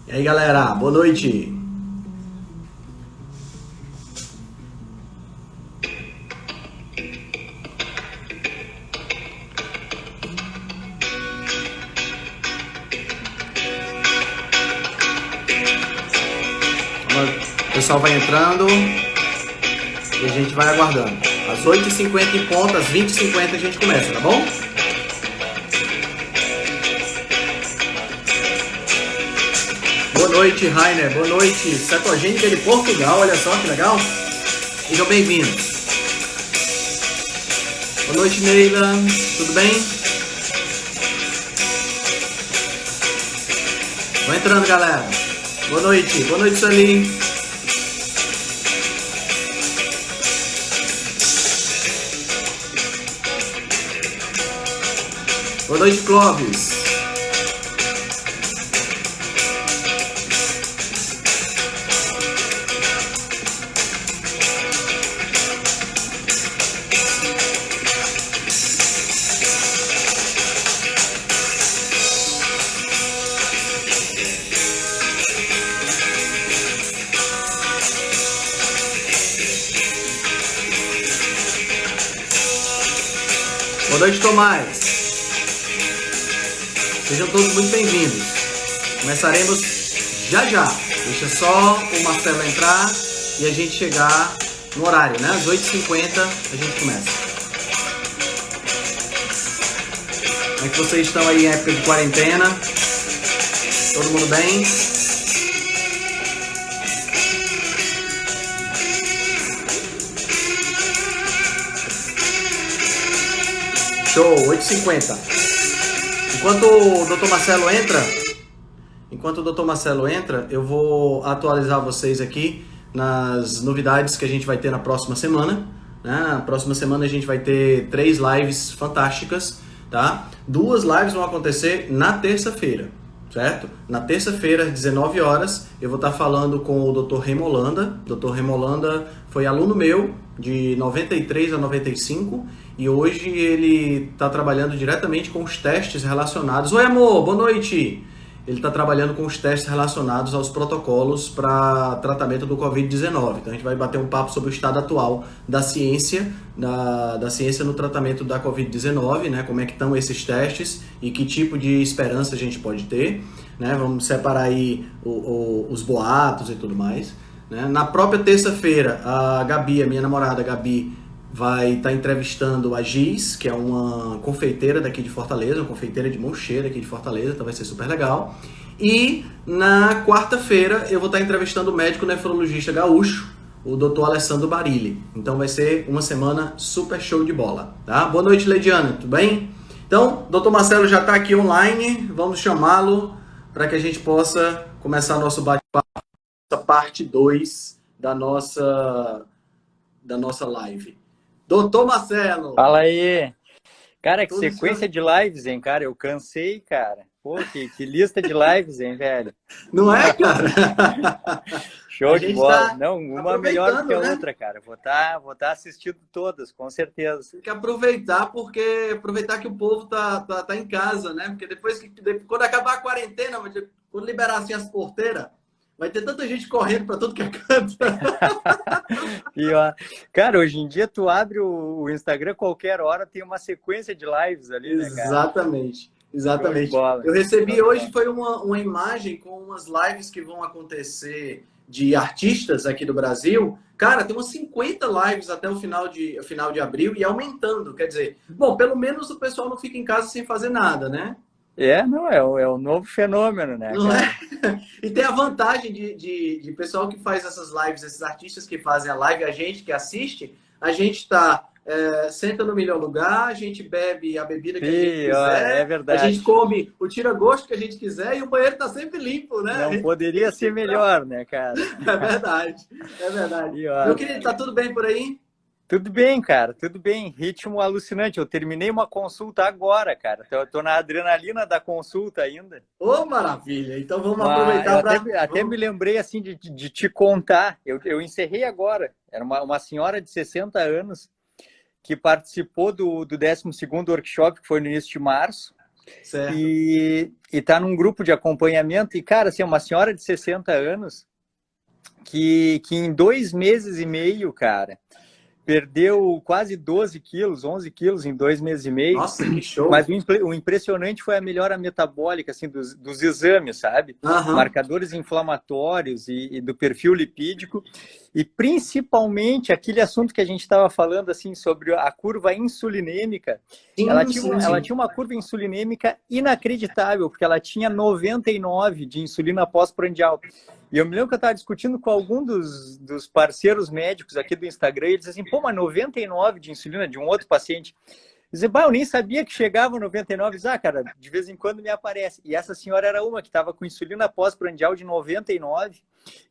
E aí, galera, boa noite. O pessoal vai entrando e a gente vai aguardando. Às 8h50 em ponto, às 20h50 a gente começa, tá bom? Boa noite, Rainer. Boa noite, Cetogênica de Portugal. Olha só que legal. Sejam bem-vindos. Boa noite, Neila. Tudo bem? Vão entrando, galera. Boa noite. Boa noite, Sueli. Boa noite, Clóvis. Boa noite, Tomás. Sejam todos muito bem-vindos. Começaremos já já. Deixa só o Marcelo entrar e a gente chegar no horário, né? Às 8h50 a gente começa. Como é que vocês estão aí em época de quarentena? Todo mundo bem? Show, 8h50. Enquanto o Dr. Marcelo entra, eu vou atualizar vocês aqui nas novidades que a gente vai ter na próxima semana. Né? Na próxima semana a gente vai ter 3 lives fantásticas, tá? 2 lives vão acontecer na terça-feira, certo? Na terça-feira, às 19 horas, eu vou estar falando com o Dr. Remolanda. Dr. Remolanda foi aluno meu de 93 a 95 e hoje ele está trabalhando diretamente com os testes relacionados. Oi, amor, boa noite! Ele está trabalhando com os testes relacionados aos protocolos para tratamento do Covid-19. Então a gente vai bater um papo sobre o estado atual da ciência, da ciência no tratamento da Covid-19, né? Como é que estão esses testes e que tipo de esperança a gente pode ter, né? Vamos separar aí os boatos e tudo mais, né? Na própria terça-feira, a Gabi, a minha namorada Gabi, vai estar entrevistando a Giz, que é uma confeiteira daqui de Fortaleza, uma confeiteira de mão cheia aqui de Fortaleza, então vai ser super legal. E na quarta-feira eu vou estar entrevistando o médico nefrologista gaúcho, o Dr. Alessandro Barilli. Então vai ser uma semana super show de bola, tá? Boa noite, Leidiana, tudo bem? Então, Dr. Marcelo já está aqui online, vamos chamá-lo para que a gente possa começar nosso bate-papo, essa parte 2 da nossa live. Doutor Marcelo! Fala aí! Cara, que Tudo sequência já... de lives, hein, cara? Eu cansei, cara. Pô, que lista de lives, hein, velho? Não é, cara? Show de bola. Tá Não, uma melhor do que a né? outra, cara. Vou tá assistindo todas, com certeza. Tem que aproveitar, aproveitar que o povo tá em casa, né? Porque quando acabar a quarentena, quando liberar assim as porteiras, vai ter tanta gente correndo para tudo que é canto. E, ó, cara, hoje em dia tu abre o Instagram, qualquer hora tem uma sequência de lives ali, né, cara? Exatamente. Eu recebi hoje foi uma imagem com umas lives que vão acontecer de artistas aqui do Brasil. Cara, tem umas 50 lives até o final de abril e aumentando. Quer dizer, bom, pelo menos o pessoal não fica em casa sem fazer nada, né? Não, é um novo fenômeno, né, Não cara? é? E tem a vantagem de pessoal que faz essas lives, esses artistas que fazem a live, a gente que assiste, a gente senta no melhor lugar, a gente bebe a bebida que a gente quiser, É verdade. a gente come o tira-gosto que a gente quiser e o banheiro tá sempre limpo, né? Não poderia ser melhor, né, cara? É verdade, é verdade. Meu querido, tá tudo bem por aí? Tudo bem, cara, tudo bem. Ritmo alucinante. Eu terminei uma consulta agora, cara. Eu tô na adrenalina da consulta ainda. Ô, maravilha! Então vamos aproveitar para... Até me lembrei, assim, de te contar. Eu encerrei agora. Era uma senhora de 60 anos que participou do 12º workshop, que foi no início de março. Certo. E tá num grupo de acompanhamento. E, cara, assim, é uma senhora de 60 anos que em 2 meses e meio, cara, perdeu quase 12 quilos, 11 quilos em 2 meses e meio. Nossa, que show. Mas o impressionante foi a melhora metabólica, assim, dos exames, sabe? Aham. Marcadores inflamatórios e do perfil lipídico. E principalmente aquele assunto que a gente estava falando, assim, sobre a curva insulinêmica. Ela Sim, tinha, sim, ela sim. tinha uma curva insulinêmica inacreditável, porque ela tinha 99 de insulina pós-prandial. E eu me lembro que eu estava discutindo com algum dos parceiros médicos aqui do Instagram, e eles diziam assim, pô, mas 99 de insulina de um outro paciente. Dizia, bah, eu nem sabia que chegava 99. Ah, cara, de vez em quando me aparece. E essa senhora era uma que estava com insulina pós-prandial de 99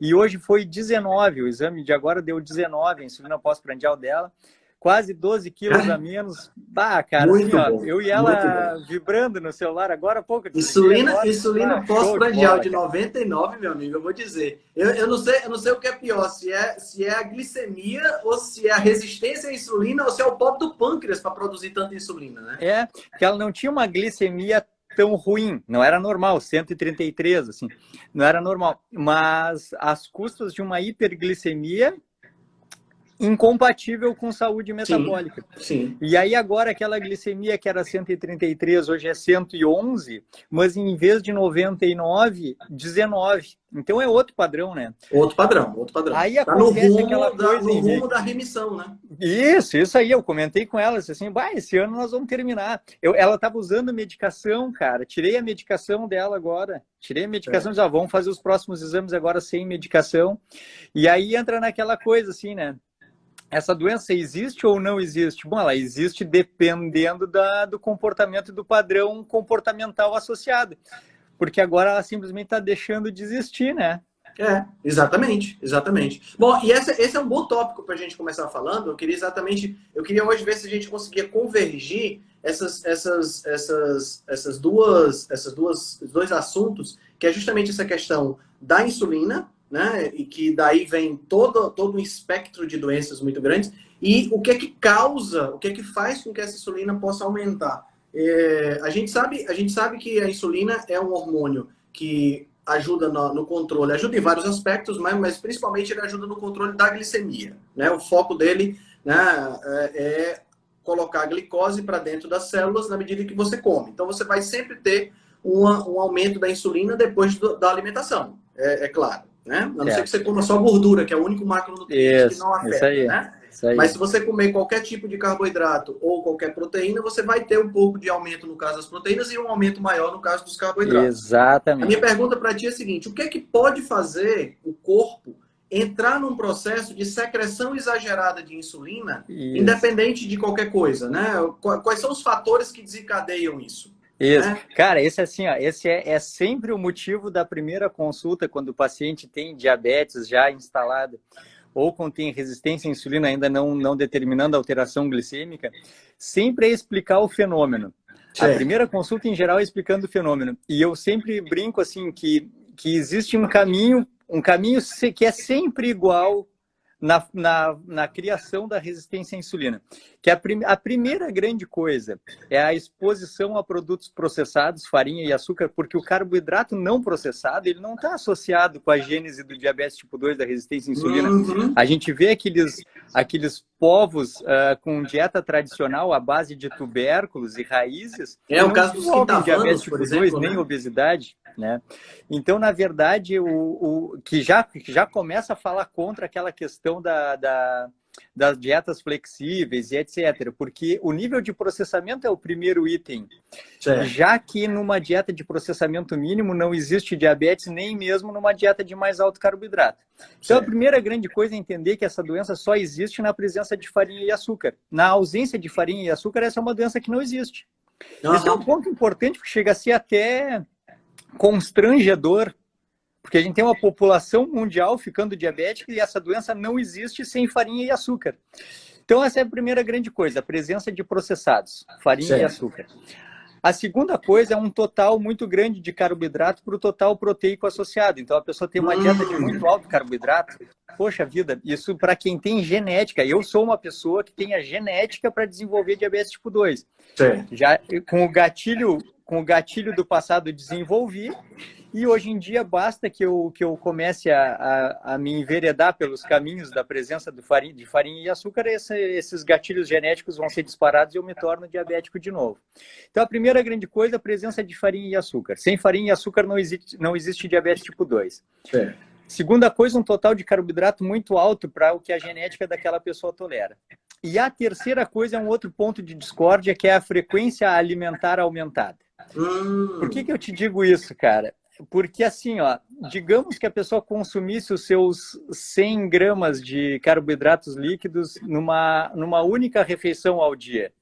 e hoje foi 19. O exame de agora deu 19, a insulina pós-prandial dela. Quase 12 quilos a menos. Bah, cara, assim, Muito ó, bom, eu e muito ela bom. vibrando no celular agora há pouco, eu desliguei Insulina, agora. insulina Bah, show de pós-prandial bola, de cara. 99, meu amigo, eu vou dizer. Eu não sei o que é pior, se é a glicemia ou se é a resistência à insulina ou se é o pobre do pâncreas para produzir tanta insulina, né? É, que ela não tinha uma glicemia tão ruim, não era normal, 133, assim, não era normal, mas às custas de uma hiperglicemia incompatível com saúde Sim, metabólica. sim. E aí agora aquela glicemia que era 133, hoje é 111, mas em vez de 99, 19. Então é outro padrão, né? Outro padrão, outro padrão. Aí Tá no acontece aquela rumo coisa, no rumo Henrique. da remissão, né? Isso aí, eu comentei com ela, assim, bah, esse ano nós vamos terminar. Ela estava usando medicação, cara, tirei a medicação dela agora, tirei a medicação, É. já vamos fazer os próximos exames agora sem medicação, e aí entra naquela coisa, assim, né, essa doença existe ou não existe? Bom, ela existe dependendo do comportamento e do padrão comportamental associado, porque agora ela simplesmente está deixando de existir, né? Exatamente, exatamente. Bom, e esse é um bom tópico para a gente começar falando. Eu queria hoje ver se a gente conseguia convergir esses dois assuntos, que é justamente essa questão da insulina, né? E que daí vem todo um espectro de doenças muito grandes, e o que é que causa, o que é que faz com que essa insulina possa aumentar. A gente sabe que a insulina é um hormônio que ajuda no controle, ajuda em vários aspectos, mas principalmente ele ajuda no controle da glicemia, né? O foco dele, né, é colocar a glicose para dentro das células na medida que você come. Então você vai sempre ter um aumento da insulina depois da alimentação, é claro, né? A não ser que Certo. você coma só gordura, que é o único macronutriente que não Isso afeta, aí, né? isso aí. Mas se você comer qualquer tipo de carboidrato ou qualquer proteína, você vai ter um pouco de aumento no caso das proteínas e um aumento maior no caso dos carboidratos. A minha Exatamente. pergunta para ti é a seguinte: o que é que pode fazer o corpo entrar num processo de secreção exagerada de insulina, Isso. independente de qualquer coisa, né? Quais são os fatores que desencadeiam isso? Isso. Né? Cara, esse assim, ó, esse é sempre o motivo da primeira consulta quando o paciente tem diabetes já instalada ou quando tem resistência à insulina ainda não determinando a alteração glicêmica, sempre é explicar o fenômeno. A Certo. primeira consulta em geral é explicando o fenômeno. E eu sempre brinco assim que existe um caminho que é sempre igual na criação da resistência à insulina. Que a primeira grande coisa é a exposição a produtos processados, farinha e açúcar, porque o carboidrato não processado ele não está associado com a gênese do diabetes tipo 2, da resistência à insulina. Uhum. A gente vê aqueles povos com dieta tradicional à base de tubérculos e raízes É que o não caso dos desenvolvem diabetes quintavanos, por tipo 2 exemplo, nem né? obesidade, né? Então, na verdade, o que já começa a falar contra aquela questão das dietas flexíveis e etc. Porque o nível de processamento é o primeiro item. Certo. Já que numa dieta de processamento mínimo não existe diabetes, nem mesmo numa dieta de mais alto carboidrato. Então, a primeira grande coisa é entender que essa doença só existe na presença de farinha e açúcar. Na ausência de farinha e açúcar, essa é uma doença que não existe. Uhum. Esse é um ponto importante, porque chega a ser até constrangedor, porque a gente tem uma população mundial ficando diabética e essa doença não existe sem farinha e açúcar. Então, essa é a primeira grande coisa, a presença de processados, farinha e açúcar. A segunda coisa é um total muito grande de carboidrato para o total proteico associado. Então, a pessoa tem uma dieta de muito alto carboidrato. Poxa vida, isso para quem tem genética. Eu sou uma pessoa que tem a genética para desenvolver diabetes tipo 2. Sim. Já com o gatilho do passado desenvolvi. E hoje em dia basta que eu comece a me enveredar pelos caminhos da presença de farinha e açúcar, esses gatilhos genéticos vão ser disparados e eu me torno diabético de novo. Então, a primeira grande coisa é a presença de farinha e açúcar. Sem farinha e açúcar não existe diabetes tipo 2. Sim. Segunda coisa, um total de carboidrato muito alto para o que a genética daquela pessoa tolera. E a terceira coisa é um outro ponto de discórdia, que é a frequência alimentar aumentada. Por que eu te digo isso, cara? Porque assim, ó, digamos que a pessoa consumisse os seus 100 gramas de carboidratos líquidos numa única refeição ao dia.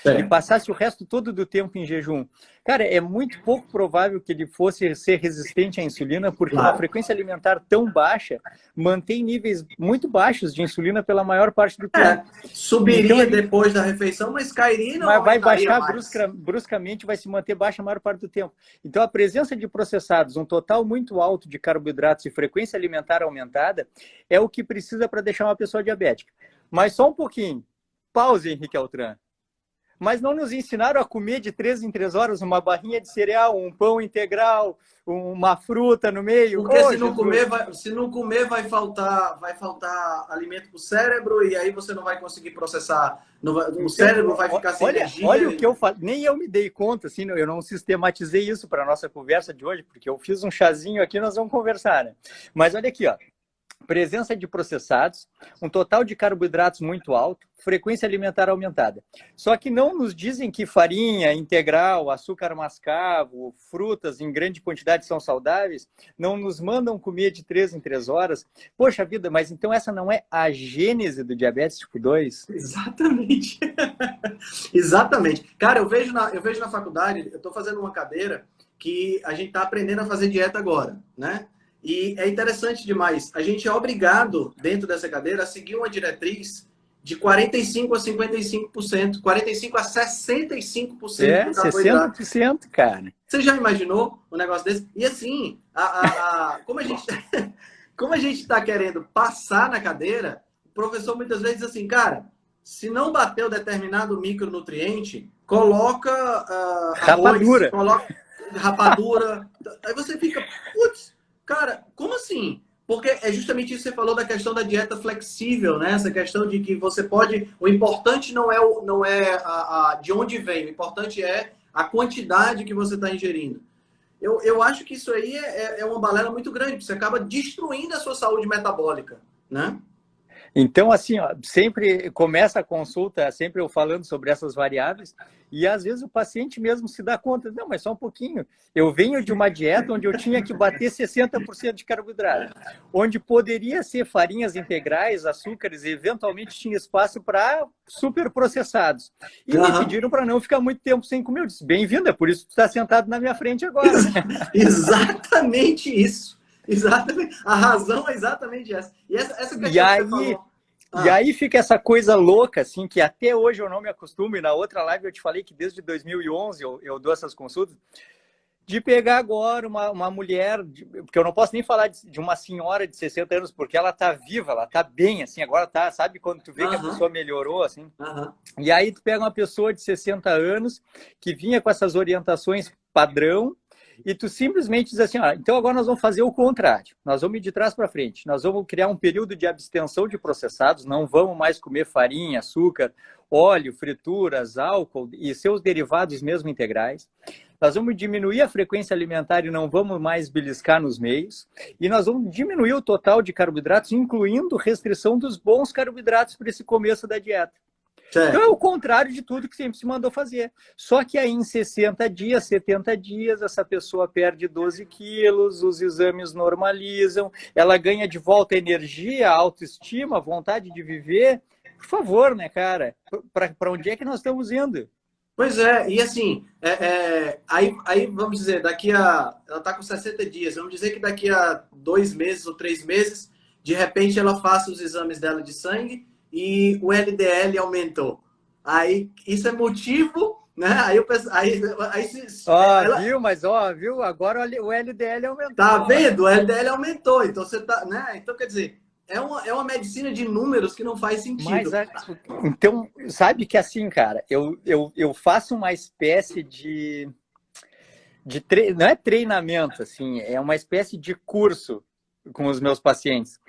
E passasse o resto todo do tempo em jejum. Cara, é muito pouco provável que ele fosse ser resistente à insulina, porque uma frequência alimentar tão baixa mantém níveis muito baixos de insulina pela maior parte do tempo. Subiria então, depois da refeição, mas cairia e não vai baixar bruscamente, vai se manter baixa a maior parte do tempo. Então, a presença de processados, um total muito alto de carboidratos e frequência alimentar aumentada, é o que precisa para deixar uma pessoa diabética. Mas só um pouquinho. Pause, Henrique Altran. Mas não nos ensinaram a comer de 3 em 3 horas uma barrinha de cereal, um pão integral, uma fruta no meio. Porque se não comer vai faltar alimento para o cérebro e aí você não vai conseguir processar. O cérebro vai ficar sem energia. Olha o que eu falo. Nem eu me dei conta, assim, eu não sistematizei isso para a nossa conversa de hoje, porque eu fiz um chazinho aqui, nós vamos conversar, né? Mas olha aqui, ó. Presença de processados, um total de carboidratos muito alto, frequência alimentar aumentada. Só que não nos dizem que farinha integral, açúcar mascavo, frutas em grande quantidade são saudáveis, não nos mandam comer de 3 em 3 horas. Poxa vida, mas então essa não é a gênese do diabetes tipo 2? Exatamente. Exatamente. Cara, eu vejo na faculdade, eu estou fazendo uma cadeira que a gente está aprendendo a fazer dieta agora, né? E é interessante demais. A gente é obrigado, dentro dessa cadeira, a seguir uma diretriz de 45% a 55%, 45% a 65% do carboidrato. 60%, cara. Você já imaginou um negócio desse? E assim, como a gente está querendo passar na cadeira, o professor muitas vezes diz assim, cara, se não bateu determinado micronutriente, coloca rapadura. Coloca rapadura. Aí você fica, putz, cara, como assim? Porque é justamente isso que você falou da questão da dieta flexível, né? Essa questão de que você pode... O importante não é de onde vem, o importante é a quantidade que você está ingerindo. Eu acho que isso aí é uma balela muito grande, porque você acaba destruindo a sua saúde metabólica, né? Então, assim, ó, sempre começa a consulta, sempre eu falando sobre essas variáveis, e às vezes o paciente mesmo se dá conta, não, mas só um pouquinho. Eu venho de uma dieta onde eu tinha que bater 60% de carboidrato, onde poderia ser farinhas integrais, açúcares, e eventualmente tinha espaço para superprocessados. E me pediram para não ficar muito tempo sem comer. Eu disse, bem-vindo, é por isso que tu está sentado na minha frente agora. Exatamente isso. Exatamente. A razão é exatamente essa. E essa questão que você falou. E aí fica essa coisa louca, assim, que até hoje eu não me acostumo, e na outra live eu te falei que desde 2011 eu dou essas consultas, de pegar agora uma mulher, porque eu não posso nem falar de uma senhora de 60 anos, porque ela tá viva, ela tá bem, assim, agora tá, sabe quando tu vê que a pessoa melhorou, assim? E aí tu pega uma pessoa de 60 anos, que vinha com essas orientações padrão, e tu simplesmente diz assim, então agora nós vamos fazer o contrário. Nós vamos ir de trás para frente. Nós vamos criar um período de abstenção de processados, não vamos mais comer farinha, açúcar, óleo, frituras, álcool e seus derivados mesmo integrais. Nós vamos diminuir a frequência alimentar e não vamos mais beliscar nos meios. E nós vamos diminuir o total de carboidratos, incluindo restrição dos bons carboidratos para esse começo da dieta. Então é o contrário de tudo que sempre se mandou fazer. Só que aí em 60 dias, 70 dias, essa pessoa perde 12 quilos, os exames normalizam, ela ganha de volta a energia, a autoestima, a vontade de viver. Por favor, né, cara? Para onde é que nós estamos indo? Pois é, e assim, aí vamos dizer, ela está com 60 dias, vamos dizer que daqui a 2 meses ou 3 meses, de repente ela faça os exames dela de sangue, e o LDL aumentou. Aí, isso é motivo Né? Aí Ó, ela, viu? Mas, ó, viu? Agora o LDL tá aumentou. vendo? O LDL aumentou, então você tá, né? Então, quer dizer, é uma medicina de números que não faz Mas, sentido. então, sabe que assim, cara, eu faço uma espécie de não é treinamento, assim, é uma espécie de curso com os meus pacientes.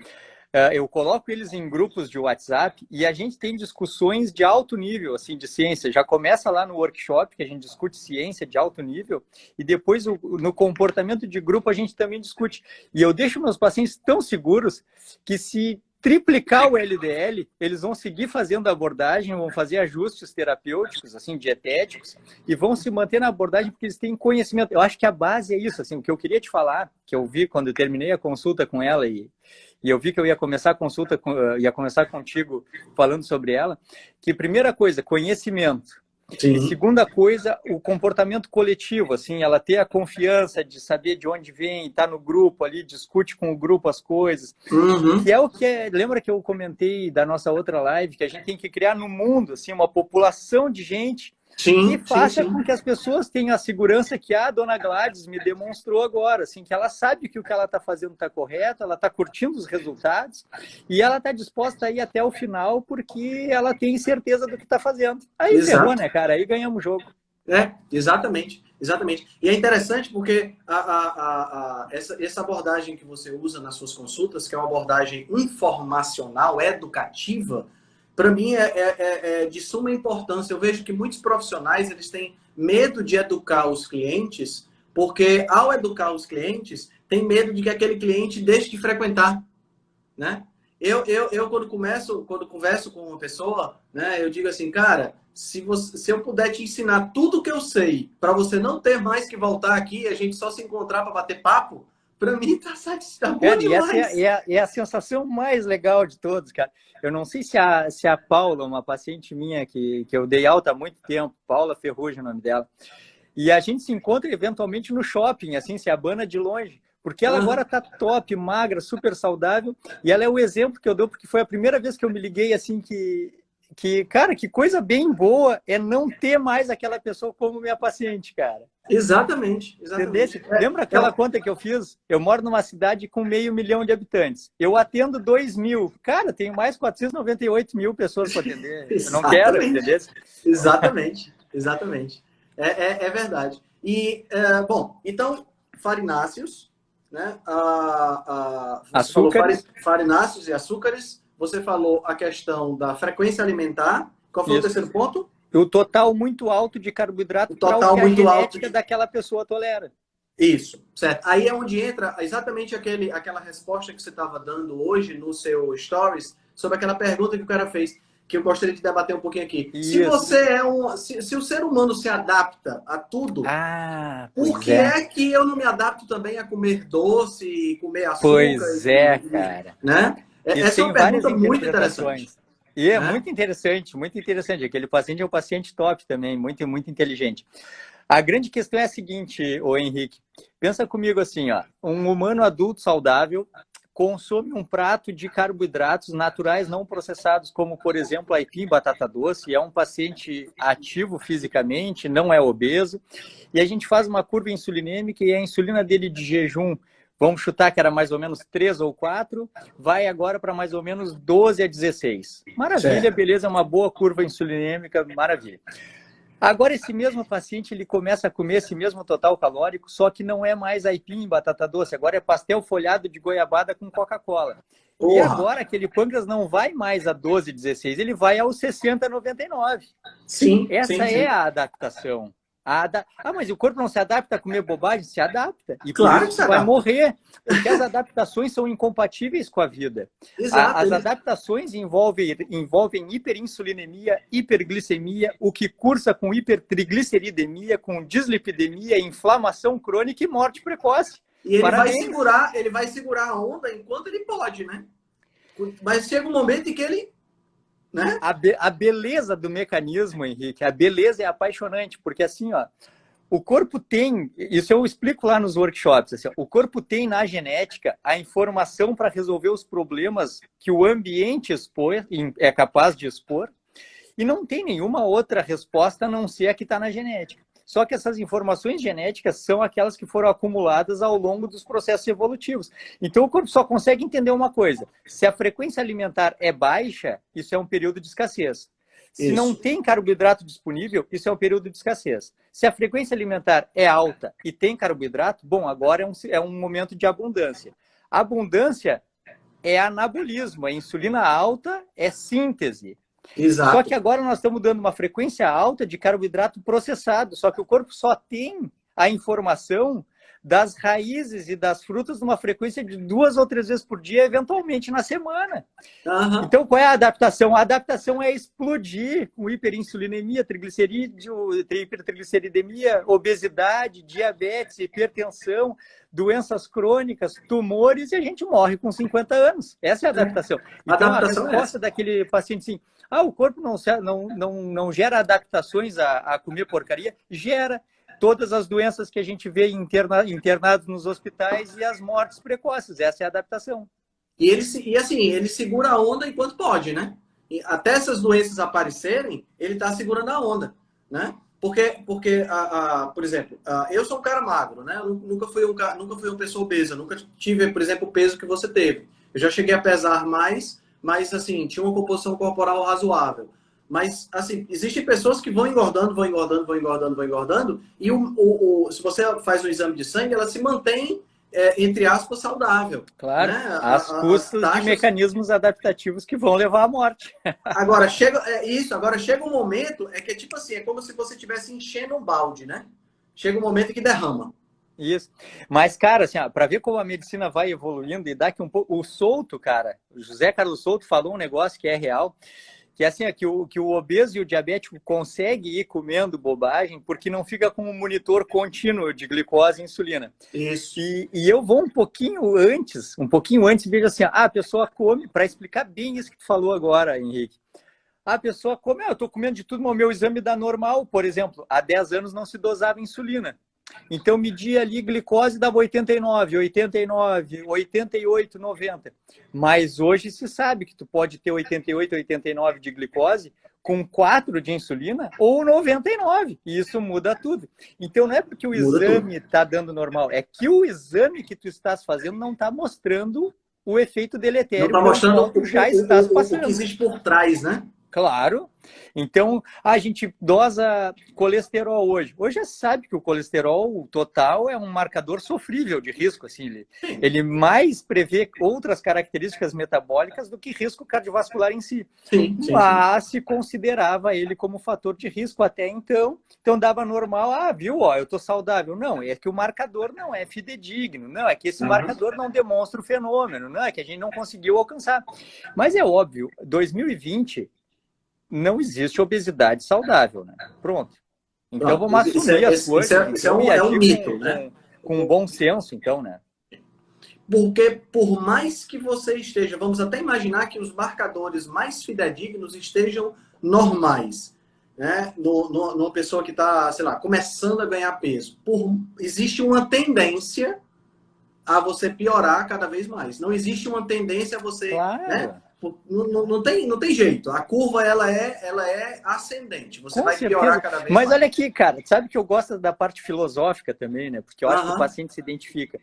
Eu coloco eles em grupos de WhatsApp e a gente tem discussões de alto nível, assim, de ciência. Já começa lá no workshop, que a gente discute ciência de alto nível, e depois no comportamento de grupo a gente também discute. E eu deixo meus pacientes tão seguros que se triplicar o LDL, eles vão seguir fazendo a abordagem, vão fazer ajustes terapêuticos, assim, dietéticos, e vão se manter na abordagem porque eles têm conhecimento. Eu acho que a base é isso, assim, o que eu queria te falar, que eu vi quando eu terminei a consulta com ela e eu vi que eu ia começar a consulta, ia começar contigo falando sobre ela, que primeira coisa, conhecimento. Sim. E segunda coisa, o comportamento coletivo, assim, ela ter a confiança de saber de onde vem, estar no grupo ali, discute com o grupo as coisas, que é o que é, lembra que eu comentei da nossa outra live, que a gente tem que criar no mundo, assim, uma população de gente que faça com que as pessoas tenham a segurança que a dona Gladys me demonstrou agora, assim, que ela sabe que o que ela está fazendo está correto, ela está curtindo os resultados e ela está disposta a ir até o final porque ela tem certeza do que está fazendo. Aí ferrou, né, cara? Aí ganhamos o jogo. Exatamente, exatamente. E é interessante porque essa abordagem que você usa nas suas consultas, que é uma abordagem informacional, educativa, para mim é de suma importância. Eu vejo que muitos profissionais eles têm medo de educar os clientes, porque ao educar os clientes, tem medo de que aquele cliente deixe de frequentar, né? Eu quando converso com uma pessoa, né, eu digo assim, cara, se eu puder te ensinar tudo que eu sei, para você não ter mais que voltar aqui e a gente só se encontrar para bater papo, para mim tá satisfeito. Cara, e essa é a sensação mais legal de todos, cara. Eu não sei se a Paula, uma paciente minha que eu dei alta há muito tempo, Paula Ferrugem, o nome dela, e a gente se encontra eventualmente no shopping, assim, se abana de longe. Porque ela agora tá top, magra, super saudável. E ela é o exemplo que eu dou, porque foi a primeira vez que eu me liguei, assim, cara, que coisa bem boa é não ter mais aquela pessoa como minha paciente, cara. Exatamente. Lembra aquela conta que eu fiz? Eu moro numa cidade com 500 mil de habitantes. Eu atendo 2.000. Cara, tenho mais 498 mil pessoas para atender. Eu não quero, entendeu? Exatamente. É verdade. E, bom, então, farináceos, né? Você falou farináceos e açúcares. Você falou a questão da frequência alimentar. Qual foi o terceiro ponto? O total muito alto de carboidrato para o que a genética daquela pessoa tolera. Isso, certo. Aí é onde entra exatamente aquela resposta que você estava dando hoje no seu Stories sobre aquela pergunta que o cara fez, que eu gostaria de debater um pouquinho aqui. Isso. Se você se o ser humano se adapta a tudo, por que é que eu não me adapto também a comer doce, comer açúcar? Pois é, cara. Né? Essa é uma pergunta muito interessante. E é muito interessante, muito interessante. Aquele paciente é um paciente top também, muito, muito inteligente. A grande questão é a seguinte, ô Henrique, pensa comigo assim, ó, um humano adulto saudável consome um prato de carboidratos naturais não processados, como, por exemplo, aipim, batata doce, é um paciente ativo fisicamente, não é obeso, e a gente faz uma curva insulinêmica e a insulina dele de jejum, vamos chutar que era mais ou menos 3 ou 4, vai agora para mais ou menos 12 a 16. Maravilha, certo. Beleza, uma boa curva insulinêmica, maravilha. Agora, esse mesmo paciente, ele começa a comer esse mesmo total calórico, só que não é mais aipim, batata doce, agora é pastel folhado de goiabada com Coca-Cola. E agora, aquele pâncreas não vai mais a 12, 16, ele vai aos 60, 99. Sim, Essa é a adaptação. Mas o corpo não se adapta a comer bobagem? Se adapta. E claro por isso que vai morrer. Porque as adaptações são incompatíveis com a vida. Exato. As adaptações envolvem hiperinsulinemia, hiperglicemia, o que cursa com hipertrigliceridemia, com dislipidemia, inflamação crônica e morte precoce. E ele vai segurar a onda enquanto ele pode, né? Mas chega um momento em que ele... Né? A beleza do mecanismo, Henrique, a beleza é apaixonante, porque assim, ó, o corpo tem, isso eu explico lá nos workshops, assim, ó, o corpo tem na genética a informação para resolver os problemas que o ambiente é capaz de expor, E não tem nenhuma outra resposta a não ser a que está na genética. Só que essas informações genéticas são aquelas que foram acumuladas ao longo dos processos evolutivos. Então, o corpo só consegue entender uma coisa. Se a frequência alimentar é baixa, isso é um período de escassez. Se não tem carboidrato disponível, isso é um período de escassez. Se a frequência alimentar é alta e tem carboidrato, bom, agora é um momento de abundância. A abundância é anabolismo, a insulina alta é síntese. Exato. Só que agora nós estamos dando uma frequência alta de carboidrato processado, só que o corpo só tem a informação das raízes e das frutas numa frequência de 2 ou 3 vezes por dia, eventualmente na semana. Então, qual é a adaptação? A adaptação é explodir com hiperinsulinemia, triglicerídeo, hipertrigliceridemia, obesidade, diabetes, hipertensão, doenças crônicas, tumores, e a gente morre com 50 anos. Essa é a adaptação. Então, a resposta daquele paciente assim, o corpo não gera adaptações a comer porcaria? Gera. Todas as doenças que a gente vê internados nos hospitais e as mortes precoces. Essa é a adaptação. E ele segura a onda enquanto pode, né? E até essas doenças aparecerem, ele está segurando a onda, né? Porque por exemplo, eu sou um cara magro, né? Eu nunca fui uma pessoa obesa, nunca tive, por exemplo, o peso que você teve. Eu já cheguei a pesar mais, mas assim, tinha uma composição corporal razoável. Mas, assim, existem pessoas que vão engordando, e se você faz um exame de sangue, ela se mantém, entre aspas, saudável. Claro, né? às custas de mecanismos adaptativos que vão levar à morte. Agora, chega um momento, que é tipo assim, é como se você estivesse enchendo um balde, né? Chega um momento que derrama. Isso. Mas, cara, assim, para ver como a medicina vai evoluindo e daqui um pouco... O Souto, cara, o José Carlos Souto falou um negócio que é real, que é assim, que o obeso e o diabético conseguem ir comendo bobagem porque não fica com um monitor contínuo de glicose e insulina. Isso. E eu vou um pouquinho antes e vejo assim, a pessoa come, para explicar bem isso que tu falou agora, Henrique. A pessoa come, eu estou comendo de tudo, mas o meu exame dá normal, por exemplo, há 10 anos não se dosava insulina. Então, media ali glicose, dava 89, 88, 90. Mas hoje se sabe que tu pode ter 88, 89 de glicose com 4 de insulina ou 99. E isso muda tudo. Então, não é porque o exame está dando normal, é que o exame que tu estás fazendo não está mostrando o efeito deletério. Não está mostrando o que existe por trás, né? Claro. Então, a gente dosa colesterol hoje. Hoje já sabe que o colesterol total é um marcador sofrível de risco. Assim, ele mais prevê outras características metabólicas do que risco cardiovascular em si. Mas se considerava ele como fator de risco até então. Então, dava normal. Viu? Eu estou saudável. Não, é que o marcador não é fidedigno. Não, é que esse marcador não demonstra o fenômeno. Não, é que a gente não conseguiu alcançar. Mas é óbvio, 2020... não existe obesidade saudável, né? Pronto. Então vamos assumir as coisas. Isso é um mito, né? Com bom senso, então, né? Porque por mais que você esteja, vamos até imaginar que os marcadores mais fidedignos estejam normais, né? Numa pessoa que está, sei lá, começando a ganhar peso. Existe uma tendência a você piorar cada vez mais. Não existe uma tendência a você... Claro. Né? Não tem jeito. A curva ela é ascendente. Você vai piorar cada vez mais. Mas olha aqui, cara, sabe que eu gosto da parte filosófica também, né? Porque eu acho que o paciente se identifica.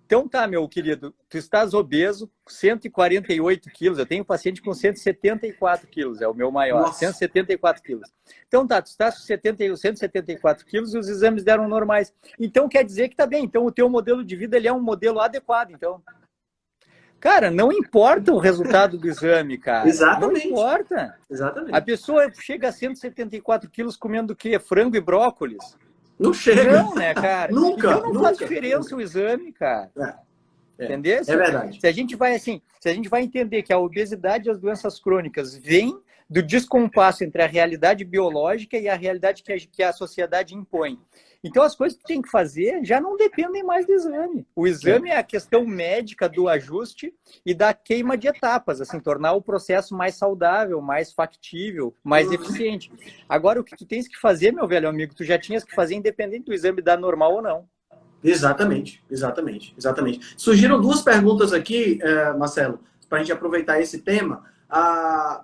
Então tá, meu querido, tu estás obeso, 148 quilos. Eu tenho um paciente com 174 quilos, é o meu maior. Nossa. 174 quilos. Então tá, tu estás com 174 quilos e os exames deram normais. Então quer dizer que tá bem. Então o teu modelo de vida ele é um modelo adequado, então. Cara, não importa o resultado do exame, cara. Exatamente. Não importa. Exatamente. A pessoa chega a 174 quilos comendo o quê? Frango e brócolis? Não chega. Não, né, cara? Nunca. Então não faz diferença o exame, cara. Entendeu? É verdade. Se a gente vai entender que a obesidade e as doenças crônicas vêm do descompasso entre a realidade biológica e a realidade que a sociedade impõe. Então, as coisas que tem que fazer já não dependem mais do exame. O exame é a questão médica do ajuste e da queima de etapas, assim, tornar o processo mais saudável, mais factível, mais eficiente. Agora, o que tu tens que fazer, meu velho amigo, tu já tinhas que fazer independente do exame dar normal ou não. Exatamente. Surgiram 2 perguntas aqui, Marcelo, para a gente aproveitar esse tema.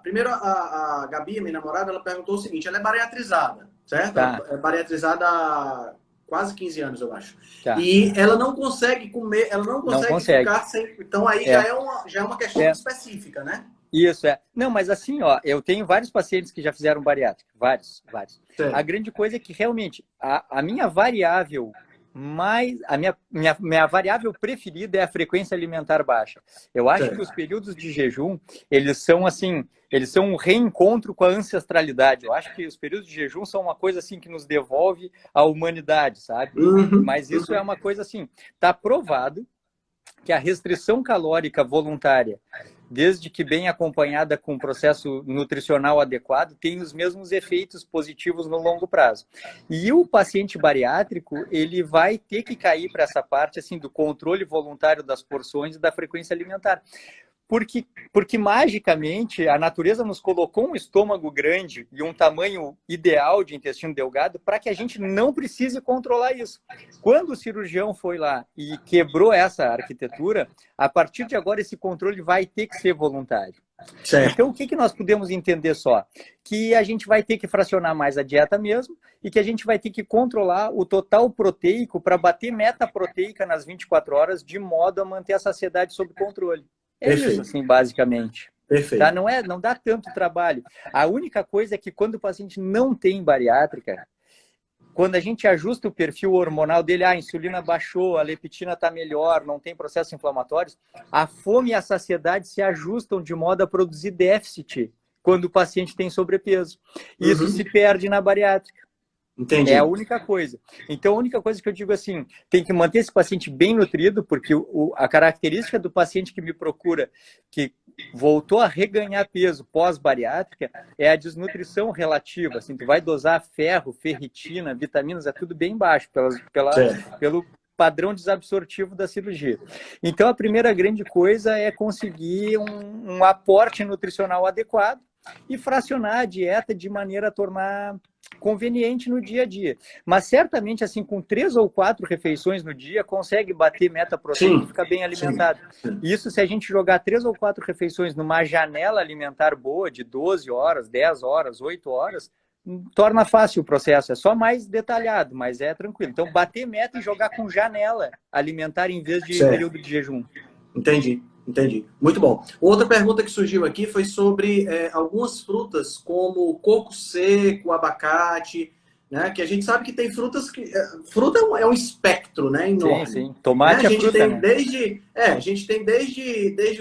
Primeiro, a Gabi, minha namorada, ela perguntou o seguinte, ela é bariatrizada, certo? Tá, Ela é bariatrizada há quase 15 anos, eu acho. tá. E ela não consegue comer, ela não Não consegue consegue. ficar sem... Então aí É, já é uma questão é. específica, né? Isso, é. Não, mas assim, ó, eu tenho vários pacientes que já fizeram bariátrica, vários, vários. A Certo. grande coisa é que realmente a minha variável minha variável preferida é a frequência alimentar baixa. Eu acho que Certo. os períodos de jejum, eles são assim, eles são um reencontro com a ancestralidade. Eu acho que os períodos de jejum são uma coisa assim que nos devolve à humanidade, sabe? Uhum, Mas isso é uhum. uma coisa assim, tá provado que a restrição calórica voluntária, desde que bem acompanhada com um processo nutricional adequado, tem os mesmos efeitos positivos no longo prazo. E o paciente bariátrico, ele vai ter que cair para essa parte assim do controle voluntário das porções e da frequência alimentar. Porque magicamente a natureza nos colocou um estômago grande e um tamanho ideal de intestino delgado para que a gente não precise controlar isso. Quando o cirurgião foi lá e quebrou essa arquitetura, a partir de agora esse controle vai ter que ser voluntário. Certo. Então, o que nós podemos entender só? Que a gente vai ter que fracionar mais a dieta mesmo e que a gente vai ter que controlar o total proteico para bater meta proteica nas 24 horas de modo a manter a saciedade sob controle. É isso, Perfeito. assim, basicamente. Tá? Perfeito. Não dá tanto trabalho. A única coisa é que quando o paciente não tem bariátrica, quando a gente ajusta o perfil hormonal dele, a insulina baixou, a leptina está melhor, não tem processos inflamatórios, a fome e a saciedade se ajustam de modo a produzir déficit quando o paciente tem sobrepeso. E isso se Uhum. perde na bariátrica. É a Entendi. única coisa. Então, a única coisa que eu digo assim, tem que manter esse paciente bem nutrido, porque a característica do paciente que me procura, que voltou a reganhar peso pós-bariátrica, é a desnutrição relativa. Assim, tu vai dosar ferro, ferritina, vitaminas, é tudo bem baixo, Certo. pelo padrão desabsortivo da cirurgia. Então, a primeira grande coisa é conseguir um aporte nutricional adequado e fracionar a dieta de maneira a tornar conveniente no dia a dia. Mas certamente, assim, com 3 ou 4 refeições no dia, consegue bater meta proteica e Sim. ficar bem Sim. alimentado. Sim. Isso se a gente jogar 3 ou 4 refeições numa janela alimentar boa, de 12 horas, 10 horas, 8 horas, torna fácil o processo. É só mais detalhado, mas é tranquilo. Então, bater meta e jogar com janela alimentar em vez de Certo. período de jejum. Entendi, entendi. Muito bom. Outra pergunta que surgiu aqui foi sobre algumas frutas, como coco seco, abacate, né? Que a gente sabe que tem frutas que... fruta é um espectro, né? Sim, Enorme. sim. Né? Tomate A é gente fruta, tem né? desde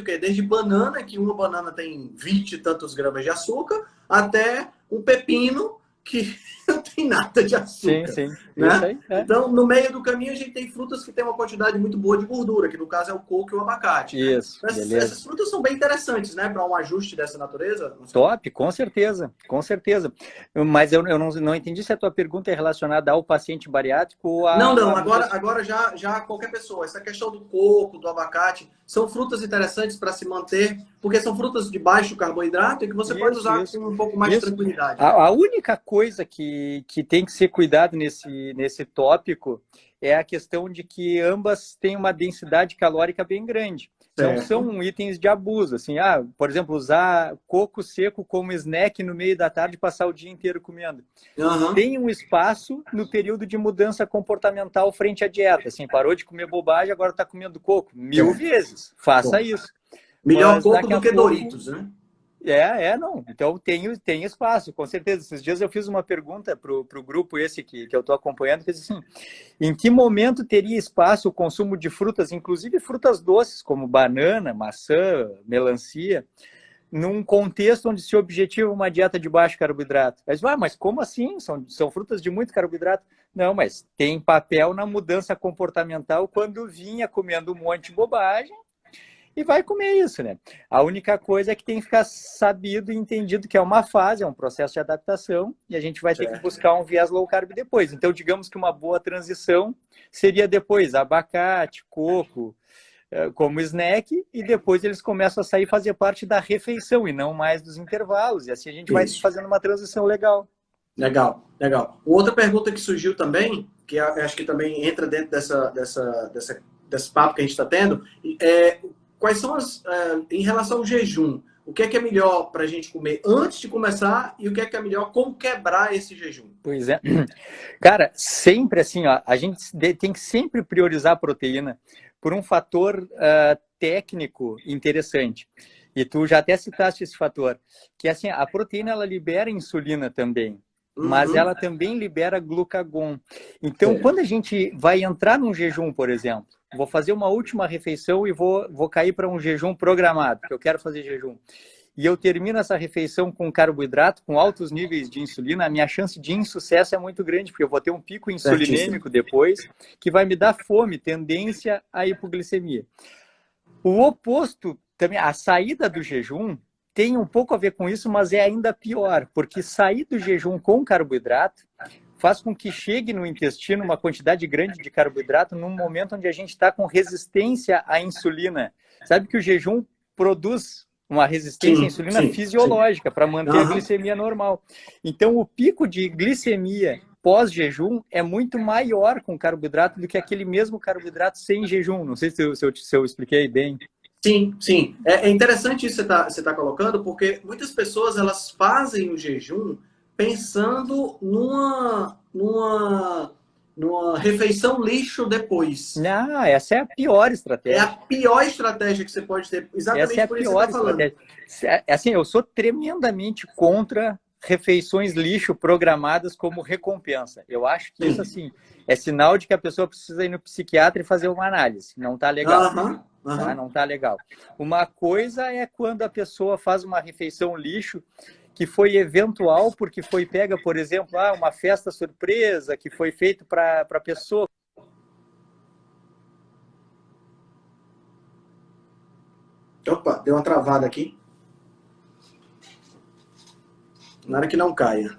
o quê? Desde banana, que uma banana tem 20 e tantos gramas de açúcar, até um pepino que não tem nada de Sim, açúcar, sim. Isso né? aí, é. Então, no meio do caminho, a gente tem frutas que têm uma quantidade muito boa de gordura, que no caso é o coco e o abacate, né? Isso, Essas beleza. frutas são bem interessantes, né? Para um ajuste dessa natureza. Top, com certeza, com certeza. Mas eu não entendi se a tua pergunta é relacionada ao paciente bariátrico ou Não, à não, mudança. agora já qualquer pessoa. Essa questão do coco, do abacate, são frutas interessantes para se manter, porque são frutas de baixo carboidrato e que você pode Isso, usar isso, com um pouco mais de isso. tranquilidade, né? A única coisa que tem que ser cuidado nesse tópico é a questão de que ambas têm uma densidade calórica bem grande. Não Certo. são itens de abuso, assim, por exemplo, usar coco seco como snack no meio da tarde e passar o dia inteiro comendo. Aham. Tem um espaço no período de mudança comportamental frente à dieta. Assim, parou de comer bobagem, agora está comendo coco. 1000 Certo. vezes. Faça Bom, isso. melhor Mas coco daqui do a que pouco. Doritos, né? Não. Então tem espaço, com certeza. Esses dias eu fiz uma pergunta para o grupo esse que eu estou acompanhando, que disse assim, em que momento teria espaço o consumo de frutas, inclusive frutas doces, como banana, maçã, melancia, num contexto onde se objetiva uma dieta de baixo carboidrato? Mas como assim? São frutas de muito carboidrato? Não, mas tem papel na mudança comportamental quando vinha comendo um monte de bobagem e vai comer isso, né? A única coisa é que tem que ficar sabido e entendido que é uma fase, é um processo de adaptação e a gente vai ter que Certo. buscar um viés low carb depois. Então, digamos que uma boa transição seria depois abacate, coco, como snack, e depois eles começam a sair e fazer parte da refeição e não mais dos intervalos. E assim a gente vai Isso. fazendo uma transição legal. Legal, legal. Outra pergunta que surgiu também, que acho que também entra dentro desse papo que a gente está tendo, é quais são em relação ao jejum, o que é melhor para a gente comer antes de começar e o que é melhor como quebrar esse jejum? Pois é. Cara, sempre assim, ó, a gente tem que sempre priorizar a proteína por um fator técnico interessante. E tu já até citaste esse fator, que assim, a proteína ela libera insulina também, mas ela também libera glucagon. Então, quando a gente vai entrar num jejum, por exemplo, vou fazer uma última refeição e vou cair para um jejum programado, porque eu quero fazer jejum. E eu termino essa refeição com carboidrato, com altos níveis de insulina, a minha chance de insucesso é muito grande, porque eu vou ter um pico insulinêmico depois, que vai me dar fome, tendência à hipoglicemia. O oposto, também, a saída do jejum tem um pouco a ver com isso, mas é ainda pior, porque sair do jejum com carboidrato faz com que chegue no intestino uma quantidade grande de carboidrato num momento onde a gente está com resistência à insulina. Sabe que o jejum produz uma resistência à insulina fisiológica para manter a glicemia normal. Então, o pico de glicemia pós-jejum é muito maior com carboidrato do que aquele mesmo carboidrato sem jejum. Não sei se eu expliquei bem. Sim, sim. É interessante isso que você tá colocando, porque muitas pessoas elas fazem o jejum pensando numa refeição lixo depois. Não, essa é a pior estratégia. É a pior estratégia que você pode ter. Exatamente essa é a por pior isso que você está falando. Assim, eu sou tremendamente contra refeições lixo programadas como recompensa. Eu acho que isso assim é sinal de que a pessoa precisa ir no psiquiatra e fazer uma análise. Não tá legal. Tá? Não tá legal. Uma coisa é quando a pessoa faz uma refeição lixo que foi eventual porque foi pega, por exemplo, uma festa surpresa que foi feito para a pessoa. Opa, deu uma travada aqui. Nada que não caia.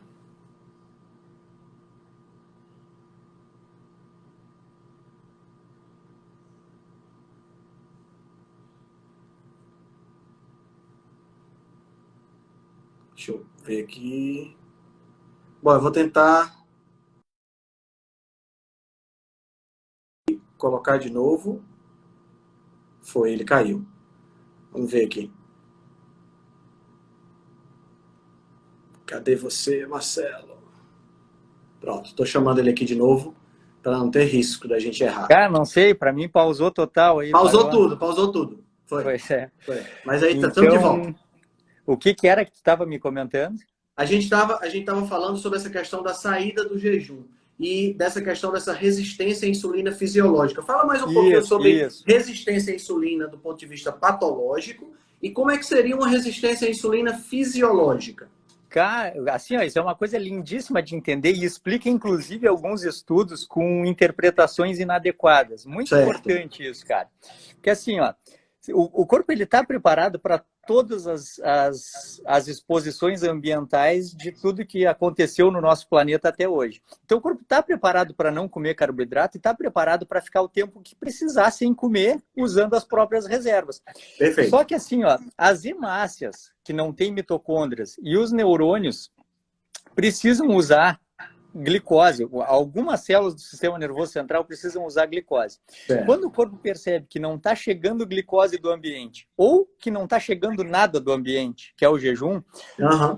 Deixa eu ver aqui. Bom, eu vou tentar colocar de novo. Foi, ele caiu. Vamos ver aqui. Cadê você, Marcelo? Pronto, estou chamando ele aqui de novo para não ter risco da gente errar. Cara, não sei, para mim pausou total aí. Pausou tudo. Foi. Pois é. Foi. Mas aí estamos de volta. O que era que tu estava me comentando? A gente tava falando sobre essa questão da saída do jejum e dessa questão dessa resistência à insulina fisiológica. Fala mais um pouquinho sobre resistência à insulina do ponto de vista patológico e como é que seria uma resistência à insulina fisiológica. Cara, assim, ó, isso é uma coisa lindíssima de entender e explica, inclusive, alguns estudos com interpretações inadequadas. Muito importante isso, cara. Porque assim, ó, o corpo ele está preparado para todas as exposições ambientais de tudo que aconteceu no nosso planeta até hoje. Então, o corpo está preparado para não comer carboidrato e está preparado para ficar o tempo que precisar sem comer, usando as próprias reservas. Perfeito. Só que assim, ó, as hemácias, que não têm mitocôndrias, e os neurônios precisam usar glicose. Algumas células do sistema nervoso central precisam usar glicose. Quando o corpo percebe que não está chegando glicose do ambiente ou que não está chegando nada do ambiente, que é o jejum,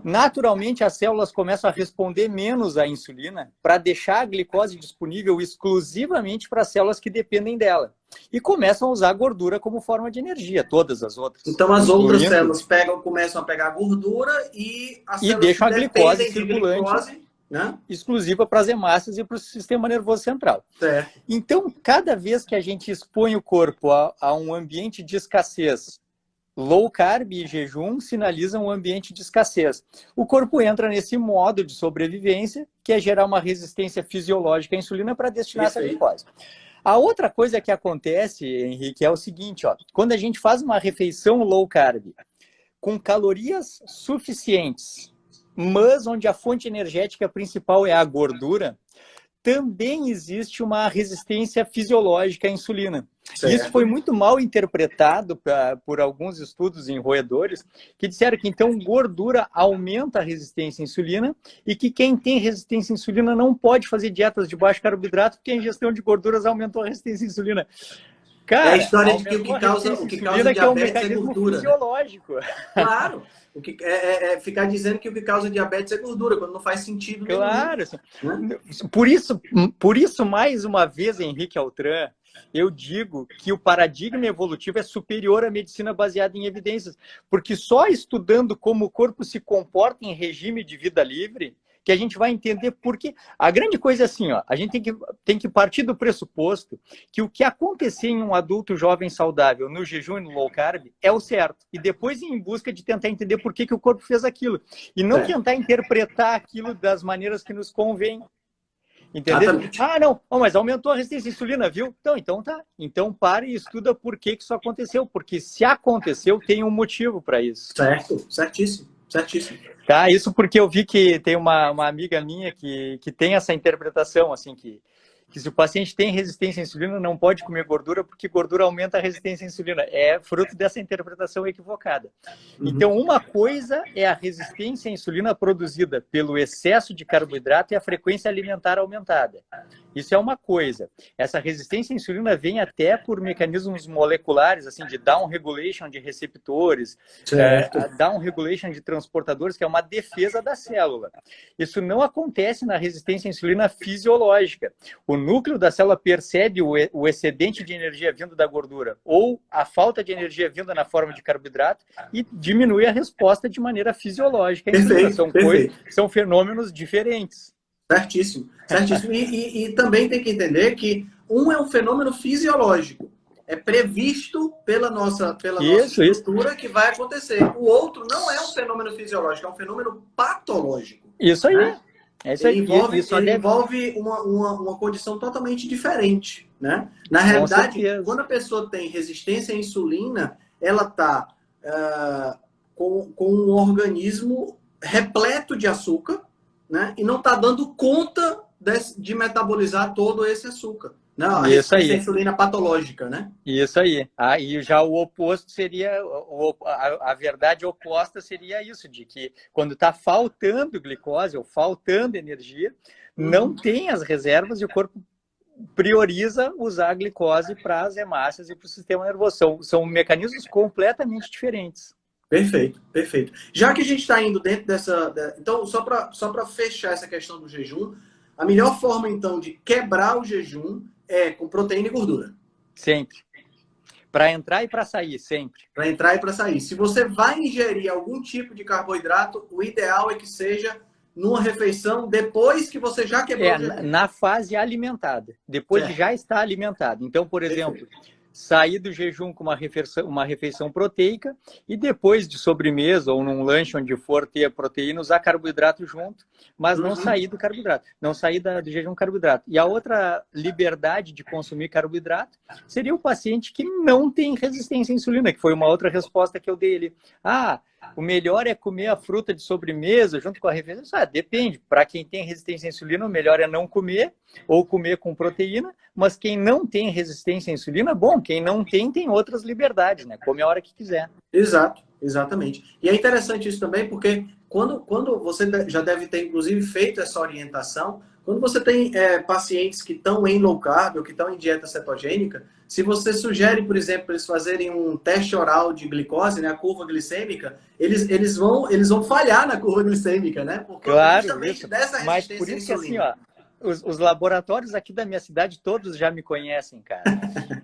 naturalmente as células começam a responder menos à insulina para deixar a glicose disponível exclusivamente para as células que dependem dela. E começam a usar a gordura como forma de energia, todas as outras. Então as outras células começam a pegar a gordura e as células deixam a glicose circulante. Glicose, exclusiva para as hemácias e para o sistema nervoso central. Então, cada vez que a gente expõe o corpo a um ambiente de escassez, low carb e jejum sinalizam um ambiente de escassez. O corpo entra nesse modo de sobrevivência, que é gerar uma resistência fisiológica à insulina para destinar essa glicose. A outra coisa que acontece, Henrique, é o seguinte, ó, quando a gente faz uma refeição low carb com calorias suficientes, mas onde a fonte energética principal é a gordura, também existe uma resistência fisiológica à insulina. Isso foi muito mal interpretado por alguns estudos em roedores, que disseram que então gordura aumenta a resistência à insulina e que quem tem resistência à insulina não pode fazer dietas de baixo carboidrato porque a ingestão de gorduras aumentou a resistência à insulina. É a Cara, história de que aumentou a o resistência à que causa insulina, que é um diabetes é mecanismo gordura, né? fisiológico. Claro. O que ficar dizendo que o que causa diabetes é gordura, quando não faz sentido nenhum. Claro. Assim, Né? por isso, mais uma vez, Henrique Altran, eu digo que o paradigma evolutivo é superior à medicina baseada em evidências, porque só estudando como o corpo se comporta em regime de vida livre que a gente vai entender por quê. A grande coisa é assim, ó, a gente tem que partir do pressuposto que o que acontecer em um adulto jovem saudável no jejum e no low carb é o certo, e depois ir em busca de tentar entender por que o corpo fez aquilo, e não tentar interpretar aquilo das maneiras que nos convém. Entendeu? Exatamente. Ah, não, mas aumentou a resistência à insulina, viu? Então tá. Então pare e estuda por que isso aconteceu. Porque se aconteceu, tem um motivo para isso. Certo, certíssimo, certíssimo. Tá, isso porque eu vi que tem uma amiga minha que tem essa interpretação, assim, que se o paciente tem resistência à insulina, não pode comer gordura, porque gordura aumenta a resistência à insulina. É fruto dessa interpretação equivocada. Então, uma coisa é a resistência à insulina produzida pelo excesso de carboidrato e a frequência alimentar aumentada. Isso é uma coisa. Essa resistência à insulina vem até por mecanismos moleculares, assim, de down regulation de receptores, down regulation de transportadores, que é uma defesa da célula. Isso não acontece na resistência à insulina fisiológica. O núcleo da célula percebe o excedente de energia vindo da gordura ou a falta de energia vinda na forma de carboidrato e diminui a resposta de maneira fisiológica. São fenômenos diferentes. Certíssimo, certíssimo. E também tem que entender que um é um fenômeno fisiológico. É previsto pela nossa estrutura que vai acontecer. O outro não é um fenômeno fisiológico, é um fenômeno patológico. Isso aí. Né? Ele Envolve uma condição totalmente diferente. Né? Na realidade, quando a pessoa tem resistência à insulina, ela está com um organismo repleto de açúcar, né? E não está dando conta de metabolizar todo esse açúcar. Não, a resistência à insulina patológica, né? Isso aí. E já o oposto seria, a verdade oposta seria isso, de que quando está faltando glicose ou faltando energia, não tem as reservas e o corpo prioriza usar a glicose para as hemácias e para o sistema nervoso. São mecanismos completamente diferentes. Perfeito, perfeito. Já que a gente está indo dentro dessa... Então, só para fechar essa questão do jejum, a melhor forma, então, de quebrar o jejum é com proteína e gordura. Sempre. Para entrar e para sair, sempre. Para entrar e para sair. Se você vai ingerir algum tipo de carboidrato, o ideal é que seja numa refeição depois que você já quebrou o jejum. Na fase alimentada. Depois de já estar alimentado. Então, por exemplo... sair do jejum com uma refeição proteica e depois de sobremesa ou num lanche onde for ter proteína, usar carboidrato junto, mas não sair do carboidrato, não sair do jejum carboidrato. E a outra liberdade de consumir carboidrato seria o paciente que não tem resistência à insulina, que foi uma outra resposta que eu dei ali. O melhor é comer a fruta de sobremesa junto com a refeição? Depende. Para quem tem resistência à insulina, o melhor é não comer ou comer com proteína, mas quem não tem resistência à insulina, bom, quem não tem outras liberdades, né? Come a hora que quiser. Exato, exatamente. E é interessante isso também, porque quando você já deve ter, inclusive, feito essa orientação, quando você tem pacientes que estão em low carb ou que estão em dieta cetogênica, se você sugere, por exemplo, eles fazerem um teste oral de glicose, né, a curva glicêmica, eles vão falhar na curva glicêmica, né? Por conta justamente dessa resistência mas por isso que assim, ó, os laboratórios aqui da minha cidade todos já me conhecem, cara.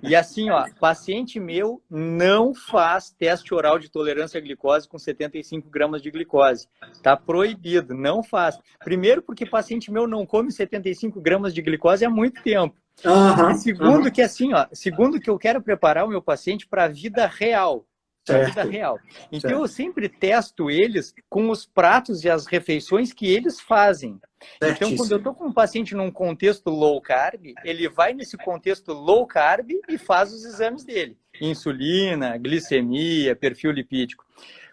E assim, paciente meu não faz teste oral de tolerância à glicose com 75 gramas de glicose. Tá proibido, não faz. Primeiro porque paciente meu não come 75 gramas de glicose há muito tempo. E segundo que assim, segundo que eu quero preparar o meu paciente para a vida real. Para a vida real. Então eu sempre testo eles com os pratos e as refeições que eles fazem. Então, quando eu estou com um paciente num contexto low carb, ele vai nesse contexto low carb e faz os exames dele. Insulina, glicemia, perfil lipídico.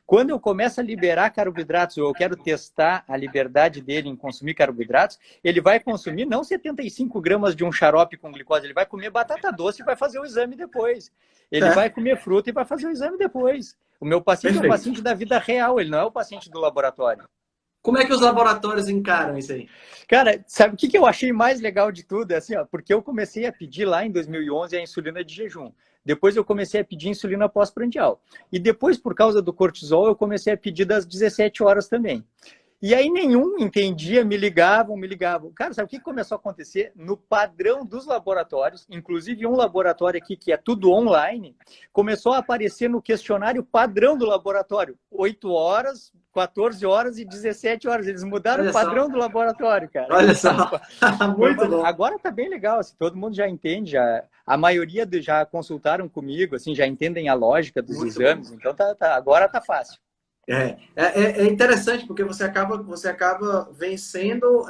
Quando eu começo a liberar carboidratos, ou eu quero testar a liberdade dele em consumir carboidratos, ele vai consumir não 75 gramas de um xarope com glicose, ele vai comer batata doce e vai fazer o exame depois. Ele vai comer fruta e vai fazer o exame depois. O meu paciente é o paciente da vida real, ele não é o paciente do laboratório. Como é que os laboratórios encaram isso aí? Cara, sabe o que eu achei mais legal de tudo? É assim, porque eu comecei a pedir lá em 2011 a insulina de jejum. Depois eu comecei a pedir insulina pós-prandial. E depois, por causa do cortisol, eu comecei a pedir das 17 horas também. E aí nenhum entendia, me ligavam. Cara, sabe o que começou a acontecer? No padrão dos laboratórios, inclusive um laboratório aqui que é tudo online, começou a aparecer no questionário padrão do laboratório. 8 horas, 14 horas e 17 horas. Eles mudaram Olha o padrão só. do laboratório, cara. Olha só, muito bom. Agora tá bem legal, assim, todo mundo já entende, a maioria já consultaram comigo, assim, já entendem a lógica dos Muito exames, bom. então agora tá fácil. É interessante porque você acaba vencendo,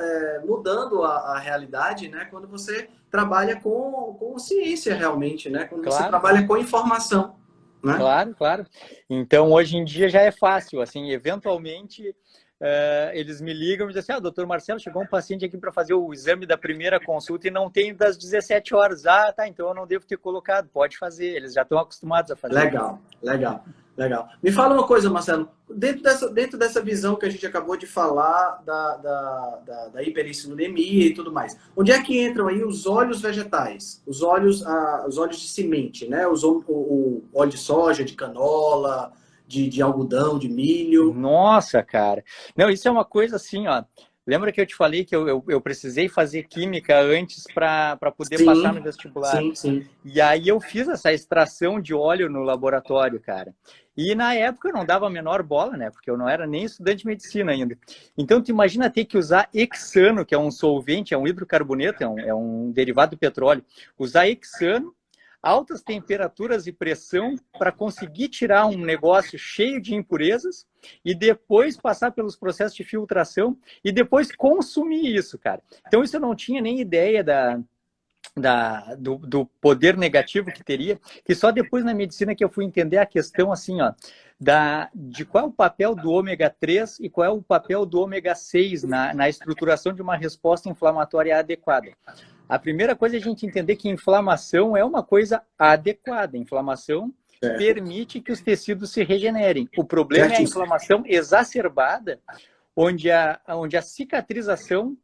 mudando a realidade, né? Quando você trabalha com ciência realmente, né? Quando você trabalha com informação, né? Claro. Então, hoje em dia já é fácil, assim, eventualmente eles me ligam e dizem assim, doutor Marcelo, chegou um paciente aqui para fazer o exame da primeira consulta e não tem das 17 horas. Ah, tá, então eu não devo ter colocado, pode fazer, eles já estão acostumados a fazer. Legal. Me fala uma coisa, Marcelo, dentro dessa visão que a gente acabou de falar da hiperinsulinemia e tudo mais, onde é que entram aí os óleos vegetais, os óleos de semente, né? O óleo de soja, de canola, de algodão, de milho? Nossa, cara. Não, isso é uma coisa assim, ó. Lembra que eu te falei que eu precisei fazer química antes para poder passar no vestibular? Sim. E aí eu fiz essa extração de óleo no laboratório, cara. E na época eu não dava a menor bola, né? Porque eu não era nem estudante de medicina ainda. Então tu imagina ter que usar hexano, que é um solvente, é um hidrocarboneto, é um derivado do petróleo. Usar hexano, altas temperaturas e pressão para conseguir tirar um negócio cheio de impurezas e depois passar pelos processos de filtração e depois consumir isso, cara. Então isso eu não tinha nem ideia do poder negativo que teria, que só depois na medicina que eu fui entender a questão assim, ó, de qual é o papel do ômega 3 e qual é o papel do ômega 6 na estruturação de uma resposta inflamatória adequada. A primeira coisa é a gente entender que inflamação é uma coisa adequada. Inflamação permite que os tecidos se regenerem. O problema é a inflamação exacerbada, onde a cicatrização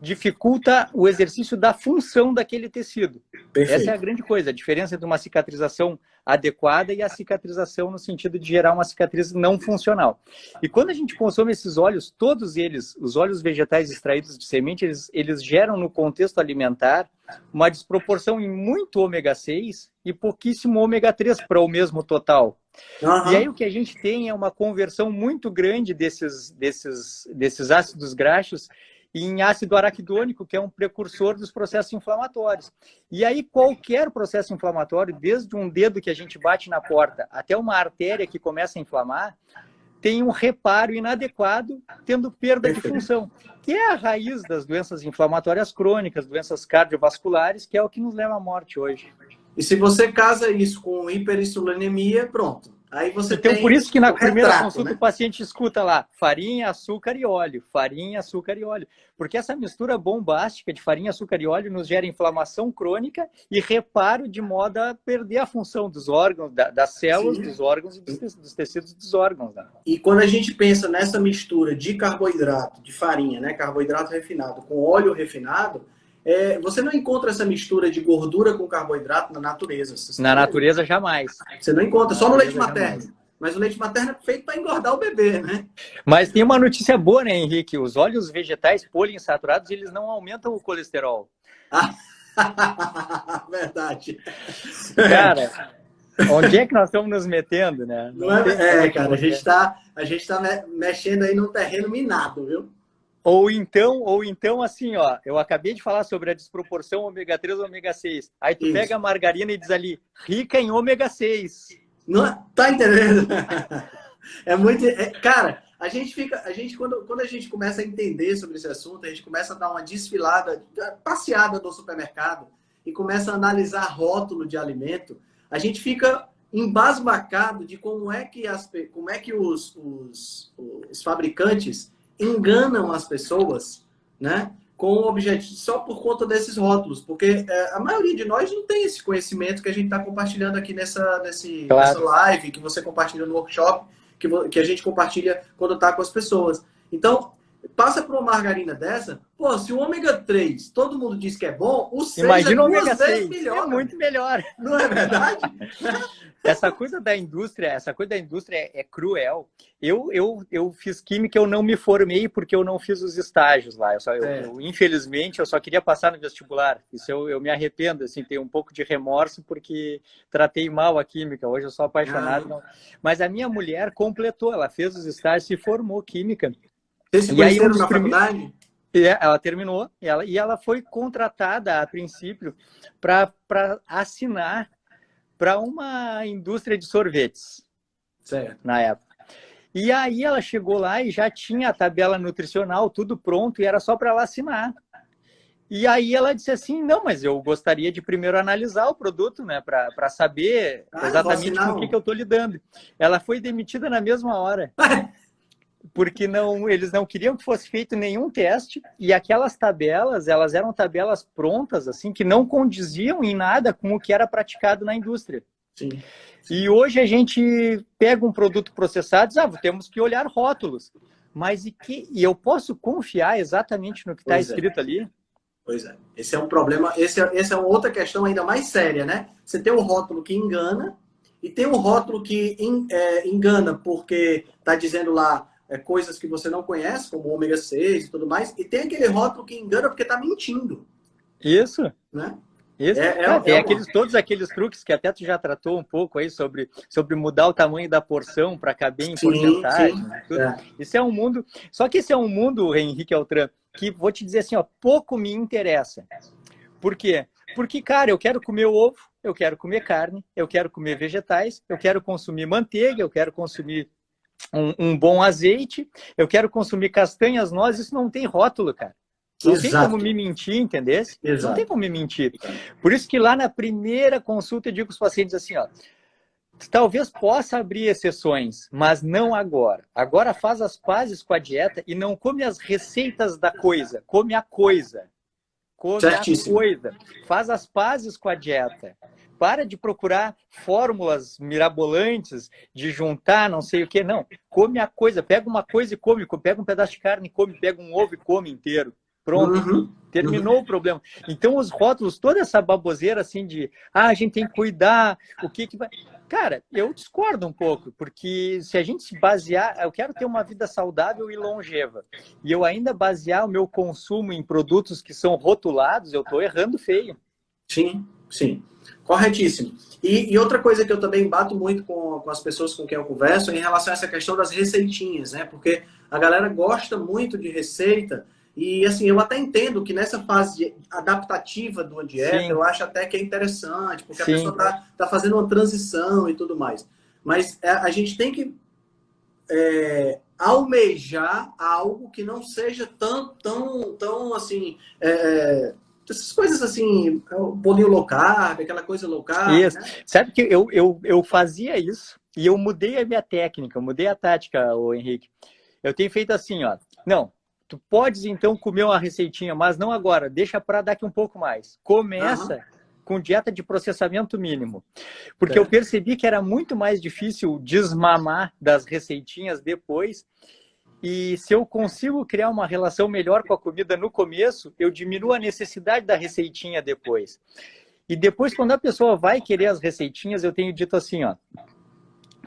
dificulta o exercício da função daquele tecido. Perfeito. Essa é a grande coisa, a diferença entre uma cicatrização adequada e a cicatrização no sentido de gerar uma cicatriz não funcional. E quando a gente consome esses óleos, todos eles, os óleos vegetais extraídos de semente, eles geram no contexto alimentar uma desproporção em muito ômega 6 e pouquíssimo ômega 3 para o mesmo total. E aí o que a gente tem é uma conversão muito grande desses ácidos graxos em ácido araquidônico, que é um precursor dos processos inflamatórios. E aí qualquer processo inflamatório, desde um dedo que a gente bate na porta até uma artéria que começa a inflamar, tem um reparo inadequado, tendo perda de função, que é a raiz das doenças inflamatórias crônicas, doenças cardiovasculares, que é o que nos leva à morte hoje. E se você casa isso com hiperinsulinemia, pronto. Aí você então, por isso que na primeira consulta, né? O paciente escuta lá farinha, açúcar e óleo. Farinha, açúcar e óleo. Porque essa mistura bombástica de farinha, açúcar e óleo nos gera inflamação crônica e reparo de modo a perder a função dos órgãos, das células, dos órgãos e dos tecidos dos órgãos. Né? E quando a gente pensa nessa mistura de carboidrato, de farinha, né? Carboidrato refinado com óleo refinado, você não encontra essa mistura de gordura com carboidrato na natureza. Na natureza, jamais. Você não encontra, só no leite materno. Jamais. Mas o leite materno é feito para engordar o bebê, né? Mas tem uma notícia boa, né, Henrique? Os óleos vegetais poliinsaturados, eles não aumentam o colesterol. Verdade. Cara, onde é que nós estamos nos metendo, né? Cara, a gente tá mexendo aí num terreno minado, viu? Ou então, assim, ó, eu acabei de falar sobre a desproporção ômega 3 e ômega 6. Aí tu pega a margarina e diz ali, rica em ômega 6. Não, tá entendendo? É muito. Cara, quando a gente começa a entender sobre esse assunto, a gente começa a dar uma desfilada, passeada no supermercado e começa a analisar rótulo de alimento, a gente fica embasbacado de como é que os fabricantes enganam as pessoas, né, com o objetivo, só por conta desses rótulos, porque a maioria de nós não tem esse conhecimento que a gente está compartilhando aqui nessa live, que você compartilha no workshop, que a gente compartilha quando está com as pessoas. Então, Passa por uma margarina dessa, pô, se o ômega 3 todo mundo diz que é bom, o 6 Imagina é o ômega duas vezes 6, melhor. é muito melhor. Não é verdade? Essa coisa da indústria é cruel. Eu fiz química, eu não me formei porque eu não fiz os estágios lá. Infelizmente, eu só queria passar no vestibular. Isso eu me arrependo, assim, tenho um pouco de remorso porque tratei mal a química. Hoje eu sou apaixonado. Não. Mas a minha mulher completou, ela fez os estágios, se formou química. Vocês se conheceram na faculdade? Ela terminou e ela foi contratada a princípio para assinar para uma indústria de sorvetes, certo, na época. E aí ela chegou lá e já tinha a tabela nutricional, tudo pronto, e era só para ela assinar. E aí ela disse assim, não, mas eu gostaria de primeiro analisar o produto, né, para saber exatamente com o que eu estou lidando. Ela foi demitida na mesma hora. Porque eles não queriam que fosse feito nenhum teste, e aquelas tabelas, elas eram tabelas prontas, assim, que não condiziam em nada com o que era praticado na indústria. Sim. E hoje a gente pega um produto processado e diz, temos que olhar rótulos. Mas e eu posso confiar exatamente no que está escrito ali? Pois é. Esse é um problema, esse é uma outra questão ainda mais séria, né? Você tem um rótulo que engana, e tem um rótulo que engana porque está dizendo lá coisas que você não conhece, como o ômega 6 e tudo mais, e tem aquele rótulo que engana porque está mentindo. Isso. Né? Isso. Todos aqueles truques que até tu já tratou um pouco aí sobre mudar o tamanho da porção para caber em porcentagem. Sim. Isso é um mundo... Só que esse é um mundo, Henrique Altran, que vou te dizer assim, pouco me interessa. Por quê? Porque, cara, eu quero comer ovo, eu quero comer carne, eu quero comer vegetais, eu quero consumir manteiga, eu quero consumir um bom azeite, eu quero consumir castanhas, nozes, isso não tem rótulo, cara. Não tem como me mentir, entendeu? Não tem como me mentir. Por isso que lá na primeira consulta eu digo para os pacientes assim, talvez possa abrir exceções, mas não agora. Agora faz as pazes com a dieta e não come as receitas da coisa, come a coisa. Come a coisa. Faz as pazes com a dieta. Para de procurar fórmulas mirabolantes, de juntar não sei o que. Não, come a coisa. Pega uma coisa e come. Pega um pedaço de carne e come. Pega um ovo e come inteiro. Pronto. Terminou o problema. Então, os rótulos, toda essa baboseira assim de a gente tem que cuidar, o que vai... Cara, eu discordo um pouco, porque se a gente se basear... Eu quero ter uma vida saudável e longeva. E eu ainda basear o meu consumo em produtos que são rotulados, eu estou errando feio. Sim, sim. Corretíssimo. E outra coisa que eu também bato muito com as pessoas com quem eu converso é em relação a essa questão das receitinhas, né? Porque a galera gosta muito de receita e, assim, eu até entendo que nessa fase adaptativa de uma dieta, sim, eu acho até que é interessante, porque sim, a pessoa tá fazendo uma transição e tudo mais. Mas a gente tem que almejar algo que não seja tão assim... essas coisas assim, bolinho low carb, aquela coisa low carb. Isso. Né? Sabe que eu fazia isso e eu mudei a minha técnica, eu mudei a tática, Henrique. Eu tenho feito assim, não, tu podes então comer uma receitinha, mas não agora, deixa para daqui um pouco mais. Começa com dieta de processamento mínimo. Porque eu percebi que era muito mais difícil desmamar das receitinhas depois. E se eu consigo criar uma relação melhor com a comida no começo, eu diminuo a necessidade da receitinha depois. E depois, quando a pessoa vai querer as receitinhas, eu tenho dito assim, o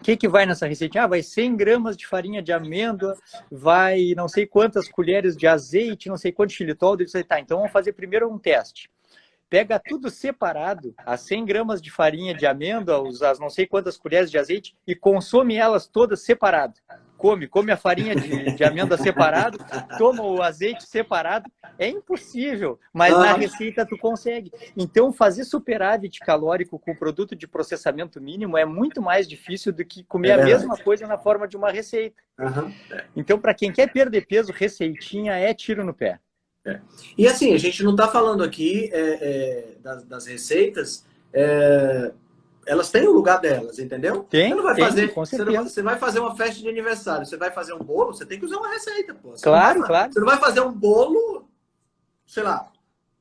que vai nessa receitinha? Vai 100 gramas de farinha de amêndoa, vai não sei quantas colheres de azeite, não sei quanto xilitol. Eu disse, tá, então vamos fazer primeiro um teste. Pega tudo separado, as 100 gramas de farinha de amêndoa, as não sei quantas colheres de azeite, e consome elas todas separado. Come a farinha de amêndoa separado, toma o azeite separado. É impossível, mas na receita tu consegue. Então, fazer superávit calórico com produto de processamento mínimo é muito mais difícil do que comer a mesma coisa na forma de uma receita. Então, para quem quer perder peso, receitinha é tiro no pé. E assim, a gente não está falando aqui das receitas, elas têm o lugar delas, entendeu? Tem, você não vai fazer, com certeza. Você vai fazer uma festa de aniversário, você vai fazer um bolo, você tem que usar uma receita, pô. Claro. Você não vai fazer um bolo, sei lá,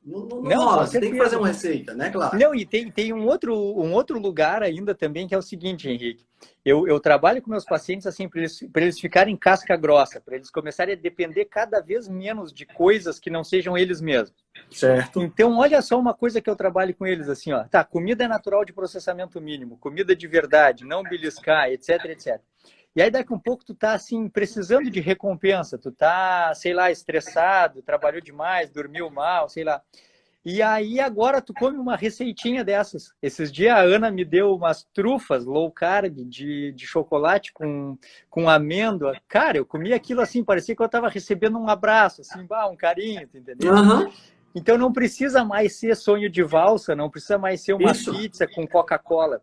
Não Não, rola, com você tem que certeza. fazer uma receita, né, claro? Não, e tem um outro lugar ainda também, que é o seguinte, Henrique. Eu trabalho com meus pacientes assim, para eles ficarem casca grossa, para eles começarem a depender cada vez menos de coisas que não sejam eles mesmos. Certo. Então, olha só uma coisa que eu trabalho com eles assim, ó. Tá, comida é natural de processamento mínimo, comida de verdade, não beliscar, etc, etc. E aí daqui um pouco tu tá assim, precisando de recompensa, tu tá, sei lá, estressado, trabalhou demais, dormiu mal, sei lá. E aí agora tu come uma receitinha dessas. Esses dias a Ana me deu umas trufas low carb de chocolate com amêndoa. Cara, eu comi aquilo assim, parecia que eu estava recebendo um abraço, assim, um carinho, tu entendeu? Aham, Então não precisa mais ser sonho de valsa, não precisa mais ser uma isso. pizza com Coca-Cola,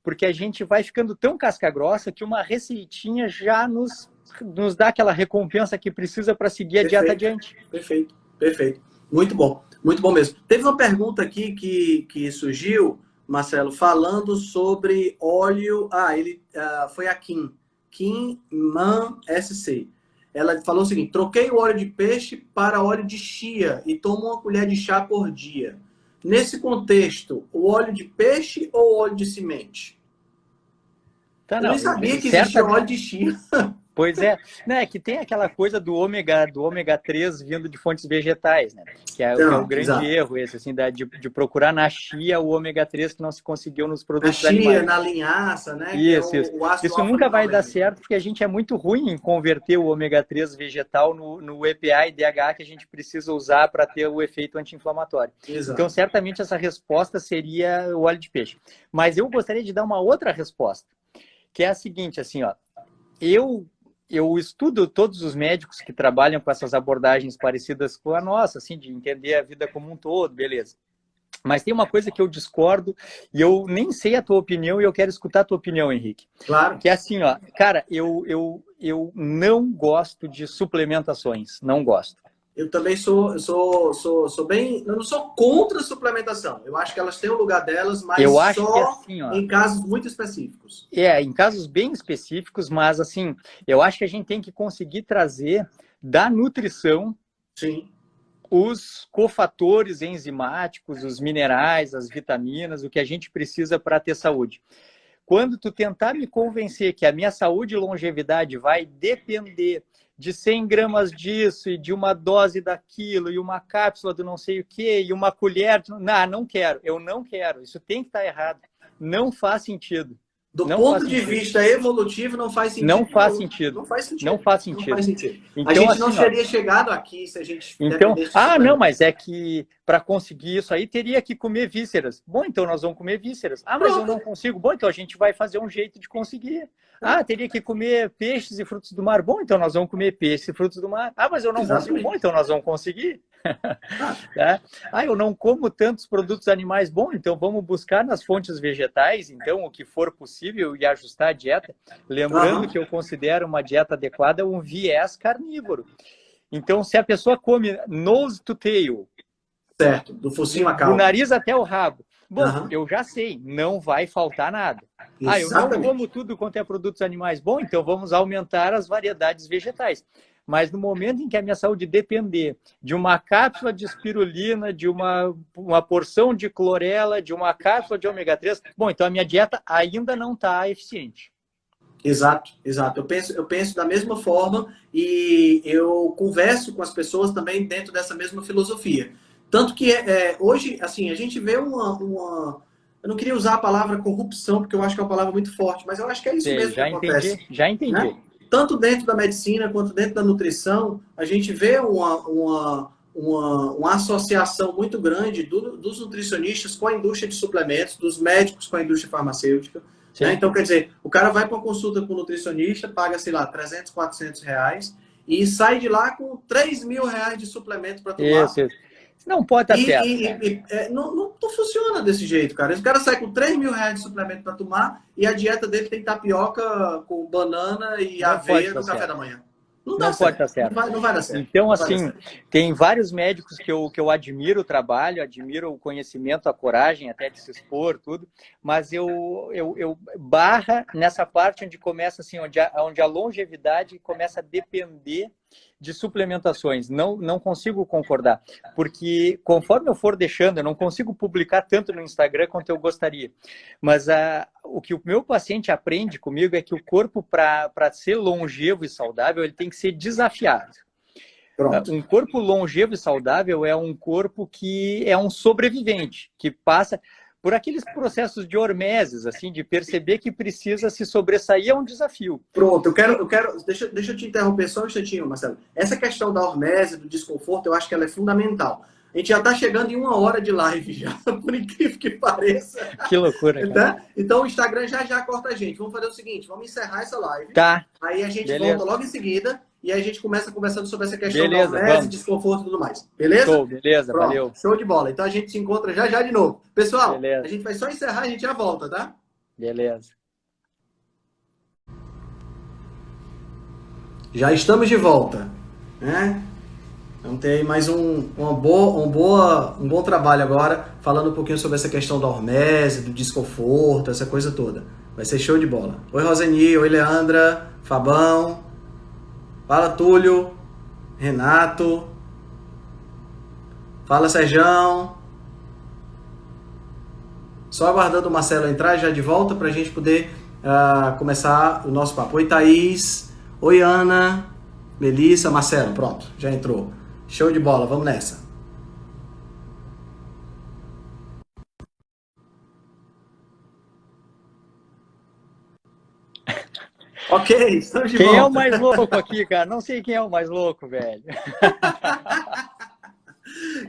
porque a gente vai ficando tão casca grossa que uma receitinha já nos dá aquela recompensa que precisa para seguir a dieta Perfeito, adiante. perfeito, perfeito. Muito bom mesmo. Teve uma pergunta aqui que surgiu, Marcelo, falando sobre óleo. Foi a Kim Man SC. Ela falou o seguinte: troquei o óleo de peixe para óleo de chia e tomo uma colher de chá por dia. Nesse contexto, o óleo de peixe ou óleo de semente? Tá, Eu nem não, sabia que existia certa, óleo de chia. pois é, né, que tem aquela coisa do ômega 3 vindo de fontes vegetais, né? Que é o Então, grande exato. erro esse, assim, de procurar na chia o ômega 3 que não se conseguiu nos Na produtos chia, animais. na linhaça, né? Que é Isso, isso. o ácido Isso nunca vai dar alfa-linolênico. certo porque a gente é muito ruim em converter o ômega 3 vegetal no EPA e DHA que a gente precisa usar para ter o efeito anti-inflamatório. Então, Exato. certamente essa resposta seria o óleo de peixe. Mas eu gostaria de dar uma outra resposta, que é a seguinte, assim, ó. Eu estudo todos os médicos que trabalham com essas abordagens parecidas com a nossa, assim, de entender a vida como um todo, beleza. Mas tem uma coisa que eu discordo e eu nem sei a tua opinião e eu quero escutar a tua opinião, Henrique. Claro. Que é assim, ó, cara, eu não gosto de suplementações, não gosto. Eu também sou bem. Eu não sou contra a suplementação. Eu acho que elas têm o lugar delas, Eu mas acho que só assim, ó, em casos muito específicos. em casos bem específicos, mas assim, eu acho que a gente tem que conseguir trazer da nutrição Sim. os cofatores enzimáticos, os minerais, as vitaminas, o que a gente precisa para ter saúde. Quando tu tentar me convencer que a minha saúde e longevidade vai depender de 100 gramas disso e de uma dose daquilo e uma cápsula do não sei o que e uma colher, não quero, eu não quero, isso tem que estar errado, não faz sentido. Do Não faz ponto de sentido. vista evolutivo, não faz Não sentido faz nenhum. sentido. Não faz sentido. Não faz Não sentido. faz sentido. A Então, gente não assim, ó, teria chegado aqui se a gente então, dependesse de suplemento. não, mas é que para conseguir isso aí teria que comer vísceras. Bom, então nós vamos comer vísceras. Mas eu Pronto. não consigo. Bom, então a gente vai fazer um jeito de conseguir. Teria que comer peixes e frutos do mar. Bom, então nós vamos comer peixes e frutos do mar. Mas eu não consigo. Bom, Exatamente. então nós vamos conseguir. Ah, Tá? Eu não como tantos produtos animais. Bom, então vamos buscar nas fontes vegetais, então, o que for possível e ajustar a dieta. Lembrando que eu considero uma dieta adequada um viés carnívoro. Então, se a pessoa come nose to tail, certo. Do focinho a do cauda. nariz até o rabo, bom, Aham. eu já sei, não vai faltar nada. Eu não Exatamente. como tudo quanto é produtos animais. Bom, então vamos aumentar as variedades vegetais. Mas no momento em que a minha saúde depender de uma cápsula de espirulina, de uma porção de clorela, de uma cápsula de ômega 3, bom, então a minha dieta ainda não está eficiente. Exato, exato. Eu penso da mesma forma e eu converso com as pessoas também dentro dessa mesma filosofia. Tanto que hoje, assim, a gente vê uma. Eu não queria usar a palavra corrupção, porque eu acho que é uma palavra muito forte, mas eu acho que é isso mesmo que acontece. Já entendi. Né? Tanto dentro da medicina quanto dentro da nutrição, a gente vê uma associação muito grande dos nutricionistas com a indústria de suplementos, dos médicos com a indústria farmacêutica. Né? Então, quer dizer, o cara vai para uma consulta com o nutricionista, paga, sei lá, 300, 400 reais e sai de lá com 3 mil reais de suplemento para tomar. Isso. Não pode estar certo. Não funciona desse jeito, cara. O cara sai com 3 mil reais de suplemento para tomar e a dieta dele tem tapioca com banana e aveia no café da manhã. Não pode estar certo. Não vai dar certo. Então, assim, tem vários médicos que eu admiro o trabalho, admiro o conhecimento, a coragem até de se expor, tudo, mas eu barra nessa parte onde começa, assim, onde a longevidade começa a depender de suplementações. Não consigo concordar, porque conforme eu for deixando, eu não consigo publicar tanto no Instagram quanto eu gostaria. Mas o que o meu paciente aprende comigo é que o corpo, para ser longevo e saudável, ele tem que ser desafiado. Pronto. Um corpo longevo e saudável é um corpo que é um sobrevivente, que passa por aqueles processos de hormeses, assim, de perceber que precisa se sobressair, é um desafio. Pronto, deixa eu te interromper só um instantinho, Marcelo. Essa questão da hormese, do desconforto, eu acho que ela é fundamental. A gente já está chegando em 1 hora de live já, por incrível que pareça. Que loucura, cara. Então o Instagram já corta a gente. Vamos fazer o seguinte, vamos encerrar essa live. Tá. Aí a gente Beleza. volta logo em seguida e aí a gente começa conversando sobre essa questão Beleza, da hormese, vamos. desconforto e tudo mais. Beleza? Show, beleza, Pronto, valeu. show de bola. Então a gente se encontra já de novo. Pessoal, Beleza. a gente vai só encerrar, a gente já volta, tá? Beleza. Já estamos de volta, né? Vamos ter aí mais um bom trabalho agora, falando um pouquinho sobre essa questão da hormese, do desconforto, essa coisa toda. Vai ser show de bola. Oi, Roseni, oi, Leandra, Fabão, fala, Túlio, Renato, fala, Serjão. Só aguardando o Marcelo entrar já de volta para a gente poder começar o nosso papo. Oi, Thaís, oi, Ana, Melissa, Marcelo, pronto, já entrou. Show de bola, vamos nessa. Ok, estamos de volta. Quem é o mais louco aqui, cara? Não sei quem é o mais louco, velho.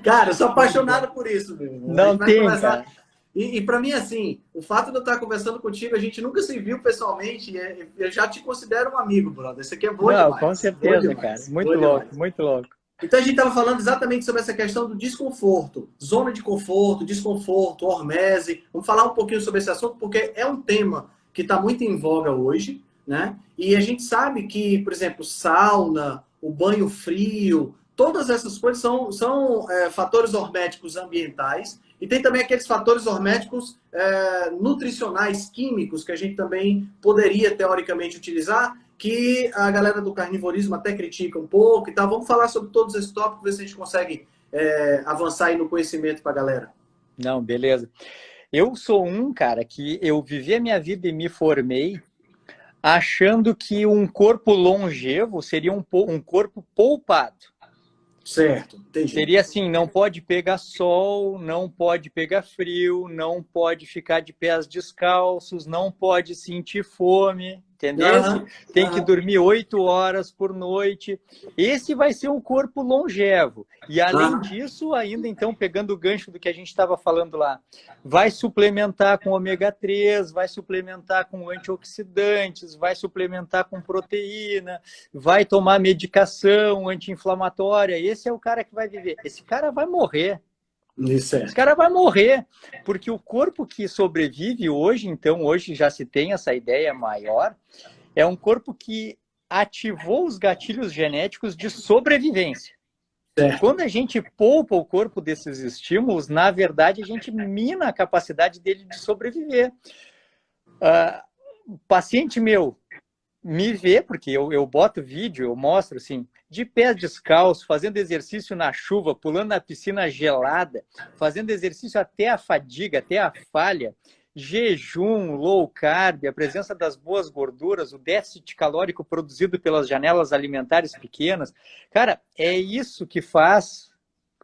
Cara, eu sou apaixonado por isso, meu. Não tem, cara. E para mim, assim, o fato de eu estar conversando contigo, a gente nunca se viu pessoalmente, eu já te considero um amigo, brother. Isso aqui é bom demais. Com certeza, cara. Muito louco, muito louco. Então a gente estava falando exatamente sobre essa questão do desconforto, zona de conforto, desconforto, hormese. Vamos falar um pouquinho sobre esse assunto, porque é um tema que está muito em voga hoje, né? E a gente sabe que, por exemplo, sauna, o banho frio, todas essas coisas são fatores horméticos ambientais. E tem também aqueles fatores horméticos nutricionais, químicos, que a gente também poderia, teoricamente, utilizar, que a galera do carnivorismo até critica um pouco e tal. Vamos falar sobre todos esses tópicos, ver se a gente consegue avançar aí no conhecimento para a galera. Não, beleza. Eu sou um cara que eu vivi a minha vida e me formei achando que um corpo longevo seria um corpo poupado. Certo, entendi. Seria assim, não pode pegar sol, não pode pegar frio, não pode ficar de pés descalços, não pode sentir fome, entendeu? Tem que dormir 8 horas por noite. Esse vai ser um corpo longevo. E além disso, ainda então, pegando o gancho do que a gente estava falando lá, vai suplementar com ômega 3, vai suplementar com antioxidantes, vai suplementar com proteína, vai tomar medicação anti-inflamatória. Esse é o cara que vai viver. Esse cara vai morrer. Isso é. Esse cara vai morrer, porque o corpo que sobrevive hoje, então hoje já se tem essa ideia maior, é um corpo que ativou os gatilhos genéticos de sobrevivência. Certo. Quando a gente poupa o corpo desses estímulos, na verdade a gente mina a capacidade dele de sobreviver. Paciente meu me vê, porque eu boto vídeo, eu mostro assim, de pés descalço, fazendo exercício na chuva, pulando na piscina gelada, fazendo exercício até a fadiga, até a falha, jejum, low carb, a presença das boas gorduras, o déficit calórico produzido pelas janelas alimentares pequenas. Cara, é isso que faz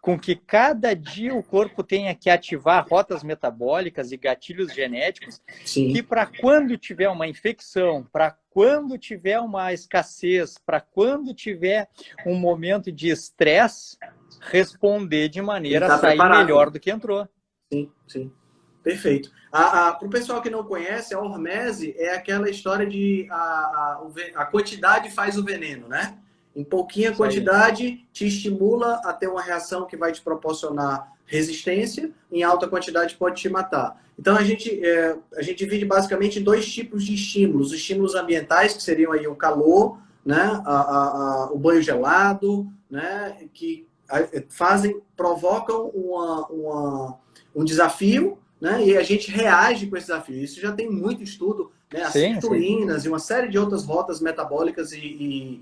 com que cada dia o corpo tenha que ativar rotas metabólicas e gatilhos genéticos. Sim. Que para quando tiver uma infecção, para quando tiver uma escassez, para quando tiver um momento de estresse, responder de maneira a sair melhor do que entrou. Sim, sim. Perfeito. Para o pessoal que não conhece, a hormese é aquela história de a quantidade faz o veneno, né? Em pouquinha quantidade te estimula a ter uma reação que vai te proporcionar resistência, em alta quantidade pode te matar. Então a gente divide basicamente em 2 tipos de estímulos. Os estímulos ambientais, que seriam aí o calor, né? O banho gelado, né? Que provocam um desafio, né? E a gente reage com esse desafio. Isso já tem muito estudo né, as Sim, sim. sirtuínas e uma série de outras rotas metabólicas e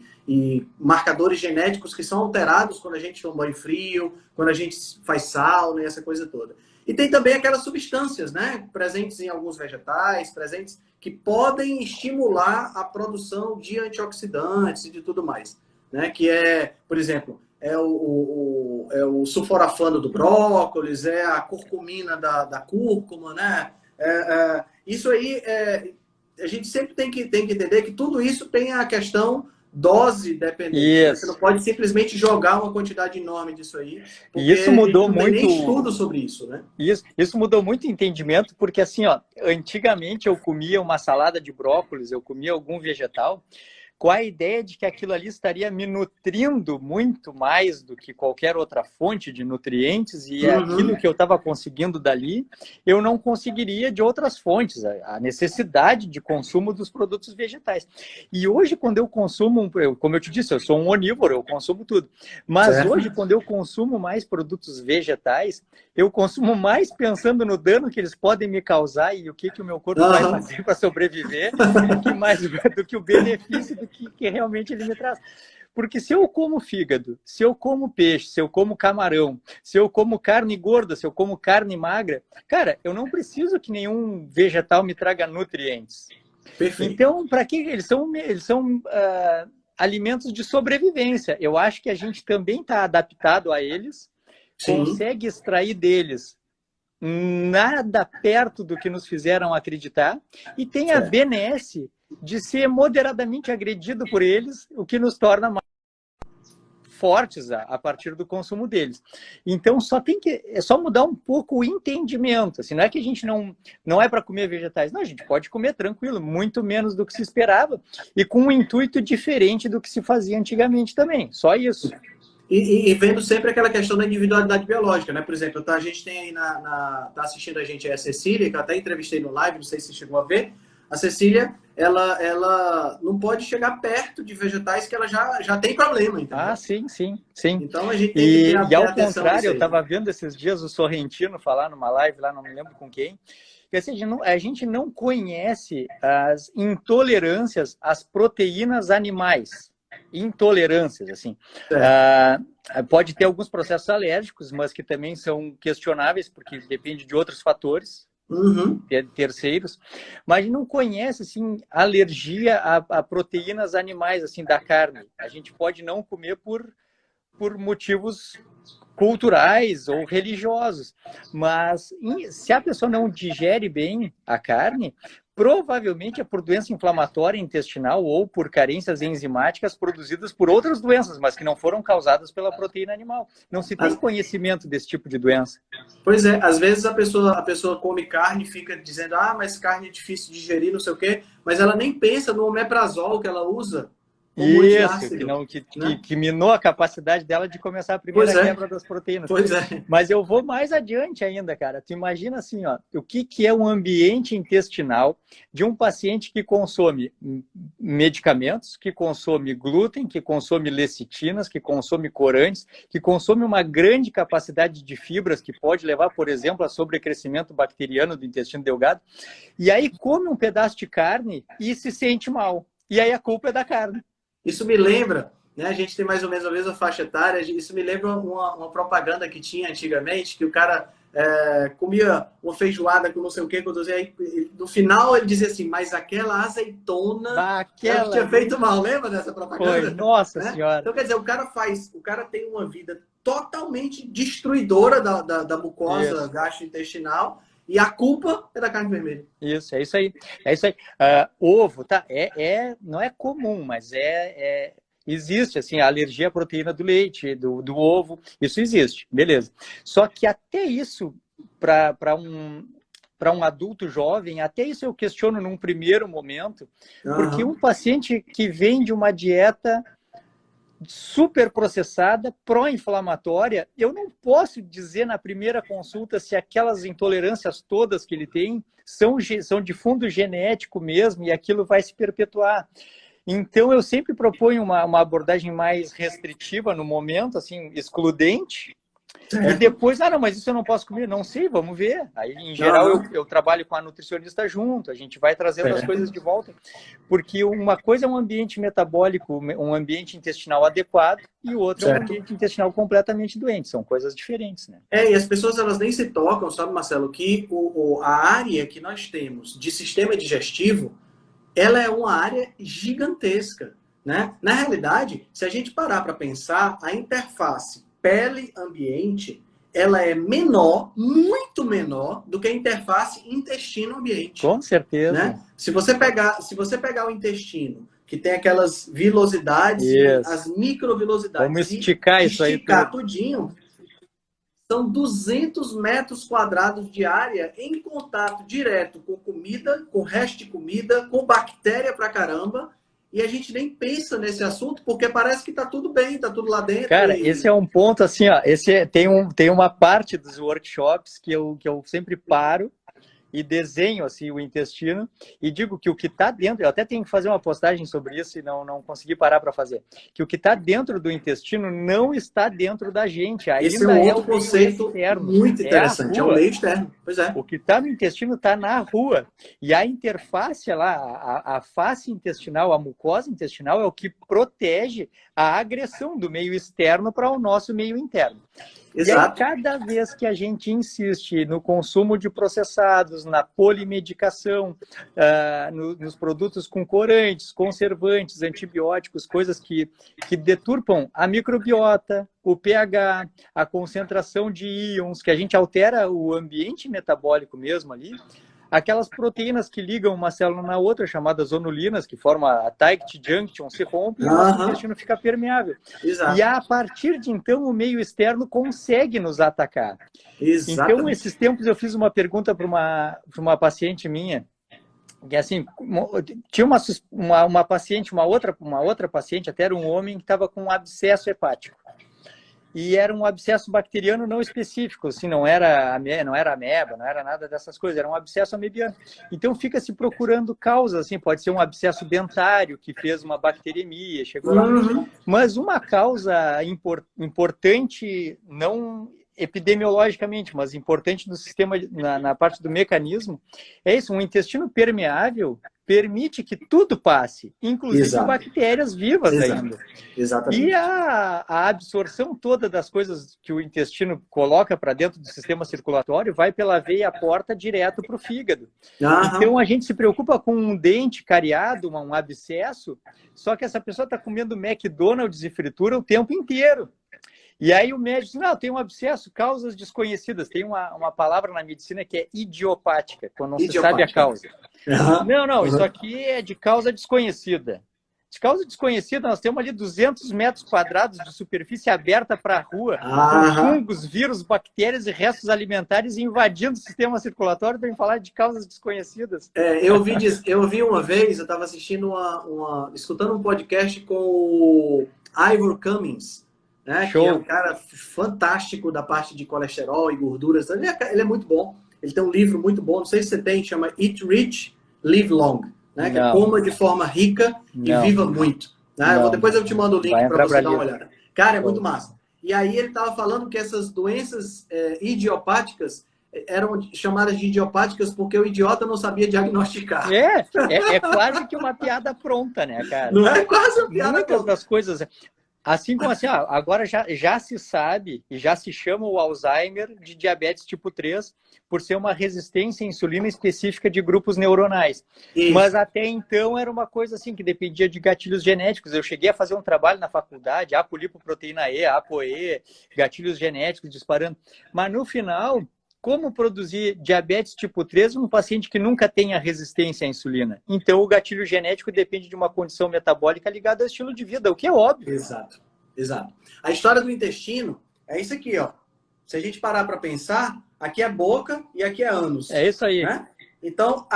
marcadores genéticos que são alterados quando a gente toma banho frio, quando a gente faz sauna e essa coisa toda. E tem também aquelas substâncias, né, presentes em alguns vegetais, presentes que podem estimular a produção de antioxidantes e de tudo mais, né, que é, por exemplo, é o sulforafano do brócolis, é a curcumina da cúrcuma, né? Isso aí, a gente sempre tem que entender que tudo isso tem a questão dose dependente. Né? Você não pode simplesmente jogar uma quantidade enorme disso aí, porque isso mudou a gente não muito. tem nem estudo sobre isso, né? Isso mudou muito o entendimento, porque assim, ó, antigamente eu comia uma salada de brócolis, eu comia algum vegetal, com a ideia de que aquilo ali estaria me nutrindo muito mais do que qualquer outra fonte de nutrientes, e aquilo que eu estava conseguindo dali, eu não conseguiria de outras fontes, a necessidade de consumo dos produtos vegetais. E hoje, quando eu consumo, como eu te disse, eu sou um onívoro, eu consumo tudo, mas hoje, quando eu consumo mais produtos vegetais, eu consumo mais pensando no dano que eles podem me causar e o que o meu corpo vai fazer para sobreviver, do que o benefício do que realmente ele me traz. Porque se eu como fígado, se eu como peixe, se eu como camarão, se eu como carne gorda, se eu como carne magra, cara, eu não preciso que nenhum vegetal me traga nutrientes. Perfeito. Então, para que eles são alimentos de sobrevivência? Eu acho que a gente também está adaptado a eles, consegue extrair deles nada perto do que nos fizeram acreditar e tem a benesse de ser moderadamente agredido por eles, o que nos torna mais fortes a partir do consumo deles. Então, é só mudar um pouco o entendimento. Assim, não é que a gente não é para comer vegetais. Não, a gente pode comer tranquilo, muito menos do que se esperava e com um intuito diferente do que se fazia antigamente também. Só isso. E vendo sempre aquela questão da individualidade biológica, né? Por exemplo, a gente tem aí tá assistindo a gente aí a Cecília, que eu até entrevistei no live, não sei se chegou a ver. A Cecília, ela não pode chegar perto de vegetais que ela já tem problema, entendeu? Ah, sim. Então a gente tem que ter e ao contrário, eu né? estava vendo esses dias o Sorrentino falar numa live lá, não me lembro com quem, que assim, a gente não conhece as intolerâncias às proteínas animais. Intolerâncias, assim. Pode ter alguns processos alérgicos, mas que também são questionáveis, porque depende de outros fatores, terceiros, mas não conhece, assim, alergia a proteínas animais, assim, da carne. A gente pode não comer por motivos culturais ou religiosos, mas se a pessoa não digere bem a carne, provavelmente é por doença inflamatória intestinal ou por carências enzimáticas produzidas por outras doenças, mas que não foram causadas pela proteína animal. Não se tem conhecimento desse tipo de doença. Pois é, às vezes a pessoa come carne e fica dizendo, mas carne é difícil de digerir, não sei o quê, mas ela nem pensa no omeprazol que ela usa. Que minou a capacidade dela de começar a primeira quebra das proteínas. Pois é. Mas eu vou mais adiante ainda, cara. Tu imagina assim, ó, o que é um ambiente intestinal de um paciente que consome medicamentos, que consome glúten, que consome lecitinas, que consome corantes, que consome uma grande capacidade de fibras que pode levar, por exemplo, a sobrecrescimento bacteriano do intestino delgado, e aí come um pedaço de carne e se sente mal. E aí a culpa é da carne. Isso me lembra, né? A gente tem mais ou menos a mesma faixa etária. Isso me lembra uma propaganda que tinha antigamente, que o cara comia uma feijoada com não sei o que, aí, no final ele dizia assim, mas aquela azeitona que tinha feito mal. Lembra dessa propaganda? Foi, nossa senhora. Então, quer dizer, o cara tem uma vida totalmente destruidora da mucosa gastrointestinal, e a culpa é da carne vermelha. Isso, é isso aí. Ovo, tá? Não é comum, mas existe, assim, a alergia à proteína do leite, do ovo, isso existe, beleza. Só que até isso, para um adulto jovem, até isso eu questiono num primeiro momento, porque um paciente que vem de uma dieta super processada, pró-inflamatória, eu não posso dizer na primeira consulta se aquelas intolerâncias todas que ele tem são de fundo genético mesmo e aquilo vai se perpetuar. Então, eu sempre proponho uma abordagem mais restritiva no momento, assim, excludente, E depois, não, mas isso eu não posso comer. Não sei, vamos ver. Aí, em geral, eu trabalho com a nutricionista junto, a gente vai trazendo as coisas de volta. Porque uma coisa é um ambiente metabólico, um ambiente intestinal adequado, e o outro é um ambiente intestinal completamente doente. São coisas diferentes, né? E as pessoas, elas nem se tocam, sabe, Marcelo, que a área que nós temos de sistema digestivo, ela é uma área gigantesca, né? Na realidade, se a gente parar para pensar, a interface pele-ambiente, ela é menor, muito menor, do que a interface intestino-ambiente. Com certeza. Né? Se você pegar o intestino, que tem aquelas vilosidades, as microvilosidades, vamos esticar isso aí. Esticar tudinho, são 200 metros quadrados de área em contato direto com comida, com resto de comida, com bactéria pra caramba. E a gente nem pensa nesse assunto porque parece que tá tudo bem, tá tudo lá dentro. Cara, esse é um ponto assim, ó. Tem uma parte dos workshops que eu sempre paro e desenho assim o intestino e digo que o que está dentro, eu até tenho que fazer uma postagem sobre isso e não consegui parar para fazer, que o que está dentro do intestino não está dentro da gente, ainda esse é um outro conceito externo, muito interessante, é o meio externo. Pois é. O que está no intestino está na rua, e a interface lá, a face intestinal, a mucosa intestinal é o que protege a agressão do meio externo para o nosso meio interno. Exato. E aí, cada vez que a gente insiste no consumo de processados, na polimedicação, nos produtos com corantes, conservantes, antibióticos, coisas que deturpam a microbiota, o pH, a concentração de íons, que a gente altera o ambiente metabólico mesmo ali, aquelas proteínas que ligam uma célula na outra, chamadas zonulinas, que formam a tight junction, se rompe e o nosso intestino fica permeável. Exato. E a partir de então, o meio externo consegue nos atacar. Exatamente. Então, esses tempos, eu fiz uma pergunta para uma paciente minha, que assim, tinha uma paciente, uma outra paciente, até era um homem que estava com um abscesso hepático. E era um abscesso bacteriano não específico, assim, não era ameba, não era nada dessas coisas, era um abscesso amebiano. Então fica se procurando causas, assim, pode ser um abscesso dentário que fez uma bacteremia, chegou lá. Mas uma causa importante, não epidemiologicamente, mas importante no sistema, na parte do mecanismo, é isso, um intestino permeável permite que tudo passe, inclusive bactérias vivas ainda. Exatamente. E a absorção toda das coisas que o intestino coloca para dentro do sistema circulatório vai pela veia porta direto para o fígado. Então a gente se preocupa com um dente cariado, um abscesso, só que essa pessoa está comendo McDonald's e fritura o tempo inteiro. E aí o médico diz, não, tem um abscesso, causas desconhecidas. Tem uma palavra na medicina que é idiopática, quando não se sabe a causa. Não, isso aqui é de causa desconhecida. De causa desconhecida, nós temos ali 200 metros quadrados de superfície aberta para a rua, com fungos, vírus, bactérias e restos alimentares invadindo o sistema circulatório para falar de causas desconhecidas. Eu vi uma vez, eu estava assistindo escutando um podcast com o Ivor Cummins, né, que é um cara fantástico da parte de colesterol e gorduras. Ele é muito bom. Ele tem um livro muito bom, não sei se você tem, chama Eat Rich, Live Long. Né, que coma de forma rica e viva muito. Né? Depois eu te mando o link para você dar uma olhada. Cara, é muito massa. E aí ele estava falando que essas doenças idiopáticas eram chamadas de idiopáticas porque o idiota não sabia diagnosticar. É quase que uma piada pronta, né, cara? Não é quase uma piada pronta. Muitas das coisas... Assim como assim, agora já se sabe e já se chama o Alzheimer de diabetes tipo 3 por ser uma resistência à insulina específica de grupos neuronais. Isso. Mas até então era uma coisa assim que dependia de gatilhos genéticos. Eu cheguei a fazer um trabalho na faculdade, apolipoproteína E, ApoE, gatilhos genéticos disparando. Mas no final, como produzir diabetes tipo 3 num paciente que nunca tenha resistência à insulina? Então, o gatilho genético depende de uma condição metabólica ligada ao estilo de vida, o que é óbvio. Exato. A história do intestino é isso aqui, ó. Se a gente parar para pensar, aqui é boca e aqui é ânus. É isso aí. Né? Então,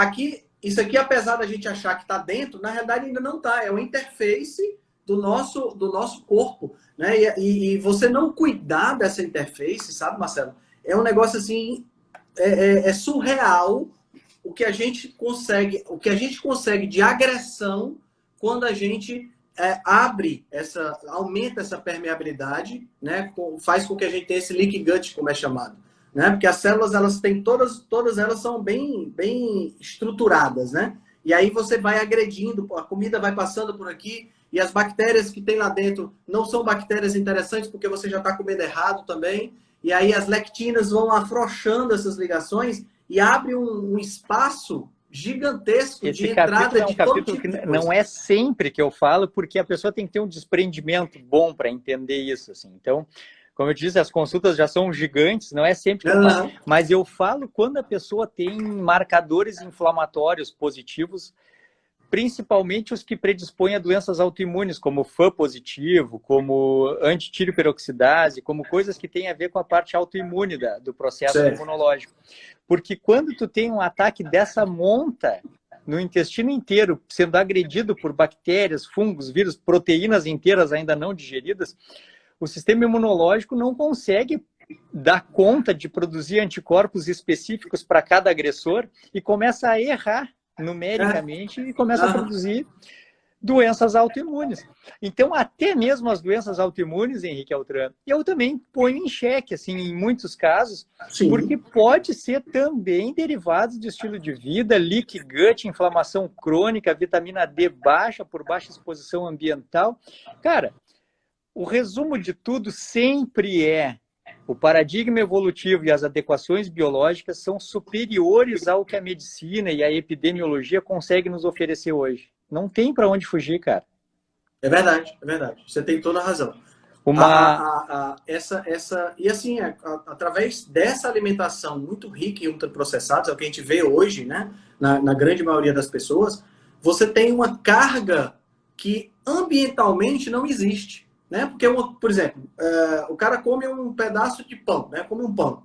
isso aqui, apesar da gente achar que está dentro, na realidade ainda não está. É uma interface do nosso corpo. Né? E você não cuidar dessa interface, sabe, Marcelo? É um negócio assim, é surreal o que a gente consegue de agressão quando a gente aumenta essa permeabilidade, né? Faz com que a gente tenha esse leaky gut, como é chamado, né? Porque as células, elas têm todas elas são bem estruturadas, né? E aí você vai agredindo, a comida vai passando por aqui e as bactérias que tem lá dentro não são bactérias interessantes porque você já está comendo errado também. E aí as lectinas vão afrouxando essas ligações e abre um espaço gigantesco de entrada de todo tipo de coisa. Não é sempre que eu falo, porque a pessoa tem que ter um desprendimento bom para entender isso. Assim. Então, como eu disse, as consultas já são gigantes, não é sempre que eu falo. Mas eu falo quando a pessoa tem marcadores inflamatórios positivos, principalmente os que predispõem a doenças autoimunes, como FAM positivo, como antitiriperoxidase, como coisas que têm a ver com a parte autoimune do processo imunológico. Porque quando tu tem um ataque dessa monta no intestino inteiro, sendo agredido por bactérias, fungos, vírus, proteínas inteiras ainda não digeridas, o sistema imunológico não consegue dar conta de produzir anticorpos específicos para cada agressor e começa a errar numericamente e começa a produzir doenças autoimunes. Então, até mesmo as doenças autoimunes, Henrique Altran, eu também ponho em xeque, assim, em muitos casos, porque pode ser também derivados do estilo de vida, leaky gut, inflamação crônica, vitamina D baixa por baixa exposição ambiental. Cara, o resumo de tudo sempre é: o paradigma evolutivo e as adequações biológicas são superiores ao que a medicina e a epidemiologia conseguem nos oferecer hoje. Não tem para onde fugir, cara. É verdade, é verdade. Você tem toda a razão. E assim, através dessa alimentação muito rica em ultraprocessados, é o que a gente vê hoje, né, na grande maioria das pessoas, você tem uma carga que ambientalmente não existe. Né? Porque, por exemplo, o cara come um pedaço de pão, né? Come um pão.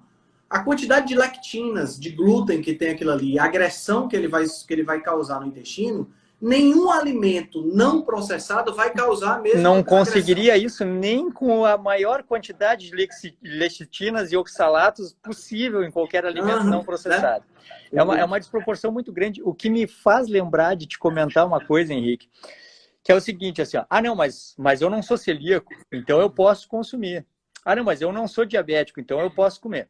A quantidade de lectinas, de glúten que tem aquilo ali, a agressão que ele vai causar no intestino, nenhum alimento não processado vai causar a mesma Não conseguiria isso nem com a maior quantidade de lectinas e oxalatos possível em qualquer alimento não processado. Né? É uma desproporção muito grande. O que me faz lembrar de te comentar uma coisa, Henrique, que é o seguinte, assim, ó, não, mas eu não sou celíaco, então eu posso consumir. Não, mas eu não sou diabético, então eu posso comer.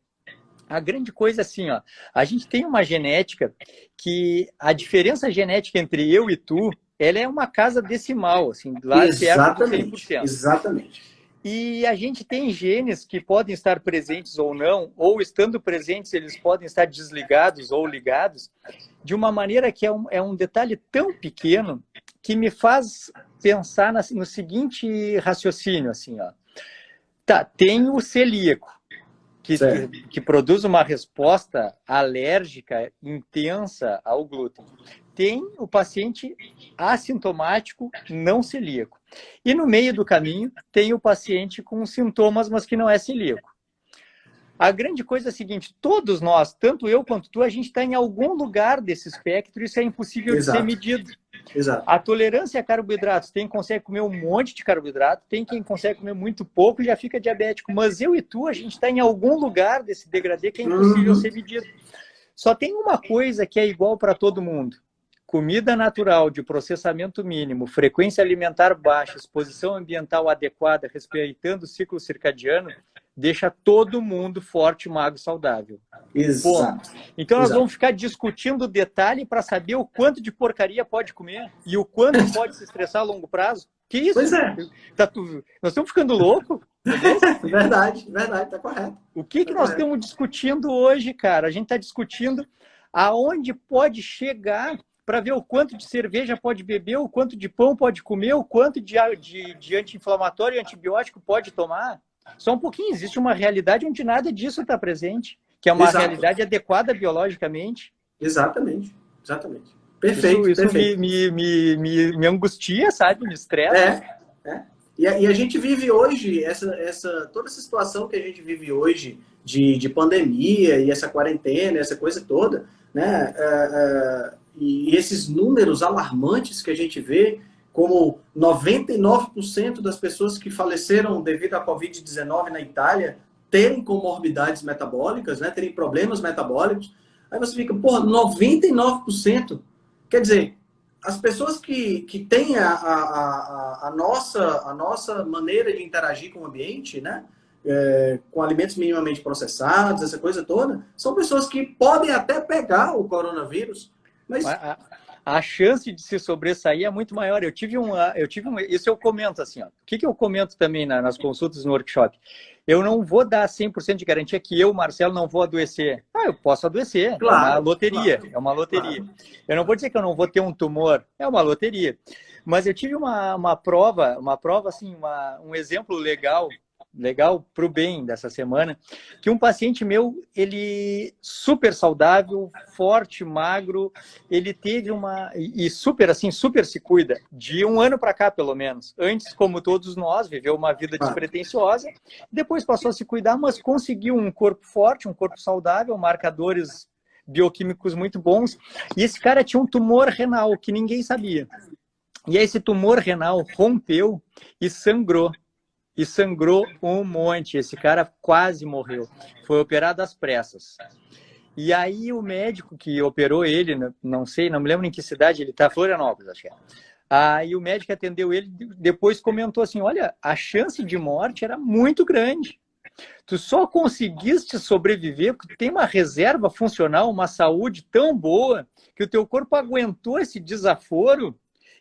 A grande coisa é assim, ó, a gente tem uma genética que a diferença genética entre eu e tu, ela é uma casa decimal, assim, lá perto do 100%. Exatamente. E a gente tem genes que podem estar presentes ou não, ou estando presentes, eles podem estar desligados ou ligados, de uma maneira que é um detalhe tão pequeno que me faz pensar no seguinte raciocínio, assim, ó. Tá, tem o celíaco, que produz uma resposta alérgica intensa ao glúten. Tem o paciente assintomático não celíaco. E no meio do caminho tem o paciente com sintomas, mas que não é celíaco. A grande coisa é a seguinte: todos nós, tanto eu quanto tu, a gente está em algum lugar desse espectro, isso é impossível de ser medido. Exato. A tolerância a carboidratos, tem quem consegue comer um monte de carboidrato, tem quem consegue comer muito pouco e já fica diabético. Mas eu e tu, a gente está em algum lugar desse degradê que é impossível ser medido. Só tem uma coisa que é igual para todo mundo: comida natural de processamento mínimo, frequência alimentar baixa, exposição ambiental adequada, respeitando o ciclo circadiano, deixa todo mundo forte, magro, saudável. Exato. Então nós vamos ficar discutindo o detalhe para saber o quanto de porcaria pode comer e o quanto pode se estressar a longo prazo. Que isso? Pois é. Nós estamos ficando loucos? Verdade, tá correto. O que nós estamos discutindo hoje, cara? A gente está discutindo aonde pode chegar para ver o quanto de cerveja pode beber, o quanto de pão pode comer, o quanto de anti-inflamatório e antibiótico pode tomar. Só um pouquinho, existe uma realidade onde nada disso está presente, que é uma realidade adequada biologicamente. Exatamente. Perfeito. Isso perfeito. Me angustia, sabe? Me estressa. E a gente vive hoje, toda essa situação que a gente vive hoje de pandemia e essa quarentena, essa coisa toda, né? E esses números alarmantes que a gente vê, como 99% das pessoas que faleceram devido à Covid-19 na Itália terem comorbidades metabólicas, né, terem problemas metabólicos. Aí você fica, 99%? Quer dizer, as pessoas que têm a nossa maneira de interagir com o ambiente, né? Com alimentos minimamente processados, essa coisa toda, são pessoas que podem até pegar o coronavírus, mas... A chance de se sobressair é muito maior. Isso eu comento assim, ó. O que eu comento também nas consultas no workshop? Eu não vou dar 100% de garantia que eu, Marcelo, não vou adoecer. Eu posso adoecer, claro, é uma loteria, claro, é uma loteria. Claro. Eu não vou dizer que eu não vou ter um tumor, é uma loteria. Mas eu tive uma prova assim, um exemplo legal para o bem dessa semana, que um paciente meu, ele super saudável, forte, magro, ele teve e super se cuida, de um ano para cá pelo menos. Antes, como todos nós, viveu uma vida despretensiosa, depois passou a se cuidar, mas conseguiu um corpo forte, um corpo saudável, marcadores bioquímicos muito bons, e esse cara tinha um tumor renal que ninguém sabia. E aí esse tumor renal rompeu e sangrou. E sangrou um monte. Esse cara quase morreu. Foi operado às pressas. E aí o médico que operou ele, não sei, não me lembro em que cidade ele está, Florianópolis, acho que é. Aí o médico atendeu ele, depois comentou assim, olha, a chance de morte era muito grande. Tu só conseguiste sobreviver porque tem uma reserva funcional, uma saúde tão boa, que o teu corpo aguentou esse desaforo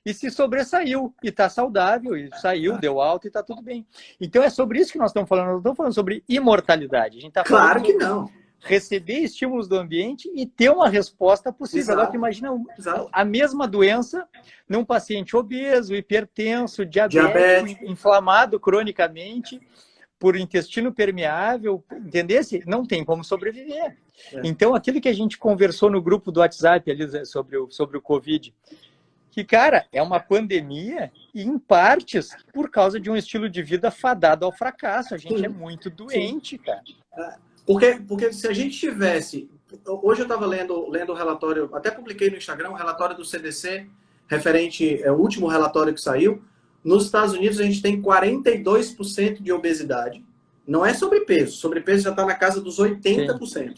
e se sobressaiu, e está saudável, e saiu, deu alta e está tudo bem. Então é sobre isso que nós estamos falando, nós não estamos falando sobre imortalidade. A gente está falando claro que não. Receber estímulos do ambiente e ter uma resposta possível. Exato. Agora, tu imagina a mesma doença num paciente obeso, hipertenso, diabético, inflamado cronicamente, por intestino permeável, entendesse? Não tem como sobreviver. Então, aquilo que a gente conversou no grupo do WhatsApp ali sobre o Covid, que, cara, é uma pandemia e, em partes, por causa de um estilo de vida fadado ao fracasso. A gente é muito doente, cara. Porque se a gente tivesse... Hoje eu estava lendo o relatório, até publiquei no Instagram, o relatório do CDC, referente ao último relatório que saiu. Nos Estados Unidos, a gente tem 42% de obesidade. Não é sobrepeso. Sobrepeso já está na casa dos 80%. Sim.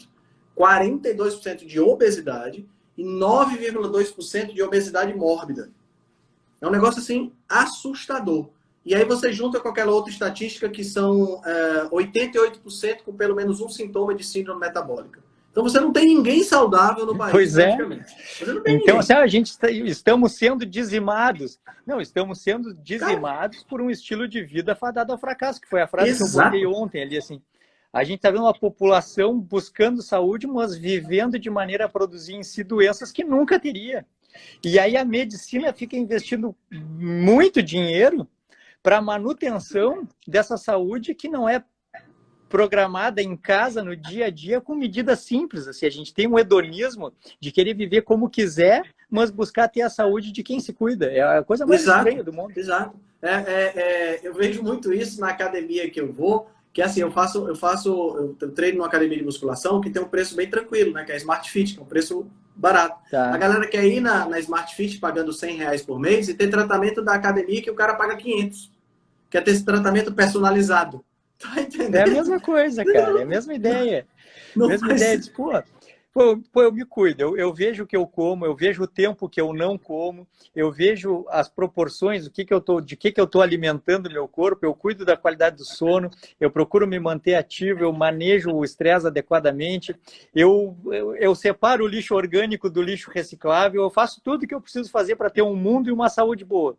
42% de obesidade e 9,2% de obesidade mórbida. É um negócio, assim, assustador. E aí você junta com aquela outra estatística que são 88% com pelo menos um sintoma de síndrome metabólica. Então você não tem ninguém saudável no país, pois praticamente. Você não tem então, assim, estamos sendo dizimados. Não, estamos sendo dizimados por um estilo de vida fadado ao fracasso, que foi a frase que eu botei ontem ali, assim. A gente está vendo uma população buscando saúde, mas vivendo de maneira a produzir em si doenças que nunca teria. E aí a medicina fica investindo muito dinheiro para a manutenção dessa saúde que não é programada em casa, no dia a dia, com medidas simples. Assim, a gente tem um hedonismo de querer viver como quiser, mas buscar ter a saúde de quem se cuida. É a coisa mais estranha do mundo. Exato. Eu vejo muito isso na academia que eu vou, que assim, eu treino numa academia de musculação que tem um preço bem tranquilo, né? Que é a Smart Fit, que é um preço barato. Tá. A galera quer ir na Smart Fit pagando R$100 por mês e ter tratamento da academia que o cara paga 500. Quer ter esse tratamento personalizado. Tá entendendo? É a mesma coisa, cara. É a mesma ideia. Mesma ideia de, eu me cuido. Eu vejo o que eu como, eu vejo o tempo que eu não como, eu vejo as proporções, de que eu tô alimentando o meu corpo, eu cuido da qualidade do sono, eu procuro me manter ativo, eu manejo o estresse adequadamente, eu separo o lixo orgânico do lixo reciclável, eu faço tudo que eu preciso fazer para ter um mundo e uma saúde boa.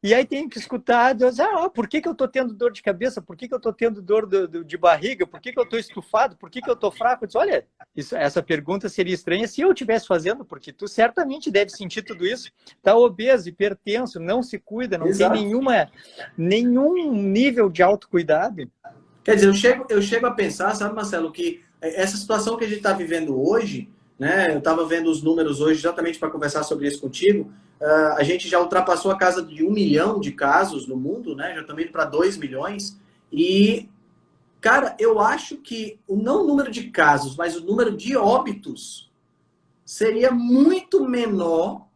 E aí tem que escutar, Deus, por que eu estou tendo dor de cabeça? Por que eu estou tendo dor de barriga? Por que eu estou estufado? Por que eu estou fraco? Eu disse, olha, essa pergunta seria estranha se eu estivesse fazendo, porque tu certamente deve sentir tudo isso. Está obeso, hipertenso, não se cuida, não Exato. Tem nenhum nível de autocuidado. Quer dizer, eu chego a pensar, sabe, Marcelo, que essa situação que a gente está vivendo hoje, né? Eu estava vendo os números hoje exatamente para conversar sobre isso contigo. A gente já ultrapassou a casa de 1 milhão de casos no mundo, né? Já estamos indo para 2 milhões. E, cara, eu acho que não o número de casos, mas o número de óbitos seria muito menor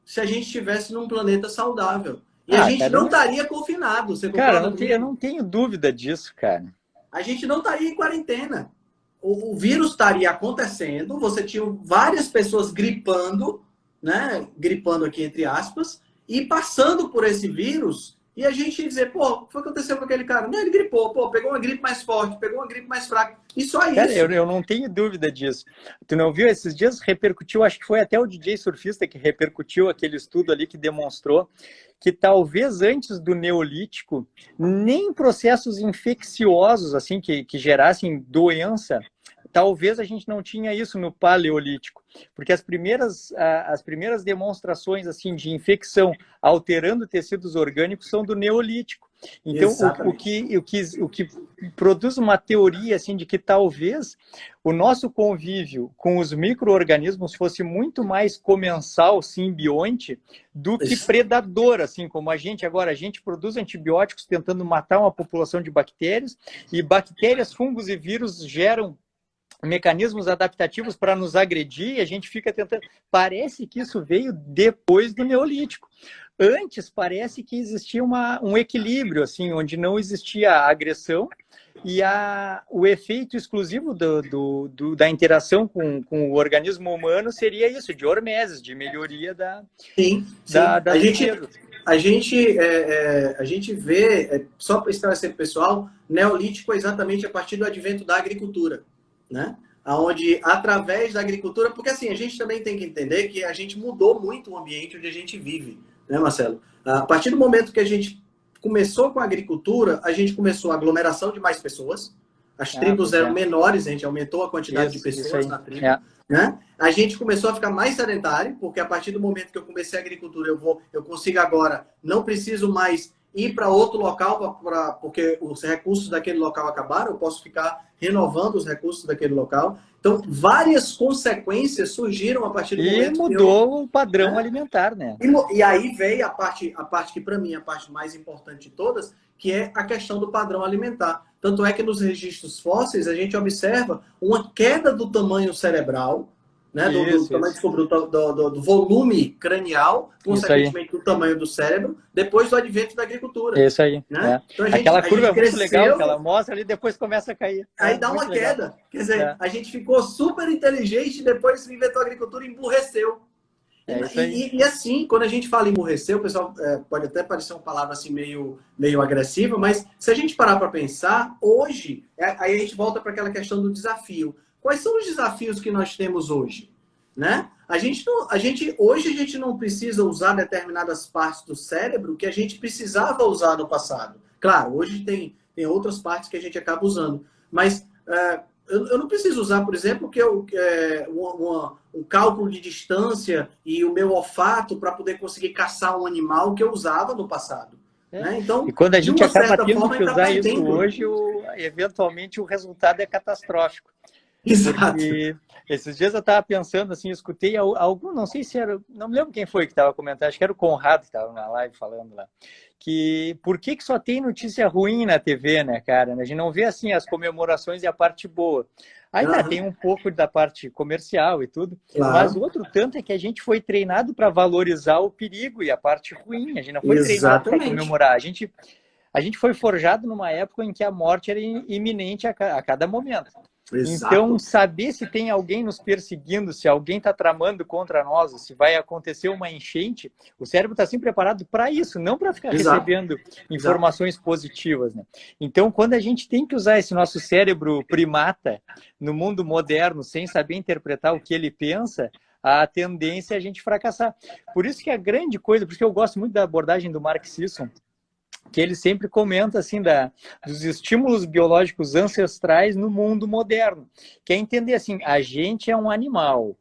se a gente estivesse num planeta saudável. E a gente não estaria confinado. Você cara, eu não tenho dúvida disso, cara. A gente não estaria em quarentena. O vírus estaria acontecendo, você tinha várias pessoas gripando, né, gripando aqui entre aspas, e passando por esse vírus, e a gente dizer, pô, o que foi que aconteceu com aquele cara? Não, ele gripou, pô, pegou uma gripe mais forte, pegou uma gripe mais fraca, e só Cara, isso. eu não tenho dúvida disso. Tu não viu? Esses dias repercutiu, acho que foi até o DJ Surfista que repercutiu aquele estudo ali que demonstrou que talvez antes do Neolítico, nem processos infecciosos assim que gerassem doença, talvez a gente não tinha isso no Paleolítico, porque as primeiras demonstrações assim de infecção alterando tecidos orgânicos são do Neolítico. Então, o que produz uma teoria assim de que talvez o nosso convívio com os micro-organismos fosse muito mais comensal, simbionte, do que predador, assim como a gente produz antibióticos tentando matar uma população de bactérias, e bactérias, fungos e vírus geram mecanismos adaptativos para nos agredir, e a gente fica tentando... Parece que isso veio depois do Neolítico. Antes, parece que existia um equilíbrio, assim, onde não existia a agressão e o efeito exclusivo da interação com o organismo humano seria isso, de hormeses, de melhoria da a gente vê, só para esclarecer para o pessoal, Neolítico é exatamente a partir do advento da agricultura, né? Onde, através da agricultura, porque assim, a gente também tem que entender que a gente mudou muito o ambiente onde a gente vive, né, Marcelo? A partir do momento que a gente começou com a agricultura, a gente começou a aglomeração de mais pessoas, as tribos eram menores, a gente aumentou a quantidade de pessoas na tribo, né? A gente começou a ficar mais sedentário, porque a partir do momento que eu comecei a agricultura, eu consigo agora, não preciso mais ir para outro local, porque os recursos daquele local acabaram, eu posso ficar renovando os recursos daquele local. Então, várias consequências surgiram a partir do momento que mudou o padrão alimentar, né? E aí veio a parte que, para mim, é a parte mais importante de todas, que é a questão do padrão alimentar. Tanto é que nos registros fósseis a gente observa uma queda do tamanho cerebral, né, do volume cranial, consequentemente do tamanho do cérebro, depois do advento da agricultura. Isso aí. Né? Então, aquela curva é muito legal, que ela mostra ali, depois começa a cair. Aí dá uma queda. Quer dizer, a gente ficou super inteligente, depois inventou a agricultura e emburreceu. E assim, quando a gente fala emburrecer, o pessoal pode até parecer uma palavra assim meio agressiva, mas se a gente parar para pensar, hoje, aí a gente volta para aquela questão do desafio. Quais são os desafios que nós temos hoje? Né? Hoje a gente não precisa usar determinadas partes do cérebro que a gente precisava usar no passado. Claro, hoje tem outras partes que a gente acaba usando, mas eu não preciso usar, por exemplo, um cálculo de distância e o meu olfato para poder conseguir caçar um animal que eu usava no passado. Né? Então, e quando a gente acaba tendo que usar isso hoje, eventualmente o resultado é catastrófico. Exato. Porque esses dias eu estava pensando, assim, eu escutei algum, não sei se era, não me lembro quem foi que estava comentando, acho que era o Conrado que estava na live falando lá, que por que só tem notícia ruim na TV, né, cara? A gente não vê, assim, as comemorações e a parte boa. Aí tem um pouco da parte comercial e tudo, mas o outro tanto é que a gente foi treinado para valorizar o perigo e a parte ruim, a gente não foi treinado para comemorar. A gente foi forjado numa época em que a morte era iminente a cada momento. Exato. Então, saber se tem alguém nos perseguindo, se alguém está tramando contra nós, se vai acontecer uma enchente, o cérebro está sempre preparado para isso, não para ficar recebendo informações positivas. Né? Então, quando a gente tem que usar esse nosso cérebro primata no mundo moderno, sem saber interpretar o que ele pensa, a tendência é a gente fracassar. Por isso que a grande coisa, por isso que eu gosto muito da abordagem do Mark Sisson, que ele sempre comenta assim dos estímulos biológicos ancestrais no mundo moderno, que é entender assim, a gente é um animal.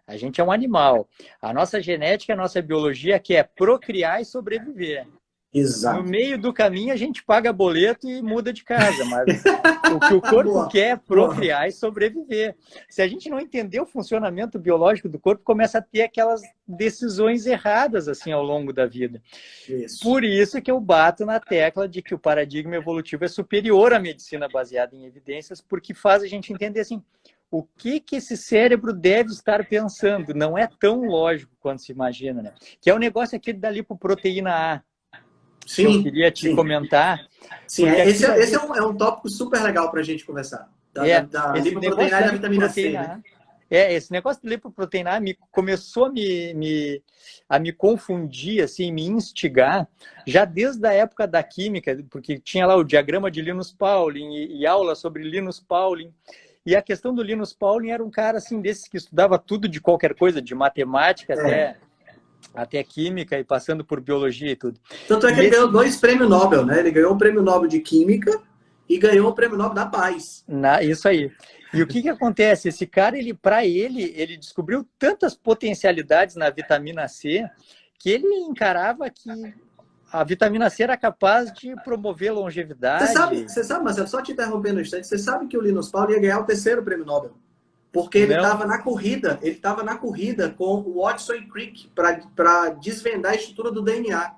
A gente é um animal. A nossa genética, a nossa biologia quer procriar e sobreviver. Exato. No meio do caminho a gente paga boleto e muda de casa, mas o que o corpo quer é procriar e sobreviver. Se a gente não entender o funcionamento biológico do corpo, começa a ter aquelas decisões erradas assim ao longo da vida. Isso. Por isso que eu bato na tecla de que o paradigma evolutivo é superior à medicina baseada em evidências, porque faz a gente entender assim, o que esse cérebro deve estar pensando. Não é tão lógico quanto se imagina, né? Que é o negócio aquele da lipoproteína A. Sim, eu queria te comentar. Sim, esse é um tópico super legal para a gente conversar. Da lipoproteína e da vitamina C. Né? Esse negócio de lipoproteína começou a me confundir, assim, me instigar, já desde a época da química, porque tinha lá o diagrama de Linus Pauling e aula sobre Linus Pauling. E a questão do Linus Pauling era um cara, assim, desses que estudava tudo de qualquer coisa, de matemática até química e passando por biologia e tudo. Tanto é que ele ganhou 2 prêmios Nobel, né? Ele ganhou o prêmio Nobel de Química e ganhou o prêmio Nobel da Paz. Isso aí. E o que acontece? Esse cara, para ele descobriu tantas potencialidades na vitamina C que ele encarava que a vitamina C era capaz de promover longevidade. Você sabe, Marcelo, só te interrompendo um instante, você sabe que o Linus Pauling ia ganhar o 3º prêmio Nobel? Porque ele estava na corrida com o Watson e Crick para desvendar a estrutura do DNA.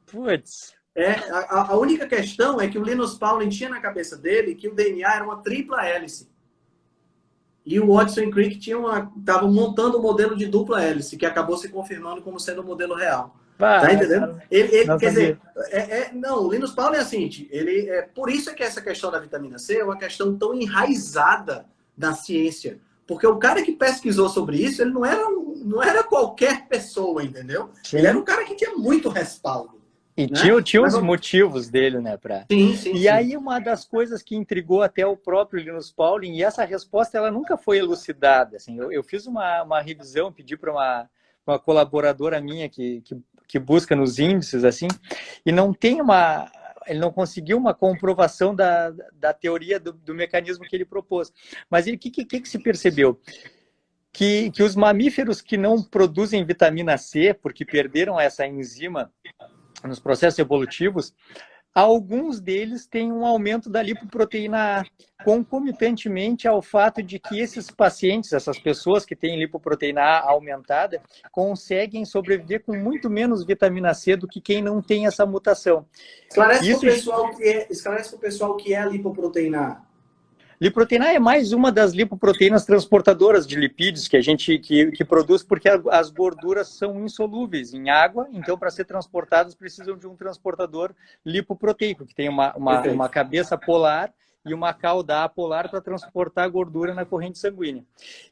Putz. A única questão é que o Linus Pauling tinha na cabeça dele que o DNA era uma tripla hélice. E o Watson e Crick estavam montando um modelo de dupla hélice, que acabou se confirmando como sendo o modelo real. Tá entendendo? Quer dizer, não, o Linus Pauling é assim, por isso é que essa questão da vitamina C é uma questão tão enraizada da ciência. Porque o cara que pesquisou sobre isso, ele não era qualquer pessoa, entendeu? Sim. Ele era um cara que tinha muito respaldo. E né? tinha os motivos dele, né? Sim. Aí uma das coisas que intrigou até o próprio Linus Pauling, e essa resposta ela nunca foi elucidada. Assim, eu fiz uma revisão, pedi para uma colaboradora minha que busca nos índices, assim, e não tem ele não conseguiu uma comprovação da teoria do mecanismo que ele propôs. Mas o que se percebeu? Que os mamíferos que não produzem vitamina C, porque perderam essa enzima nos processos evolutivos, alguns deles têm um aumento da lipoproteína A, concomitantemente ao fato de que esses pacientes, essas pessoas que têm lipoproteína A aumentada, conseguem sobreviver com muito menos vitamina C do que quem não tem essa mutação. Esclarece para o pessoal que é a lipoproteína A. Lipoproteína A é mais uma das lipoproteínas transportadoras de lipídios que a gente que produz, porque as gorduras são insolúveis em água, então para ser transportadas precisam de um transportador lipoproteico, que tem uma cabeça polar e uma cauda apolar para transportar a gordura na corrente sanguínea.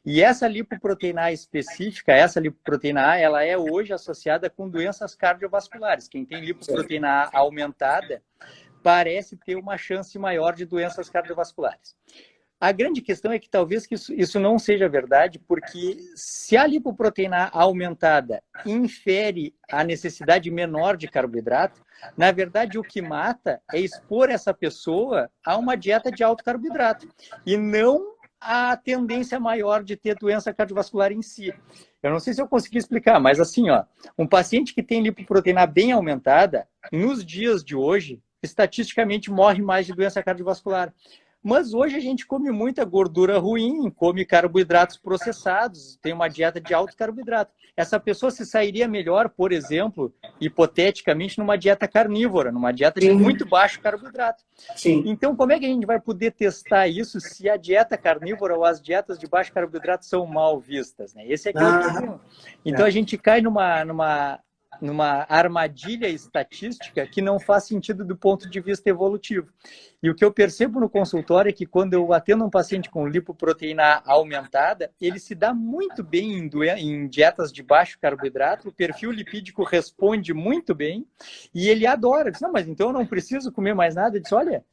E essa lipoproteína A específica, essa lipoproteína A, ela é hoje associada com doenças cardiovasculares. Quem tem lipoproteína A aumentada parece ter uma chance maior de doenças cardiovasculares. A grande questão é que talvez isso não seja verdade, porque se a lipoproteína A aumentada infere a necessidade menor de carboidrato, na verdade o que mata é expor essa pessoa a uma dieta de alto carboidrato e não a tendência maior de ter doença cardiovascular em si. Eu não sei se eu consegui explicar, mas assim, um paciente que tem lipoproteína bem aumentada, nos dias de hoje, estatisticamente morre mais de doença cardiovascular. Mas hoje a gente come muita gordura ruim, come carboidratos processados, tem uma dieta de alto carboidrato. Essa pessoa se sairia melhor, por exemplo, hipoteticamente, numa dieta carnívora, numa dieta de muito baixo carboidrato. Sim. Então, como é que a gente vai poder testar isso se a dieta carnívora ou as dietas de baixo carboidrato são mal vistas, né? Esse aqui é o problema. Então, a gente cai numa armadilha estatística que não faz sentido do ponto de vista evolutivo. E o que eu percebo no consultório é que quando eu atendo um paciente com lipoproteína aumentada, ele se dá muito bem em dietas de baixo carboidrato, o perfil lipídico responde muito bem e ele adora. Diz, não, mas então eu não preciso comer mais nada. Eu disse, olha,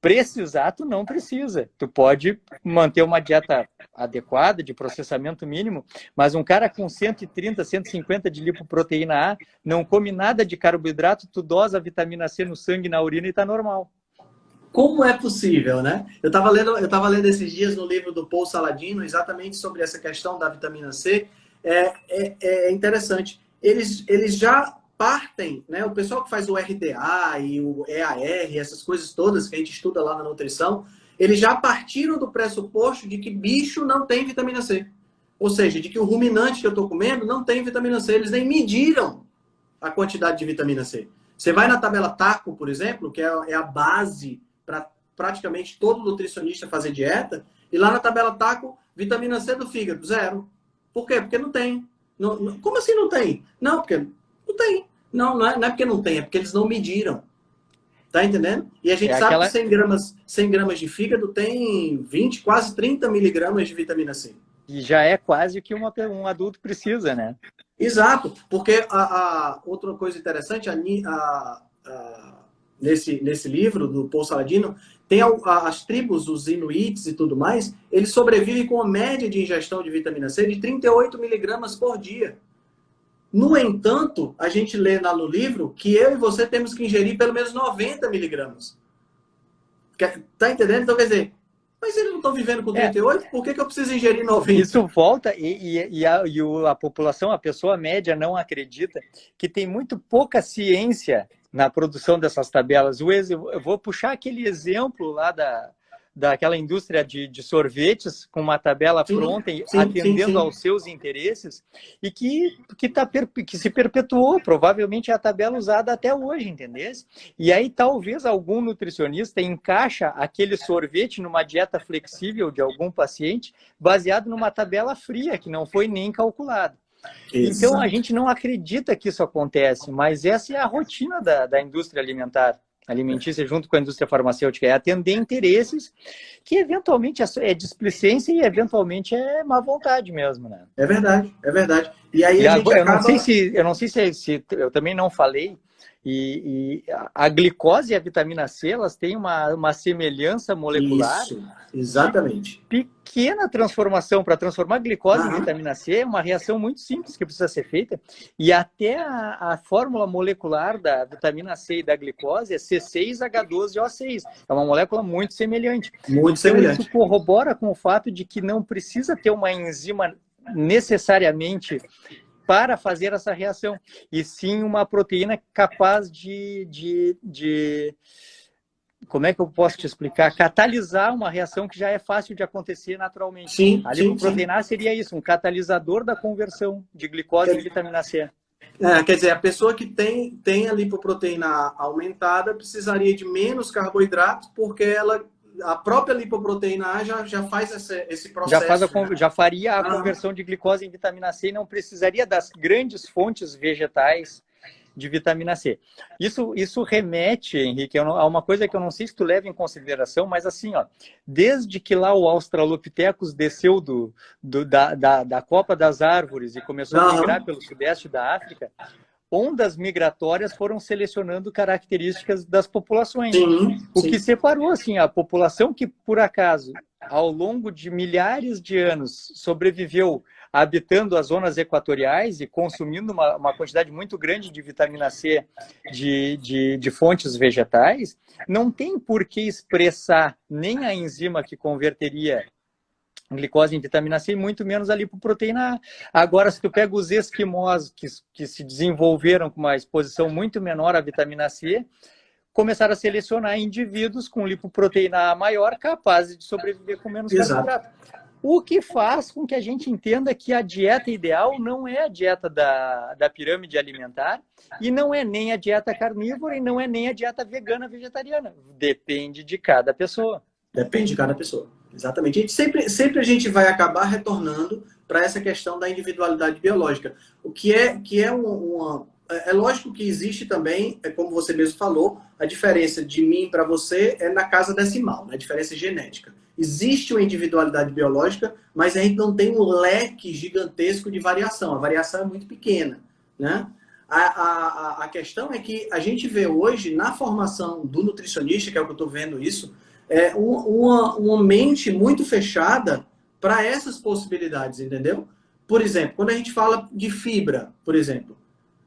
precisar, tu não precisa. Tu pode manter uma dieta adequada, de processamento mínimo, mas um cara com 130, 150 de lipoproteína A, não come nada de carboidrato, tu dosa a vitamina C no sangue, na urina e está normal. Como é possível, né? Eu estava lendo esses dias no livro do Paul Saladino exatamente sobre essa questão da vitamina C. É interessante. Eles já partem, né? O pessoal que faz o RDA e o EAR, essas coisas todas que a gente estuda lá na nutrição, eles já partiram do pressuposto de que bicho não tem vitamina C. Ou seja, de que o ruminante que eu estou comendo não tem vitamina C. Eles nem mediram a quantidade de vitamina C. Você vai na tabela TACO, por exemplo, que é a base para praticamente todo nutricionista fazer dieta, e lá na tabela TACO, vitamina C do fígado, 0. Por quê? Porque não tem. Como assim não tem? Não, porque não tem. Não é porque não tem, é porque eles não mediram. Tá entendendo? E a gente sabe que 100 gramas de fígado tem 20, quase 30 miligramas de vitamina C. E já é quase o que um adulto precisa, né? Exato, porque outra coisa interessante, nesse livro do Paul Saladino, tem as tribos, os inuits e tudo mais, eles sobrevivem com uma média de ingestão de vitamina C de 38 miligramas por dia. No entanto, a gente lê lá no livro que eu e você temos que ingerir pelo menos 90 miligramas. Tá entendendo? Então, quer dizer, mas eles não estão vivendo com 38, por que eu preciso ingerir 90? Isso volta e a população, a pessoa média não acredita que tem muito pouca ciência na produção dessas tabelas. Eu vou puxar aquele exemplo lá daquela indústria de sorvetes com uma tabela pronta, atendendo aos seus interesses, e que se perpetuou, provavelmente é a tabela usada até hoje, entendeu? E aí talvez algum nutricionista encaixa aquele sorvete numa dieta flexível de algum paciente, baseado numa tabela fria, que não foi nem calculada. Exato. Então a gente não acredita que isso acontece, mas essa é a rotina da indústria alimentícia junto com a indústria farmacêutica, é atender interesses que eventualmente é displicência e eventualmente é má vontade mesmo, né? É verdade, é verdade. E aí a gente eu não sei se eu também não falei, e a glicose e a vitamina C, elas têm uma semelhança molecular. Isso, exatamente. Pequena transformação. Para transformar glicose em vitamina C é uma reação muito simples que precisa ser feita. E até a fórmula molecular da vitamina C e da glicose é C6H12O6. É uma molécula muito semelhante. Muito semelhante. Isso corrobora com o fato de que não precisa ter uma enzima necessariamente para fazer essa reação, e sim uma proteína capaz de como é que eu posso te explicar? Catalisar uma reação que já é fácil de acontecer naturalmente. Sim, a lipoproteinase seria isso, um catalisador da conversão de glicose em vitamina C. Quer dizer, a pessoa que tem a lipoproteína aumentada precisaria de menos carboidratos, porque a própria lipoproteína A já faz esse processo. Já faria a conversão de glicose em vitamina C e não precisaria das grandes fontes vegetais de vitamina C. Isso remete, Henrique, a uma coisa que eu não sei se tu leva em consideração, mas assim, ó, desde que lá o Australopithecus desceu da copa das árvores e começou a migrar pelo sudeste da África, ondas migratórias foram selecionando características das populações. O que separou, assim, a população que, por acaso, ao longo de milhares de anos, sobreviveu habitando as zonas equatoriais e consumindo uma quantidade muito grande de vitamina C de fontes vegetais, não tem por que expressar nem a enzima que converteria glicose em vitamina C, e muito menos a lipoproteína A. Agora, se tu pega os esquimós que se desenvolveram com uma exposição muito menor à vitamina C, começaram a selecionar indivíduos com lipoproteína A maior capazes de sobreviver com menos carboidrato. O que faz com que a gente entenda que a dieta ideal não é a dieta da pirâmide alimentar e não é nem a dieta carnívora e não é nem a dieta vegana vegetariana. Depende de cada pessoa. Depende de cada pessoa. Exatamente. Sempre a gente vai acabar retornando para essa questão da individualidade biológica. O que é uma... É lógico que existe também, como você mesmo falou, a diferença de mim para você é na casa decimal, né? A diferença genética. Existe uma individualidade biológica, mas a gente não tem um leque gigantesco de variação. A variação é muito pequena, né? A questão é que a gente vê hoje, na formação do nutricionista, que é o que eu estou vendo isso, uma mente muito fechada para essas possibilidades, entendeu? Por exemplo, quando a gente fala de fibra, por exemplo.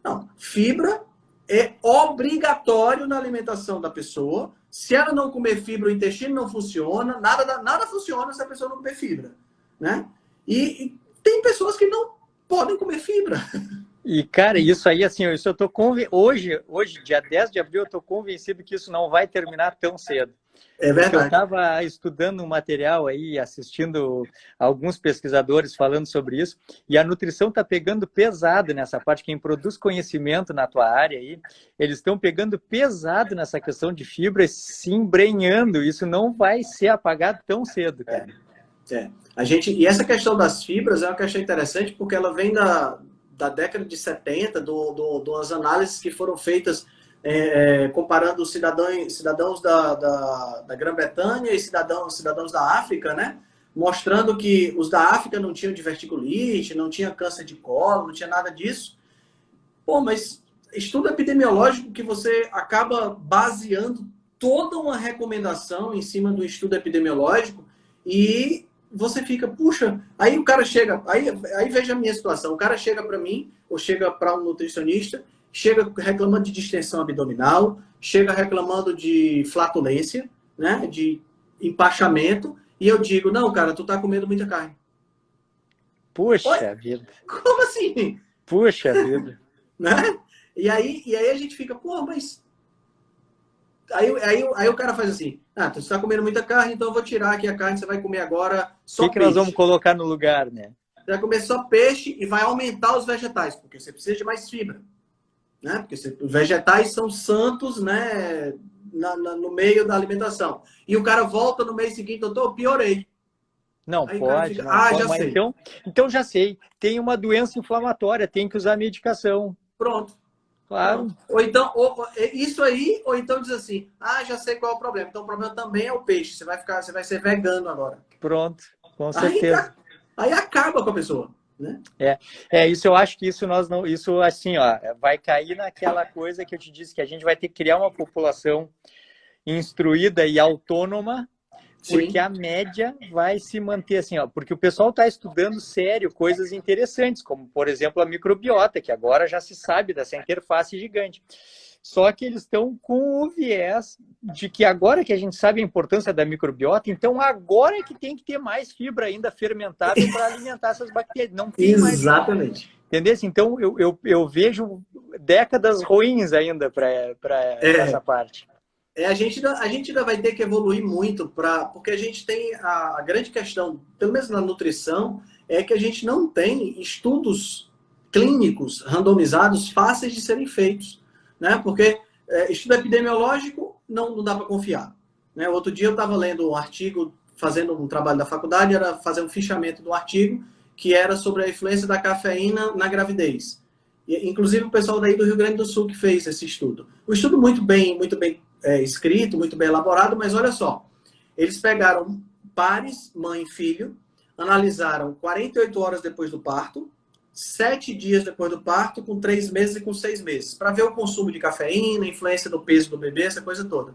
Não, fibra é obrigatório na alimentação da pessoa. Se ela não comer fibra, o intestino não funciona, nada funciona se a pessoa não comer fibra, né? E tem pessoas que não podem comer fibra. E, cara, isso aí, assim, eu tô hoje, dia 10 de abril, eu estou convencido que isso não vai terminar tão cedo. É verdade. Porque eu estava estudando um material aí, assistindo alguns pesquisadores falando sobre isso, e a nutrição está pegando pesado nessa parte. Quem produz conhecimento na tua área aí, eles estão pegando pesado nessa questão de fibra, se embrenhando. Isso não vai ser apagado tão cedo, cara. E essa questão das fibras é uma questão interessante, porque ela vem da década de 70, das análises que foram feitas comparando os cidadãos da Grã-Bretanha e cidadãos da África, né? mostrando que os da África não tinham diverticulite, não tinha câncer de colo, não tinha nada disso. Pô, mas estudo epidemiológico que você acaba baseando toda uma recomendação em cima do estudo epidemiológico e você fica, puxa, aí o cara chega, aí veja a minha situação, o cara chega para mim, ou chega para um nutricionista, chega reclamando de distensão abdominal, chega reclamando de flatulência, né, de empachamento, e eu digo, não, cara, tu tá comendo muita carne. Puxa Oi? vida. Como assim? Puxa vida. Né? E aí a gente fica, pô, mas... Aí o cara faz assim, tu está comendo muita carne, então eu vou tirar aqui a carne, você vai comer agora só O que peixe. nós vamos colocar no lugar, né? Você vai comer só peixe e vai aumentar os vegetais, porque você precisa de mais fibra. Né? Porque os vegetais são santos, né, no meio da alimentação. E o cara volta no mês seguinte, doutor, piorei. Não Aí pode, fica, não pode. já Mas sei. então já sei. Tem uma doença inflamatória, tem que usar medicação. Pronto. Claro. Pronto. Ou então, isso aí, ou então diz assim, já sei qual é o problema. Então o problema também é o peixe. Você vai ser vegano agora. Pronto, com certeza. Aí acaba com a pessoa. Né? Isso eu acho que isso nós não, isso assim, ó, vai cair naquela coisa que eu te disse, que a gente vai ter que criar uma população instruída e autônoma, porque Sim. A média vai se manter assim, ó, porque o pessoal está estudando sério coisas interessantes, como por exemplo a microbiota, que agora já se sabe dessa interface gigante. Só que eles estão com o viés de que agora que a gente sabe a importância da microbiota, então agora é que tem que ter mais fibra ainda fermentável para alimentar essas bactérias. Não tem Exatamente. Mais. Entendeu? Então eu vejo décadas ruins ainda para essa parte. A gente ainda vai ter que evoluir muito, porque a gente tem a grande questão, pelo menos na nutrição, é que a gente não tem estudos clínicos randomizados fáceis de serem feitos. Né? Porque estudo epidemiológico não dá para confiar. Né? Outro dia eu estava lendo um artigo, fazendo um trabalho da faculdade, era fazer um fichamento do artigo que era sobre a influência da cafeína na gravidez. E, inclusive o pessoal daí do Rio Grande do Sul que fez esse estudo. Um estudo muito bem escrito, muito bem elaborado, mas olha só, eles pegaram pares, mãe e filho, analisaram 48 horas depois do parto, 7 dias depois do parto, com 3 meses e com 6 meses, para ver o consumo de cafeína, influência do peso do bebê, essa coisa toda.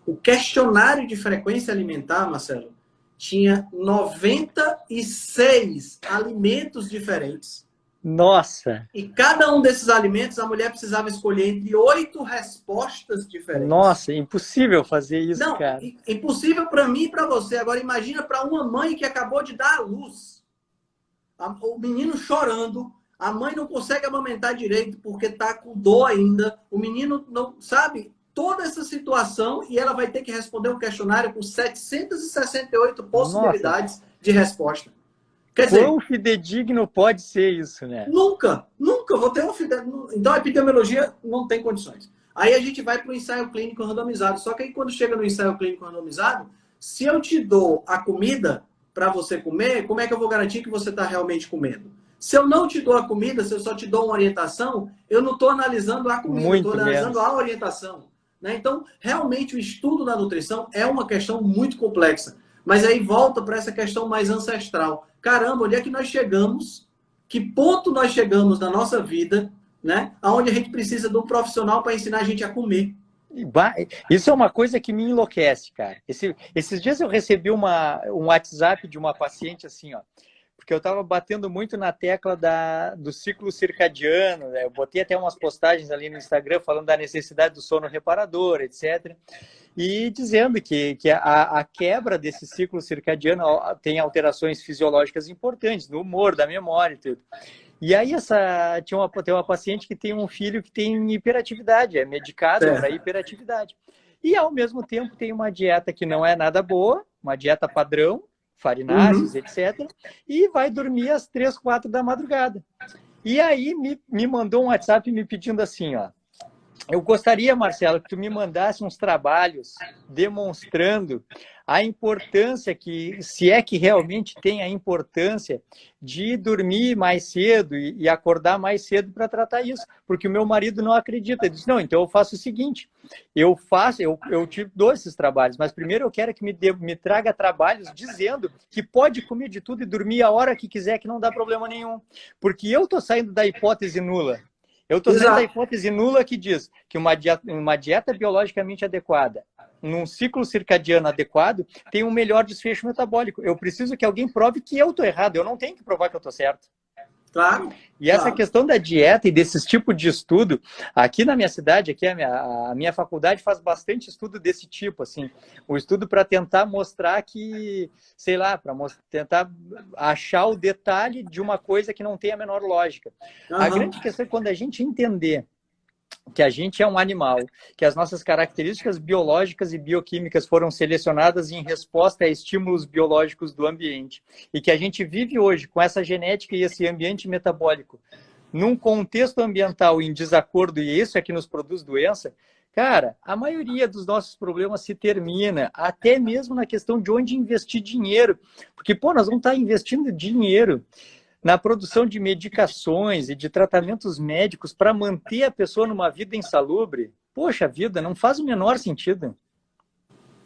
O questionário de frequência alimentar, Marcelo, tinha 96 alimentos diferentes. Nossa! E cada um desses alimentos, a mulher precisava escolher entre 8 respostas diferentes. Nossa, impossível fazer isso, Não, cara. Impossível para mim e para você. Agora, imagina para uma mãe que acabou de dar à luz. O menino chorando, a mãe não consegue amamentar direito porque está com dor ainda, o menino não sabe toda essa situação e ela vai ter que responder um questionário com 768 possibilidades de resposta. Quer dizer, quão fidedigno pode ser isso, né? Nunca vou ter um fidedigno. Então a epidemiologia não tem condições. Aí a gente vai para o ensaio clínico randomizado. Só que aí quando chega no ensaio clínico randomizado, se eu te dou a comida para você comer, como é que eu vou garantir que você está realmente comendo? Se eu não te dou a comida, se eu só te dou uma orientação, eu não estou analisando a comida, estou analisando a orientação. Né? Então, realmente, o estudo da nutrição é uma questão muito complexa. Mas aí volta para essa questão mais ancestral. Caramba, onde é que nós chegamos? Que ponto nós chegamos na nossa vida, né? Onde a gente precisa de um profissional para ensinar a gente a comer? Isso é uma coisa que me enlouquece, cara. Esses dias eu recebi um WhatsApp de uma paciente assim, ó, porque eu estava batendo muito na tecla do ciclo circadiano, né? Eu botei até umas postagens ali no Instagram falando da necessidade do sono reparador, etc. E dizendo que a quebra desse ciclo circadiano tem alterações fisiológicas importantes, no humor, da memória e tudo. E aí tem uma paciente que tem um filho que tem hiperatividade, é medicado para hiperatividade. E ao mesmo tempo tem uma dieta que não é nada boa, uma dieta padrão, farináceos, etc. E vai dormir às 3, 4 da madrugada. E aí me mandou um WhatsApp me pedindo assim, ó, Eu gostaria, Marcelo, que tu me mandasse uns trabalhos demonstrando a importância que, se é que realmente tem a importância de dormir mais cedo e acordar mais cedo para tratar isso, porque o meu marido não acredita. Ele diz, não, então eu faço o seguinte, eu te dou esses trabalhos, mas primeiro eu quero que me traga trabalhos dizendo que pode comer de tudo e dormir a hora que quiser, que não dá problema nenhum, porque eu estou saindo da hipótese nula. Eu estou saindo da hipótese nula que diz que uma dieta biologicamente adequada, num ciclo circadiano adequado, tem um melhor desfecho metabólico. Eu preciso que alguém prove que eu estou errado. Eu não tenho que provar que eu estou certo. Claro. E essa questão da dieta e desses tipos de estudo, aqui na minha cidade, aqui a minha faculdade faz bastante estudo desse tipo, assim, o estudo para tentar mostrar que, sei lá, para tentar achar o detalhe de uma coisa que não tem a menor lógica. A grande questão é quando a gente entender que a gente é um animal, que as nossas características biológicas e bioquímicas foram selecionadas em resposta a estímulos biológicos do ambiente e que a gente vive hoje com essa genética e esse ambiente metabólico num contexto ambiental em desacordo e isso é que nos produz doença, cara, a maioria dos nossos problemas se termina, até mesmo na questão de onde investir dinheiro, porque, pô, nós vamos estar investindo dinheiro na produção de medicações e de tratamentos médicos para manter a pessoa numa vida insalubre, poxa vida, não faz o menor sentido.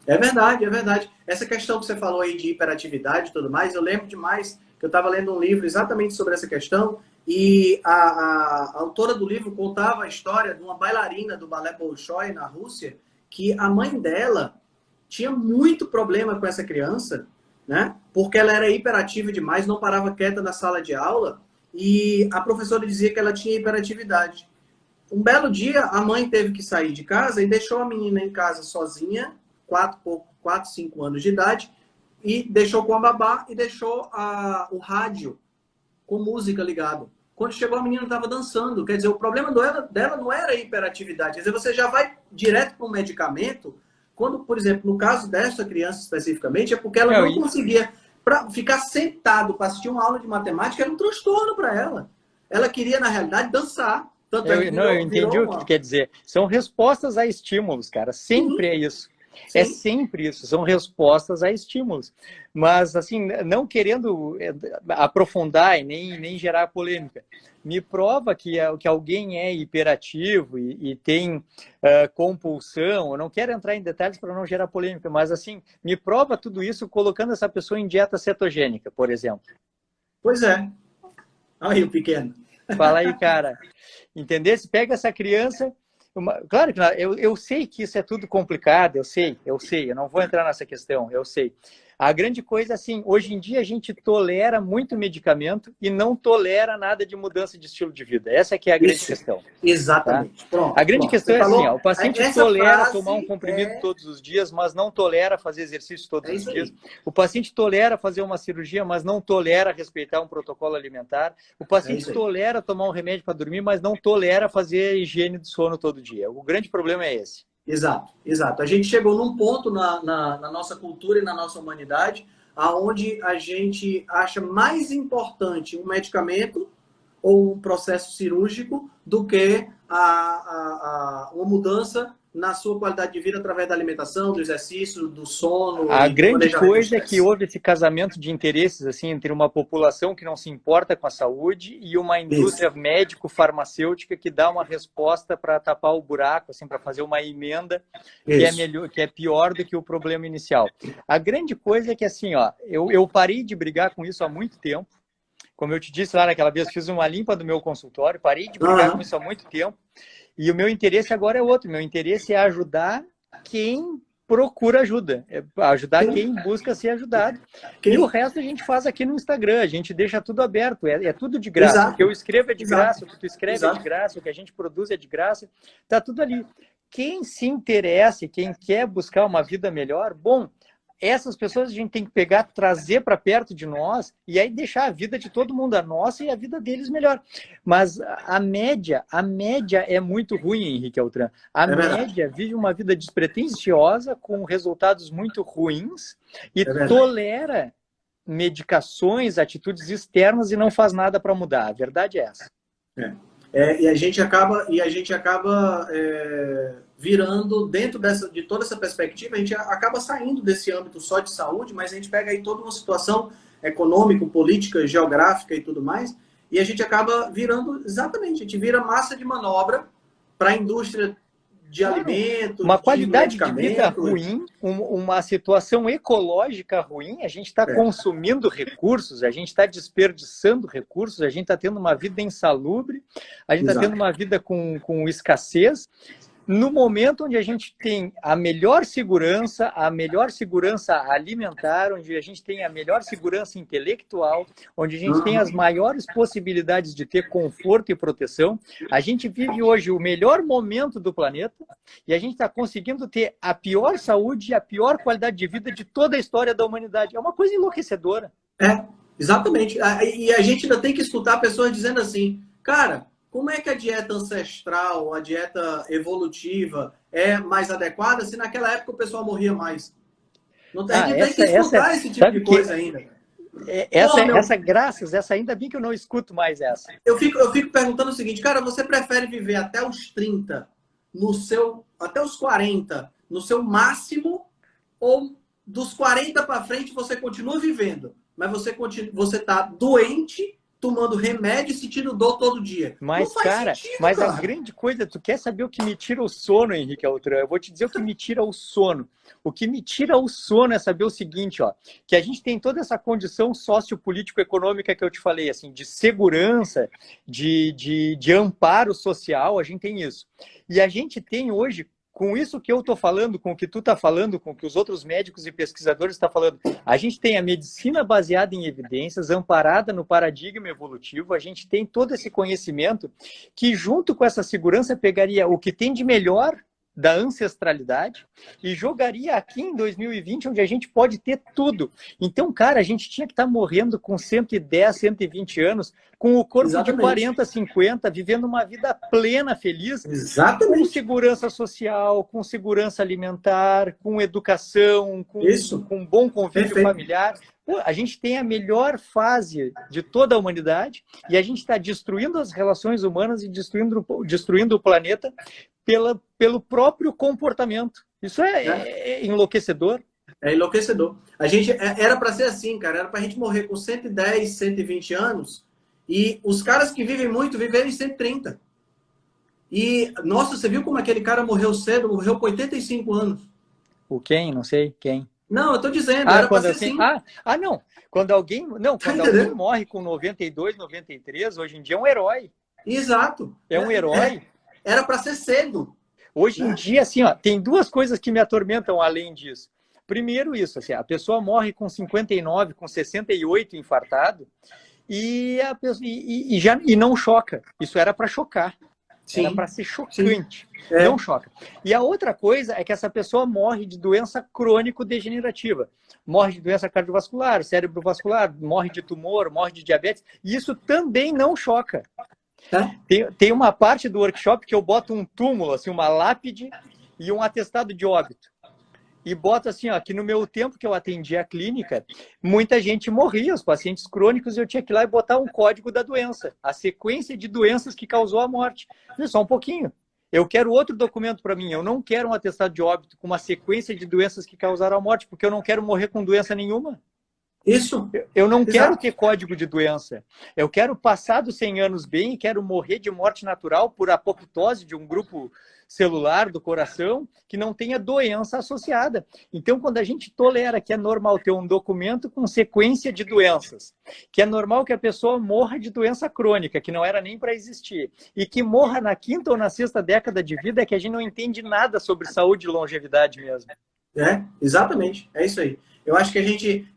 É verdade, é verdade. Essa questão que você falou aí de hiperatividade e tudo mais, eu lembro demais que eu estava lendo um livro exatamente sobre essa questão e a autora do livro contava a história de uma bailarina do balé Bolshoi na Rússia, que a mãe dela tinha muito problema com essa criança, né? Porque ela era hiperativa demais, não parava quieta na sala de aula e a professora dizia que ela tinha hiperatividade. Um belo dia, a mãe teve que sair de casa e deixou a menina em casa sozinha, 4, 5 anos de idade, e deixou com a babá e deixou o rádio com música ligado. Quando chegou, a menina estava dançando. Quer dizer, o problema dela não era hiperatividade. Quer dizer, você já vai direto para um medicamento. Quando, por exemplo, no caso dessa criança especificamente, é porque ela não conseguia ficar sentado para assistir uma aula de matemática, era um transtorno para ela. Ela queria, na realidade, dançar. Tanto eu entendi o que tu quer dizer. São respostas a estímulos, cara. Sempre é isso. Sim. É sempre isso, são respostas a estímulos. Mas, assim, não querendo aprofundar e nem gerar polêmica, me prova que alguém é hiperativo e tem compulsão. Eu não quero entrar em detalhes para não gerar polêmica, mas, assim, me prova tudo isso colocando essa pessoa em dieta cetogênica, por exemplo. Pois é. Aí o pequeno. Fala aí, cara. Entendeu? Se pega essa criança... Claro que eu sei que isso é tudo complicado, eu sei, eu não vou entrar nessa questão, eu sei. A grande coisa, assim, hoje em dia a gente tolera muito medicamento e não tolera nada de mudança de estilo de vida. Essa é que é a grande questão. Exatamente. Tá? Pronto, a grande questão é assim, ó, o paciente tolera tomar um comprimido todos os dias, mas não tolera fazer exercício todos os dias. O paciente tolera fazer uma cirurgia, mas não tolera respeitar um protocolo alimentar. O paciente tolera tomar um remédio para dormir, mas não tolera fazer higiene do sono todo dia. O grande problema é esse. Exato, exato. A gente chegou num ponto na nossa cultura e na nossa humanidade aonde a gente acha mais importante um medicamento ou um processo cirúrgico do que uma mudança na sua qualidade de vida através da alimentação, do exercício, do sono. A grande coisa é que houve esse casamento de interesses assim entre uma população que não se importa com a saúde e uma indústria médico-farmacêutica que dá uma resposta para tapar o buraco, assim, para fazer uma emenda que é melhor, que é pior do que o problema inicial. A grande coisa é que assim, ó, eu parei de brigar com isso há muito tempo. Como eu te disse lá naquela vez, fiz uma limpa do meu consultório, parei de brigar com isso há muito tempo. E o meu interesse agora é outro. Meu interesse é ajudar quem procura ajuda. É ajudar quem busca ser ajudado. E o resto a gente faz aqui no Instagram. A gente deixa tudo aberto. É tudo de graça. Exato. O que eu escrevo é de graça. O que tu escreve é de graça. O que a gente produz é de graça. Tá tudo ali. Quem se interessa, quem quer buscar uma vida melhor, bom... Essas pessoas a gente tem que pegar, trazer para perto de nós e aí deixar a vida de todo mundo, a nossa e a vida deles melhor. Mas a média é muito ruim, Henrique Altran. A média vive uma vida despretensiosa com resultados muito ruins e tolera medicações, atitudes externas e não faz nada para mudar. A verdade é essa. E a gente acaba virando, dentro de toda essa perspectiva, a gente acaba saindo desse âmbito só de saúde, mas a gente pega aí toda uma situação econômica, política, geográfica e tudo mais, e a gente acaba virando, exatamente, a gente vira massa de manobra para a indústria de alimentos, uma qualidade de vida medicamento. ruim, uma situação ecológica ruim, a gente está consumindo recursos, a gente está desperdiçando recursos, a gente está tendo uma vida insalubre, a gente está tendo uma vida com escassez, no momento onde a gente tem a melhor segurança alimentar, onde a gente tem a melhor segurança intelectual, onde a gente tem as maiores possibilidades de ter conforto e proteção, a gente vive hoje o melhor momento do planeta e a gente está conseguindo ter a pior saúde e a pior qualidade de vida de toda a história da humanidade. É uma coisa enlouquecedora. Exatamente. E a gente ainda tem que escutar pessoas dizendo assim, cara, como é que a dieta ancestral, a dieta evolutiva é mais adequada se naquela época o pessoal morria mais? A gente tem que escutar esse tipo de coisa ainda. Essa ainda bem que eu não escuto mais essa. Eu fico perguntando o seguinte, cara, você prefere viver até os 30, até os 40, no seu máximo, ou dos 40 para frente você continua vivendo, mas você tá doente, tomando remédio e sentindo dor todo dia? Mas, cara, a grande coisa, tu quer saber o que me tira o sono, Henrique Altran? Eu vou te dizer o que me tira o sono. O que me tira o sono é saber o seguinte, ó, que a gente tem toda essa condição sociopolítico-econômica que eu te falei, assim, de segurança, de amparo social, a gente tem isso. E a gente tem hoje, com isso que eu estou falando, com o que tu está falando, com o que os outros médicos e pesquisadores estão falando, a gente tem a medicina baseada em evidências, amparada no paradigma evolutivo, a gente tem todo esse conhecimento que, junto com essa segurança, pegaria o que tem de melhor da ancestralidade e jogaria aqui em 2020, onde a gente pode ter tudo. Então, cara, a gente tinha que estar morrendo com 110, 120 anos, com o corpo de 40, 50, vivendo uma vida plena, feliz, com segurança social, com segurança alimentar, com educação, com bom convívio familiar. Pô, a gente tem a melhor fase de toda a humanidade e a gente está destruindo as relações humanas e destruindo o planeta pelo próprio comportamento. Isso é enlouquecedor. É enlouquecedor. A gente era para ser assim, cara. Era para a gente morrer com 110, 120 anos e os caras que vivem muito viverem 130. E, nossa, você viu como aquele cara morreu cedo? Morreu com 85 anos. O quem? Não sei quem. Não, eu tô dizendo, era pra ser assim. assim. Não. Quando alguém morre com 92, 93, hoje em dia é um herói. Exato. É um herói. Era para ser cedo. Hoje em dia, assim, ó, tem duas coisas que me atormentam além disso. Primeiro isso, assim, a pessoa morre com 59, com 68 infartado e não choca. Isso era para chocar. Sim. Era para ser chocante. Não choca. E a outra coisa é que essa pessoa morre de doença crônico-degenerativa. Morre de doença cardiovascular, cerebrovascular, morre de tumor, morre de diabetes. E isso também não choca. Tem uma parte do workshop que eu boto um túmulo, assim, uma lápide e um atestado de óbito. E boto assim, ó, que no meu tempo que eu atendi a clínica, muita gente morria, os pacientes crônicos, e eu tinha que ir lá e botar um código da doença, a sequência de doenças que causou a morte. Só um pouquinho. Eu quero outro documento para mim. Eu não quero um atestado de óbito com uma sequência de doenças que causaram a morte, porque eu não quero morrer com doença nenhuma. Isso. Eu não quero ter código de doença. Eu quero passar dos 100 anos bem e quero morrer de morte natural por apoptose de um grupo celular do coração que não tenha doença associada. Então, quando a gente tolera que é normal ter um documento com sequência de doenças, que é normal que a pessoa morra de doença crônica, que não era nem para existir, e que morra na 5ª ou na 6ª década de vida, é que a gente não entende nada sobre saúde e longevidade mesmo. Exatamente. É isso aí. Eu acho que a gente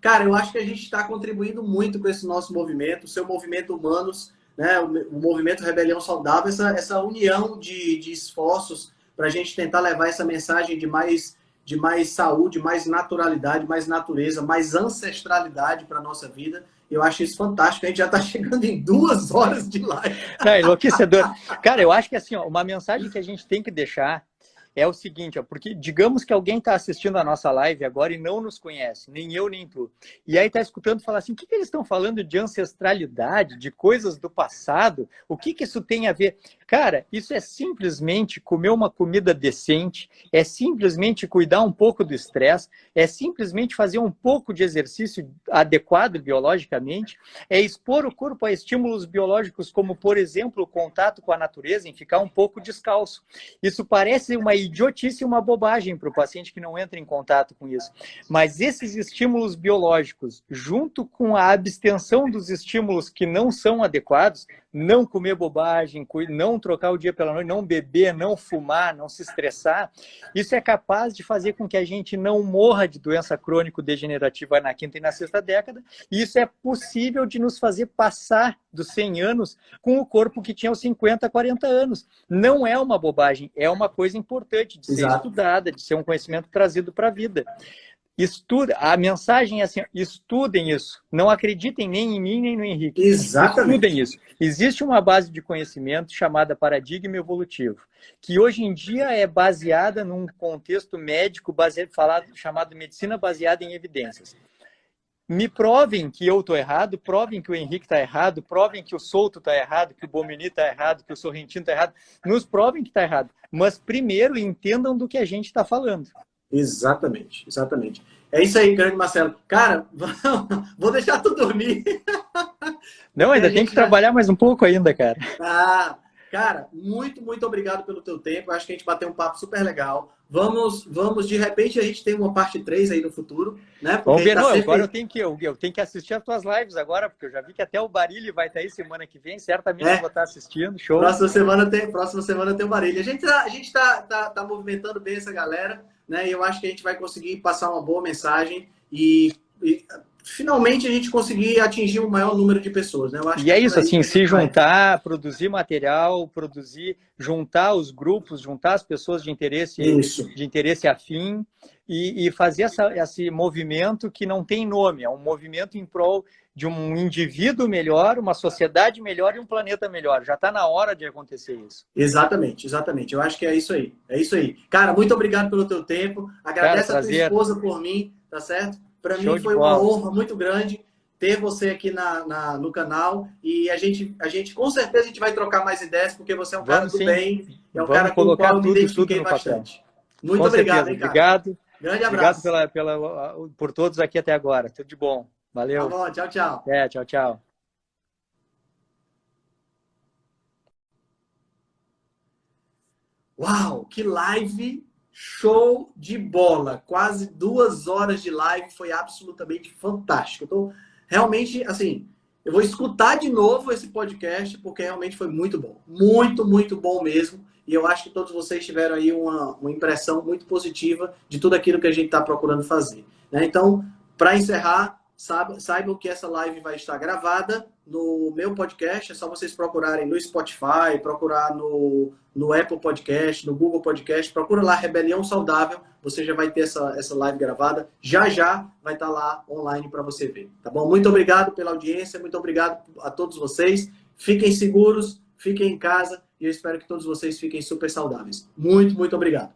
está contribuindo muito com esse nosso movimento, o seu movimento Humanos, né, o movimento Rebelião Saudável, essa união de esforços para a gente tentar levar essa mensagem de mais saúde, mais naturalidade, mais natureza, mais ancestralidade para a nossa vida. Eu acho isso fantástico. A gente já está chegando em 2 horas de live. Não, enlouquecedor. Cara, eu acho que assim, ó, uma mensagem que a gente tem que deixar é o seguinte, ó, porque digamos que alguém está assistindo a nossa live agora e não nos conhece, nem eu, nem tu. E aí está escutando falar assim, o que eles estão falando de ancestralidade, de coisas do passado? O que isso tem a ver? Cara, isso é simplesmente comer uma comida decente, é simplesmente cuidar um pouco do estresse, é simplesmente fazer um pouco de exercício adequado biologicamente, é expor o corpo a estímulos biológicos como, por exemplo, o contato com a natureza, em ficar um pouco descalço. Isso parece uma idiotice e uma bobagem para o paciente que não entra em contato com isso. Mas esses estímulos biológicos, junto com a abstenção dos estímulos que não são adequados, não comer bobagem, não trocar o dia pela noite, não beber, não fumar, não se estressar, isso é capaz de fazer com que a gente não morra de doença crônico-degenerativa na quinta e na sexta década, e isso é possível de nos fazer passar dos 100 anos com o corpo que tinha os 50, 40 anos. Não é uma bobagem, é uma coisa importante de ser estudada, de ser um conhecimento trazido para a vida. Estuda, a mensagem é assim, estudem isso. Não acreditem nem em mim, nem no Henrique. Exatamente. Estudem isso. Existe uma base de conhecimento chamada paradigma evolutivo, que hoje em dia é baseada num contexto médico chamado medicina baseada em evidências. Me provem que eu estou errado, provem que o Henrique está errado, provem que o Souto está errado, que o Bomini está errado, que o Sorrentino está errado. Nos provem que está errado. Mas primeiro entendam do que a gente está falando. Exatamente, exatamente. É isso aí, grande Marcelo. Cara, vou deixar tu dormir. Não, ainda tem que trabalhar mais um pouco ainda, cara. Ah, cara, muito, muito obrigado pelo teu tempo. Acho que a gente bateu um papo super legal. Vamos, de repente a gente tem uma parte 3 aí no futuro, né? Porque vamos ver, tá sempre... agora eu tenho que assistir as tuas lives agora, porque eu já vi que até o Barilli vai estar aí semana que vem, certamente eu vou estar assistindo, show. Próxima semana tem o Barilli. A gente tá movimentando bem essa galera, né? E eu acho que a gente vai conseguir passar uma boa mensagem e finalmente a gente conseguir atingir um maior número de pessoas, né? Eu acho e é isso, assim, se juntar, produzir material, juntar os grupos, juntar as pessoas de interesse afim e fazer esse movimento que não tem nome, é um movimento em prol de um indivíduo melhor, uma sociedade melhor e um planeta melhor. Já está na hora de acontecer isso. Exatamente, exatamente. Eu acho que é isso aí. É isso aí. Cara, muito obrigado pelo teu tempo. Agradece a tua esposa por mim, tá certo? Para mim foi uma honra muito grande ter você aqui no canal e a gente com certeza a gente vai trocar mais ideias porque você é um cara do bem, é um cara com o qual eu me identifiquei bastante. Muito obrigado, hein, cara. Obrigado. Grande abraço. Obrigado por todos aqui até agora. Tudo de bom. Valeu. Tá bom, tchau, tchau. Tchau, tchau. Uau, que live show de bola! Quase 2 horas de live, foi absolutamente fantástico. Eu tô realmente, assim, eu vou escutar de novo esse podcast, porque realmente foi muito bom. Muito, muito bom mesmo. E eu acho que todos vocês tiveram aí uma impressão muito positiva de tudo aquilo que a gente está procurando fazer, né? Então, para encerrar, saibam que essa live vai estar gravada no meu podcast. É só vocês procurarem no Spotify, procurar no Apple Podcast, no Google Podcast. Procura lá Rebelião Saudável. Você já vai ter essa live gravada. Já vai estar lá online para você ver. Tá bom? Muito obrigado pela audiência. Muito obrigado a todos vocês. Fiquem seguros, fiquem em casa. E eu espero que todos vocês fiquem super saudáveis. Muito, muito obrigado.